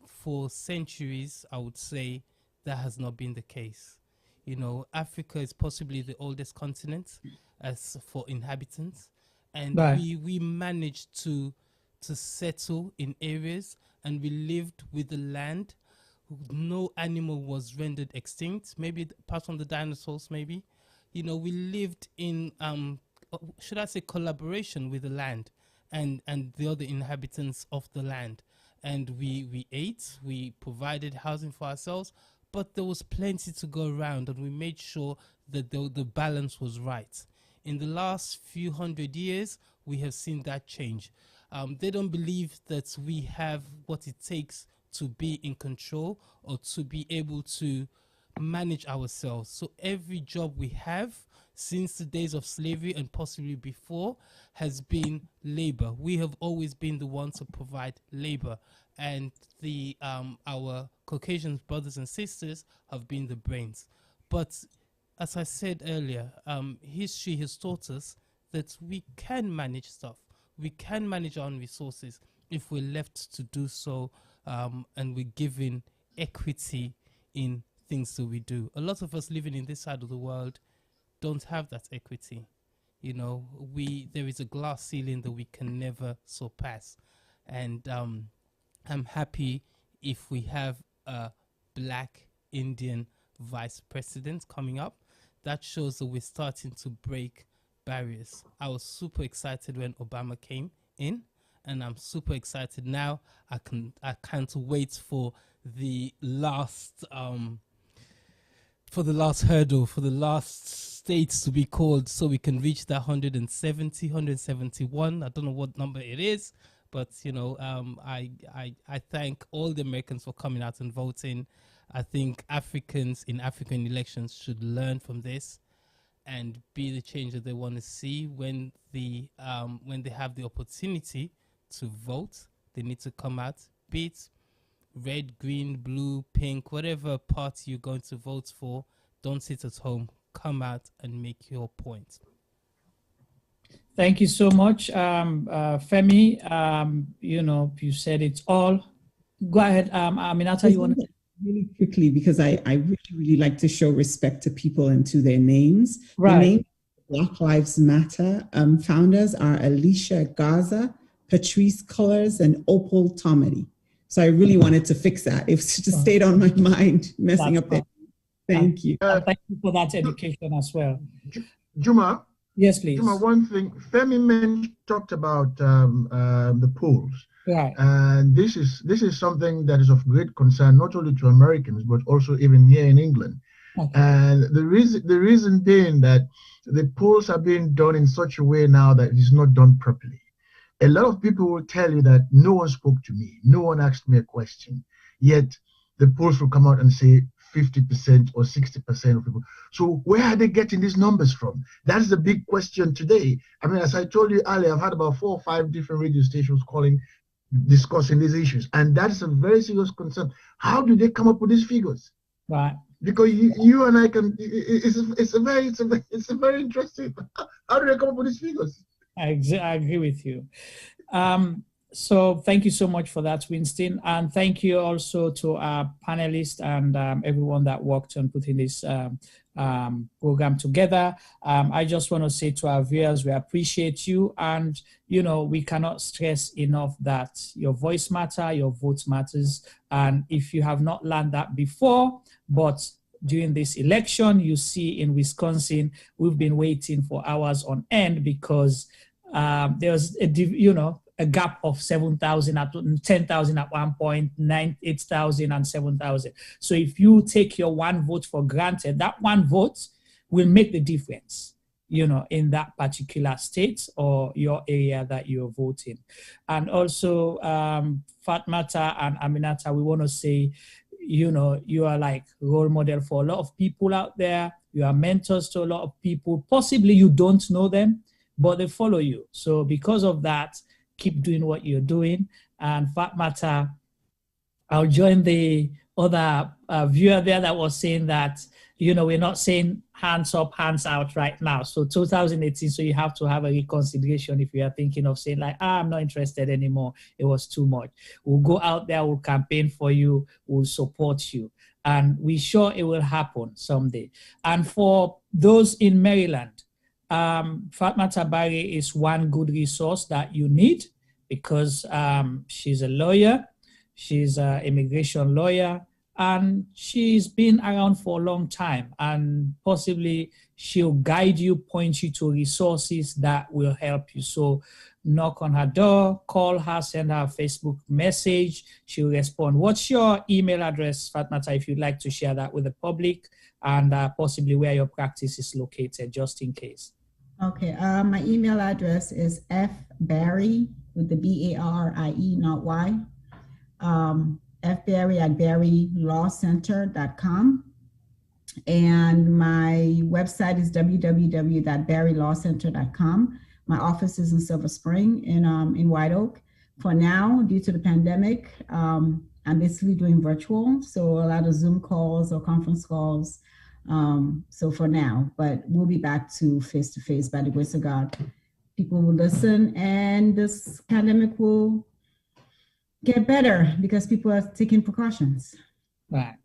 For centuries, I would say that has not been the case. You know, Africa is possibly the oldest continent as for inhabitants, and we managed to settle in areas, and we lived with the land. No animal was rendered extinct, maybe apart from the dinosaurs, maybe. You know, we lived in, should I say, collaboration with the land and the other inhabitants of the land. And we ate, we provided housing for ourselves, but there was plenty to go around, and we made sure that the balance was right. In the last few hundred years, we have seen that change. They don't believe that we have what it takes to be in control or to be able to manage ourselves. So every job we have since the days of slavery and possibly before has been labor. We have always been the ones to provide labor, and our Caucasian brothers and sisters have been the brains. But as I said earlier, history has taught us that we can manage stuff. We can manage our own resources if we're left to do so, and we're given equity in things that we do. A lot of us living in this side of the world don't have that equity. You know, there is a glass ceiling that we can never surpass. And I'm happy if we have a black Indian vice president coming up. That shows that we're starting to break barriers. I was super excited when Obama came in, and I'm super excited now. I can't wait for the last hurdle, for the last states to be called, so we can reach that 170, 171. I don't know what number it is, but you know, I thank all the Americans for coming out and voting. I think Africans in African elections should learn from this and be the change that they want to see when they have the opportunity to vote. They need to come out, be it red, green, blue, pink, whatever party you're going to vote for. Don't sit at home. Come out and make your point. Thank you so much, Femi. You know, you said it all. Go ahead, Aminata. You want to? Really quickly, because I really like to show respect to people and to their names. Right. The names of Black Lives Matter founders are Alicia Garza, Patrice Cullors, and Opal Tomedy. So I really wanted to fix that. It just stayed on my mind, messing up there. Thank you. Thank you for that education as well. Juma? Yes, please. Juma, one thing. Femi talked about the polls. Right. And this is something that is of great concern, not only to Americans, but also even here in England. Okay. And the reason being that the polls are being done in such a way now that it is not done properly. A lot of people will tell you that no one spoke to me, no one asked me a question, yet the polls will come out and say 50% or 60% of people. So where are they getting these numbers from? That's the big question today. I mean, as I told you earlier, I've had about 4 or 5 different radio stations discussing these issues, and that's a very serious concern. How do they come up with these figures? Right. because you and I can. It's a very interesting. How do they come up with these figures? I agree with you. So thank you so much for that, Winston. And thank you also to our panelists and everyone that worked on putting this program together. I just want to say to our viewers, we appreciate you. And, you know, we cannot stress enough that your voice matters, your vote matters. And if you have not learned that before, but during this election, you see in Wisconsin, we've been waiting for hours on end because there's a gap of 7,000 at 10,000 at one point, 8,000 and 7,000. So if you take your one vote for granted, that one vote will make the difference, you know, in that particular state or your area that you're voting. And also, Fatmata and Aminata, we want to say, you know, you are like role model for a lot of people out there. You are mentors to a lot of people. Possibly you don't know them, but they follow you. So because of that, keep doing what you're doing. And Fatmata, I'll join the other viewer there that was saying that, you know, we're not saying hands up, hands out right now. So 2018, so you have to have a reconsideration if you are thinking of saying like, I'm not interested anymore. It was too much. We'll go out there, we'll campaign for you, we'll support you. And we're sure it will happen someday. And for those in Maryland, Fatmata Bari is one good resource that you need because she's a lawyer, she's an immigration lawyer, and she's been around for a long time, and possibly she'll guide you, point you to resources that will help you. So knock on her door, call her, send her a Facebook message, she'll respond. What's your email address, Fatmata, if you'd like to share that with the public, and possibly where your practice is located, just in case? Okay, my email address is fbarry with the B-A-R-I-E, not Y. fbarry@barrylawcenter.com. And my website is www.barrylawcenter.com. My office is in Silver Spring in White Oak. For now, due to the pandemic, I'm basically doing virtual, so a lot of Zoom calls or conference calls. So for now, but we'll be back to face-to-face by the grace of God. People will listen and this pandemic will get better because people are taking precautions. Right.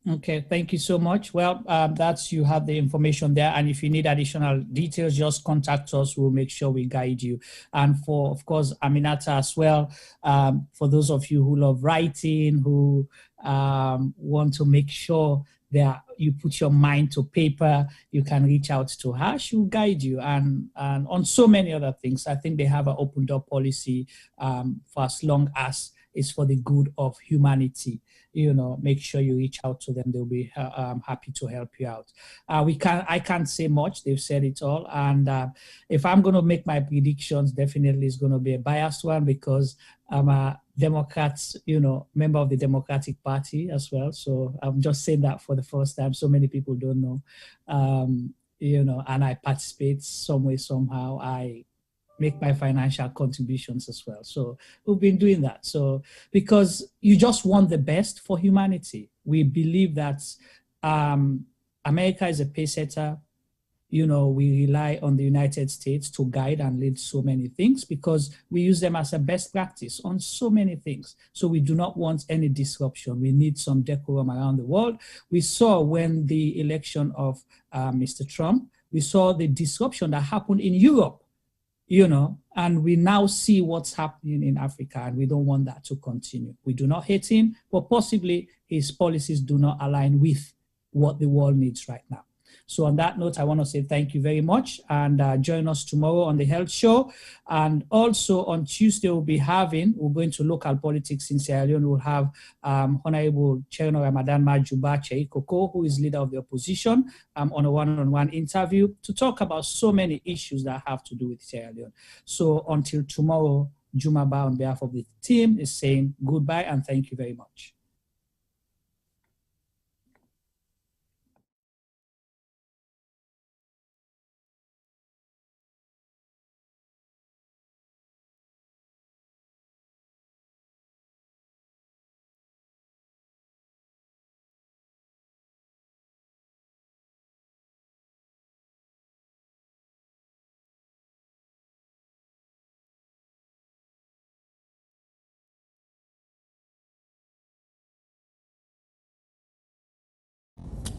Okay, thank you so much. Well, you have the information there. And if you need additional details, just contact us. We'll make sure we guide you. And for, of course, Aminata as well, for those of you who love writing, who want to make sure that you put your mind to paper, you can reach out to her. She will guide you and on so many other things. I think they have an open door policy for as long as it's for the good of humanity. You know, make sure you reach out to them. They'll be happy to help you out. I can't say much. They've said it all. And if I'm going to make my predictions, definitely it's going to be a biased one because I'm a Democrat, you know, member of the Democratic Party as well. So I'm just saying that for the first time. So many people don't know, you know, and I participate some way, somehow. I make my financial contributions as well. So we've been doing that. So because you just want the best for humanity. We believe that America is a pace setter. You know, we rely on the United States to guide and lead so many things because we use them as a best practice on so many things. So we do not want any disruption. We need some decorum around the world. We saw when the election of Mr. Trump, we saw the disruption that happened in Europe. You know, and we now see what's happening in Africa, and we don't want that to continue. We do not hate him, but possibly his policies do not align with what the world needs right now. So on that note, I want to say thank you very much, and join us tomorrow on the Health Show. And also on Tuesday, we're going to local politics in Sierra Leone. We'll have Honorable Cherno Ramadan Majuba Cheikoko, who is leader of the opposition, on a one-on-one interview to talk about so many issues that have to do with Sierra Leone. So until tomorrow, Jumaba on behalf of the team is saying goodbye and thank you very much.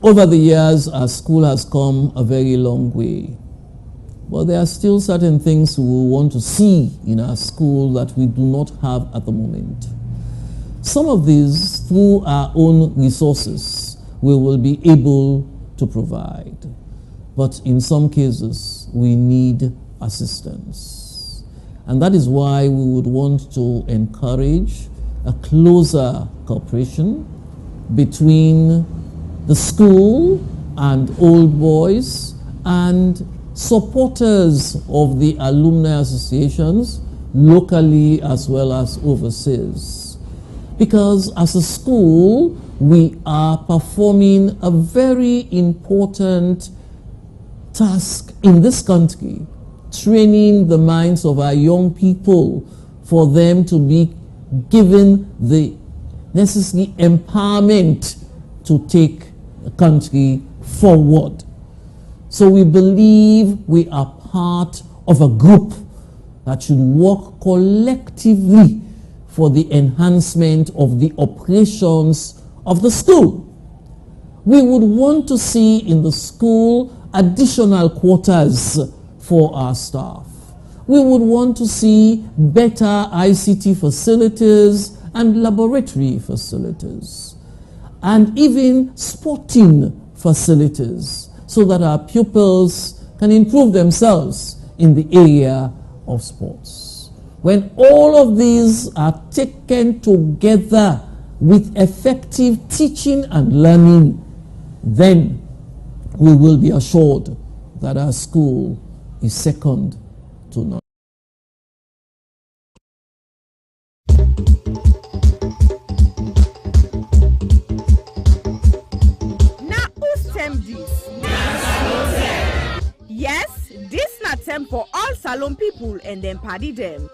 over the years, our school has come a very long way. But there are still certain things we want to see in our school that we do not have at the moment. Some of these, through our own resources, we will be able to provide. But in some cases, we need assistance. And that is why we would want to encourage a closer cooperation between the school and Old Boys and supporters of the alumni associations, locally as well as overseas. Because as a school, we are performing a very important task in this country, training the minds of our young people for them to be given the necessary empowerment to take the country forward. So we believe we are part of a group that should work collectively for the enhancement of the operations of the school. We would want to see in the school additional quarters for our staff. We would want to see better ICT facilities and laboratory facilities, and even sporting facilities, so that our pupils can improve themselves in the area of sports. When all of these are taken together with effective teaching and learning, then we will be assured that our school is second to none. Now, who's term this? Yes, this not term for all Salone people and them party them.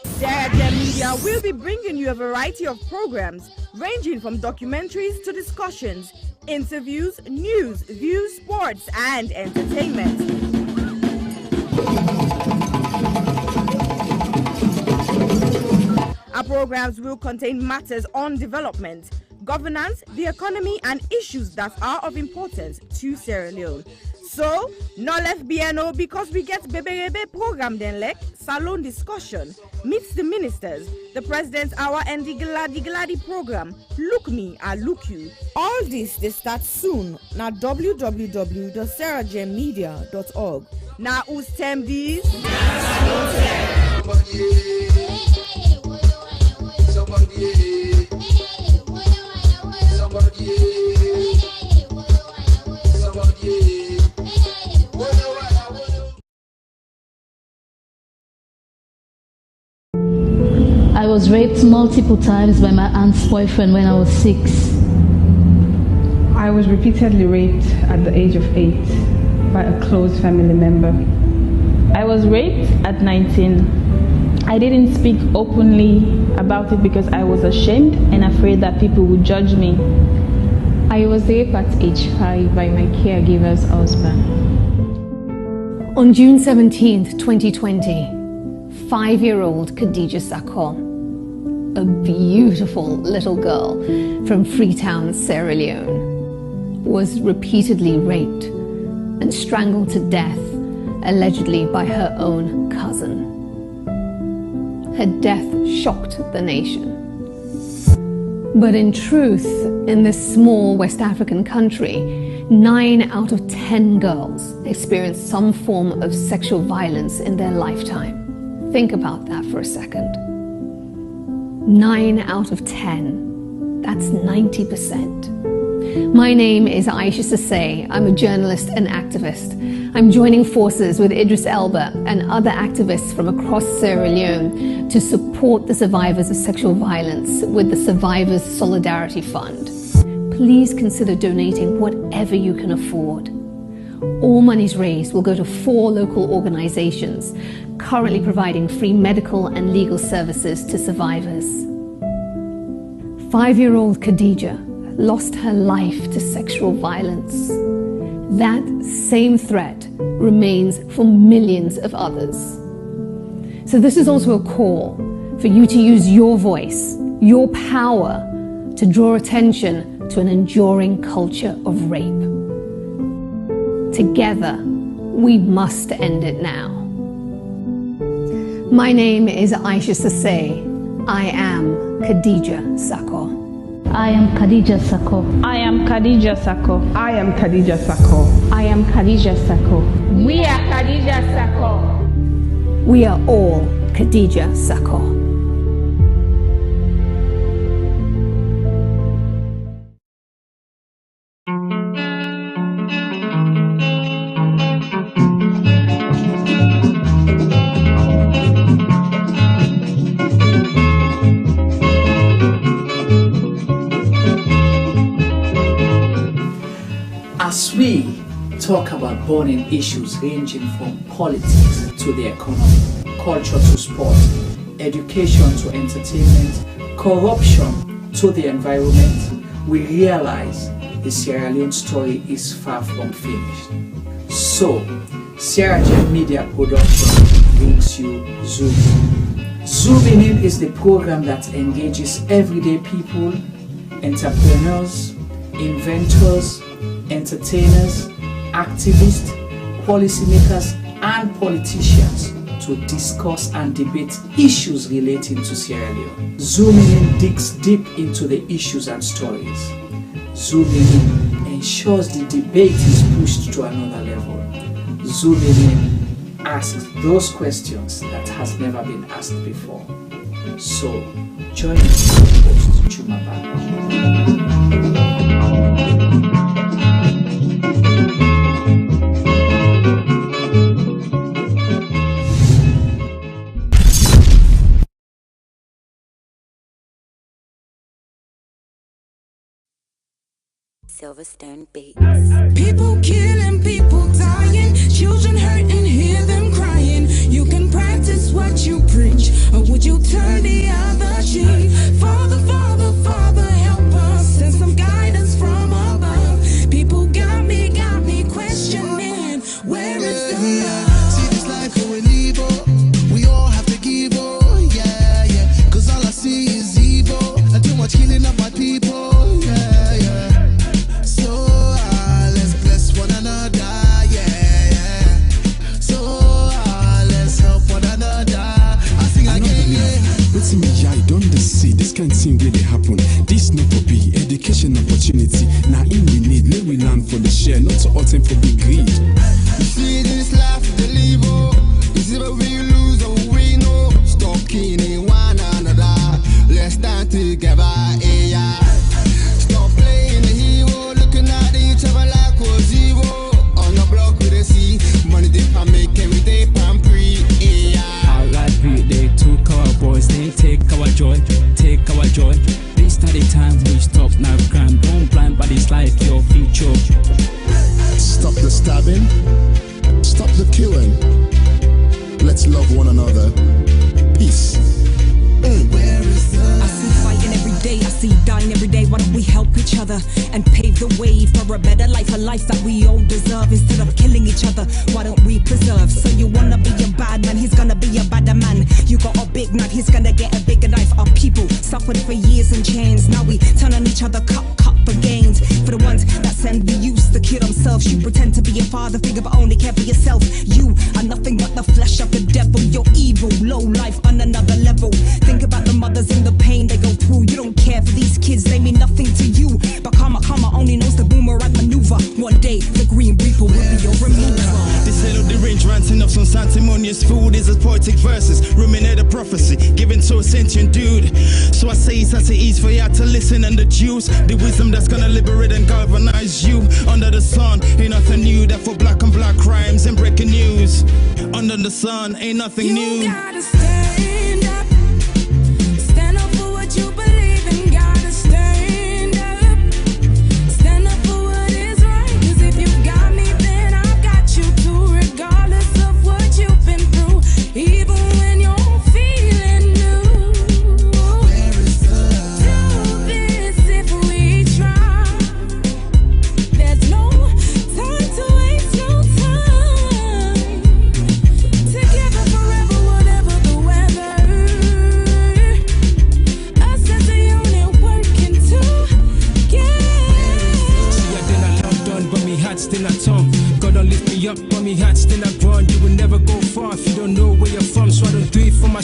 Sarah Gem Media will be bringing you a variety of programs ranging from documentaries to discussions, interviews, news, views, sports, and entertainment. Our programs will contain matters on development, governance, the economy, and issues that are of importance to Sierra Leone. So, no left BNO because we get Bebe program then like Salone discussion, meets the ministers, the president's hour, and the Gladi program. Look me, I look you. All this they start soon na www.sarahgemmedia.org. Now who's term these? I was raped multiple times by my aunt's boyfriend when I was 6. I was repeatedly raped at the age of 8 by a close family member. I was raped at 19. I didn't speak openly about it because I was ashamed and afraid that people would judge me. I was raped at age 5 by my caregiver's husband. On June 17th, 2020, 5-year-old Khadija Sakho, a beautiful little girl from Freetown, Sierra Leone, was repeatedly raped and strangled to death, allegedly by her own cousin. Her death shocked the nation. But in truth, in this small West African country, 9 out of 10 girls experience some form of sexual violence in their lifetime. Think about that for a second. 9 out of 10. That's 90%. My name is Aisha Sasay. I'm a journalist and activist. I'm joining forces with Idris Elba and other activists from across Sierra Leone to support the survivors of sexual violence with the Survivors Solidarity Fund. Please consider donating whatever you can afford. All monies raised will go to 4 local organizations currently providing free medical and legal services to survivors. 5-year-old Khadija lost her life to sexual violence. That same threat remains for millions of others. So this is also a call for you to use your voice, your power, to draw attention to an enduring culture of rape. Together, we must end it now. My name is Aisha Sase. I am Khadija Sako. I am Khadija Sako. I am Khadija Sako. I am Khadija Sako. I am Khadija Sako. We are Khadija Sako. We are all Khadija Sako. As we talk about burning issues ranging from politics to the economy, culture to sport, education to entertainment, corruption to the environment, we realize the Sierra Leone story is far from finished. So, Sierra Gem Media Production brings you Zoom In. Zooming In is the program that engages everyday people, entrepreneurs, inventors, entertainers, activists, policymakers, and politicians to discuss and debate issues relating to Sierra Leone. Zooming In digs deep into the issues and stories. Zooming In ensures the debate is pushed to another level. Zooming In asks those questions that has never been asked before. So, join me, host Chuma Baba. Silverstone Beats. People killing, people dying, children hurting, hear them crying. You can practice what you preach, or would you turn the other cheek? Father, Father, Father, help us, send some guidance from above. People got me questioning, where is the love? See this life going evil, we all have to give, oh yeah, yeah. Cause all I see is evil, and too much killing of my people, yeah, yeah. Let's bless one another, yeah, yeah. So let's help one another. I sing again, yeah. What's in me, I don't see this can't seem where they happen. This not for be education opportunity. Now in we need, let we learn for the share, not to attempt for big greed. You see this life, the leave, is either we lose or we know. Stop killing one another. Let's stand together, yeah. Stop playing the hero, looking at each other like was zero. On the block with a C, money they can make every day pan free, yeah. Our life they took our boys, they take our joy, take our joy. This not the time we stop now crime. Don't blind by this life, your future. Stop the stabbing, stop the killing. Let's love one another. Peace. Where is the I see fighting every day, I see dying every day. Why don't we help each other and pave the way for a better life, a life that we all deserve? Instead of killing each other, why don't we preserve? So you wanna be a bad man, he's gonna be a badder man. You got a big knife, he's gonna get a bigger knife. Our people suffered for years in chains. Now we turn on each other, cut for gains. For the ones that send the youth to kill themselves, you pretend to be a father figure but only care for yourself. You are nothing but the flesh of the devil. You're evil, low life on another level. Think about the mothers and the pain they go through. You don't care for these kids, they mean nothing to you. But karma only knows the boomerang maneuver. One day the Green Reaper will be your remover. This head of the range ranting up some sanctimonious food is as poetic verses, ruminate a prophecy given to a sentient dude. So I say it's at ease for you to listen and deduce the wisdom that's gonna liberate and galvanize you. Under the sun ain't nothing new, that for black on black crimes and breaking news. Under the sun ain't nothing new. You gotta stand up. Stand up for what you believe in. Gotta stand up. Stand up for what is right. Cause if you got me, then I got you too. Regardless of what you've been through. Even when you're feeling new. Where is the love? Do this if we try. There's no time to waste, no time. Together forever, whatever the weather.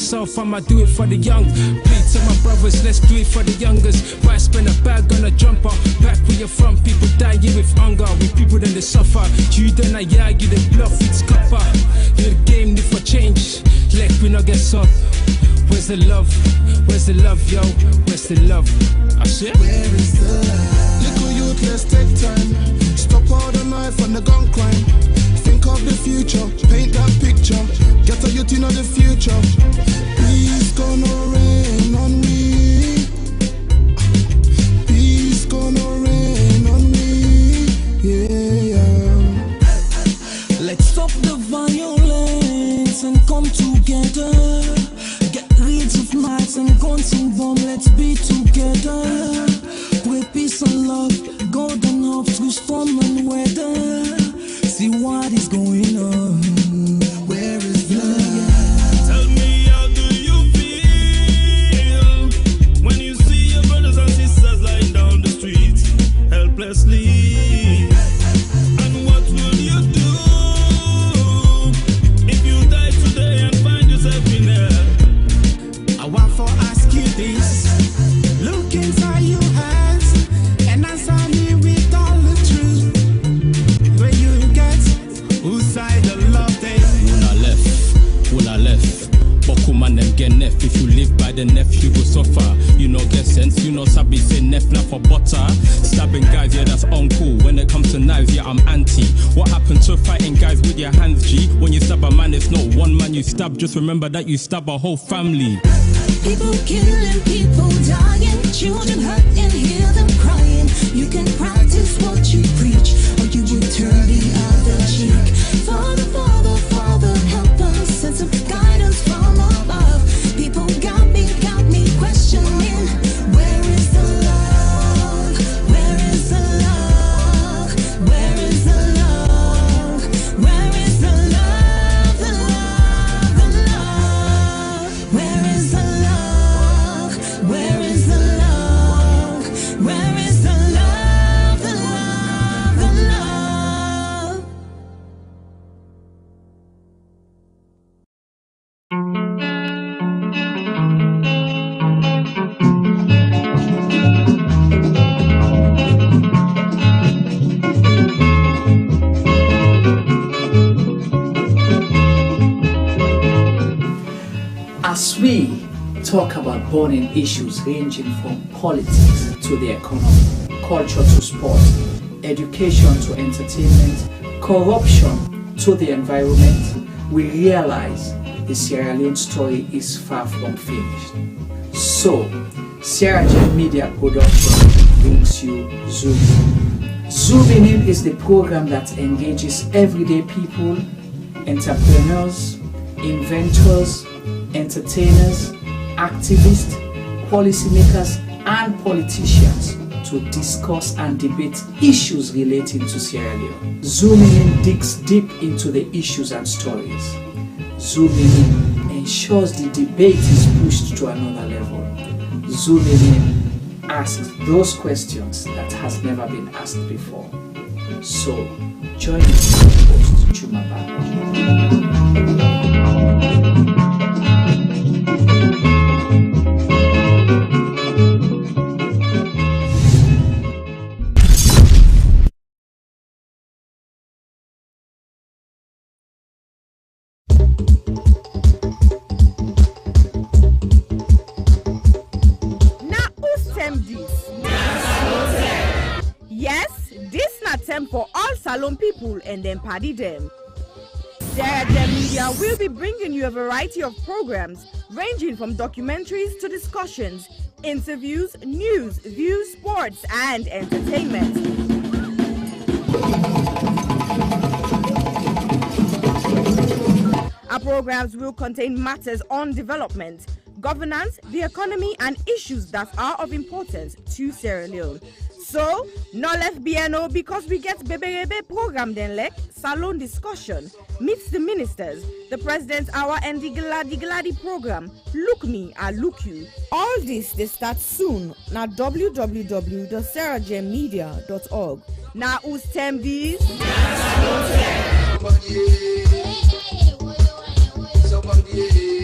myself, I'ma do it for the young. Plead to my brothers, let's do it for the youngers. Why spend a bag on a jumper? Back where you're from, people dying with hunger. With people then they suffer. You then I you the bluff, it's copper. You the game need for change. Let we not get up. Where's the love? Where's the love, yo? Where's the love? I said, where is the love? Little youth, let's take time. Stop all the knife and the gun crime. Think of the future, paint that picture. Get a youth in the future. Peace gonna rain on me. Peace gonna rain on me. Yeah. Let's stop the violence and come together. Get rid of knives and guns and bombs. Let's be together. With peace and love, golden hope through storm and weather. See what is going on. Where is love? Tell me, how do you feel when you see your brothers and sisters lying down the street helplessly? And what will you do if you die today and find yourself in hell? I want to ask you this. Look inside your eyes and answer me with all the truth. Where you get, whose side the love they? When I left, Boku man them get nef. If you live by the nef, you go suffer. You know get sense, you know sabi say nef not for butter. Stabbing guys, yeah that's uncool. When it comes to knives, yeah I'm anti. What happened to fighting guys with your hands, G? When you stab a man, it's not one man you stab. Just remember that you stab a whole family. People killing, people dying, children hurt and hear them crying. You can practice what you preach, or you will turn the other cheek. Father, Father, Father, help us, send some guidance from above. People got me questioning, where is the love? Where is the love? Where is the love? Where is the love? The love, the love. Where is the love? Where is the love? Where is the love? The love, the love. As we talk about burning issues ranging from politics to the economy, culture to sport, education to entertainment, corruption to the environment, we realize the Sierra Leone story is far from finished. So, Sierra Gem Media Production brings you Zoom In. Zooming In is the program that engages everyday people, entrepreneurs, inventors, entertainers, activists, policymakers, and politicians to discuss and debate issues relating to Sierra Leone. Zooming In digs deep into the issues and stories. Zooming In ensures the debate is pushed to another level. Zooming In asks those questions that has never been asked before. So, join me, host Chuma Baba. For all Salon people and then party them. Sierra Gem Media will be bringing you a variety of programs ranging from documentaries to discussions, interviews, news, views, sports, and entertainment. Our programs will contain matters on development, governance, the economy, and issues that are of importance to Sierra Leone. So, no left BNO because we get Bebe program then like Salon discussion, meets the ministers, the President's Hour and the Gladi program, Look Me, I Look You. All this they start soon na www.sierragemmedia.org. Now who's tem these? Somebody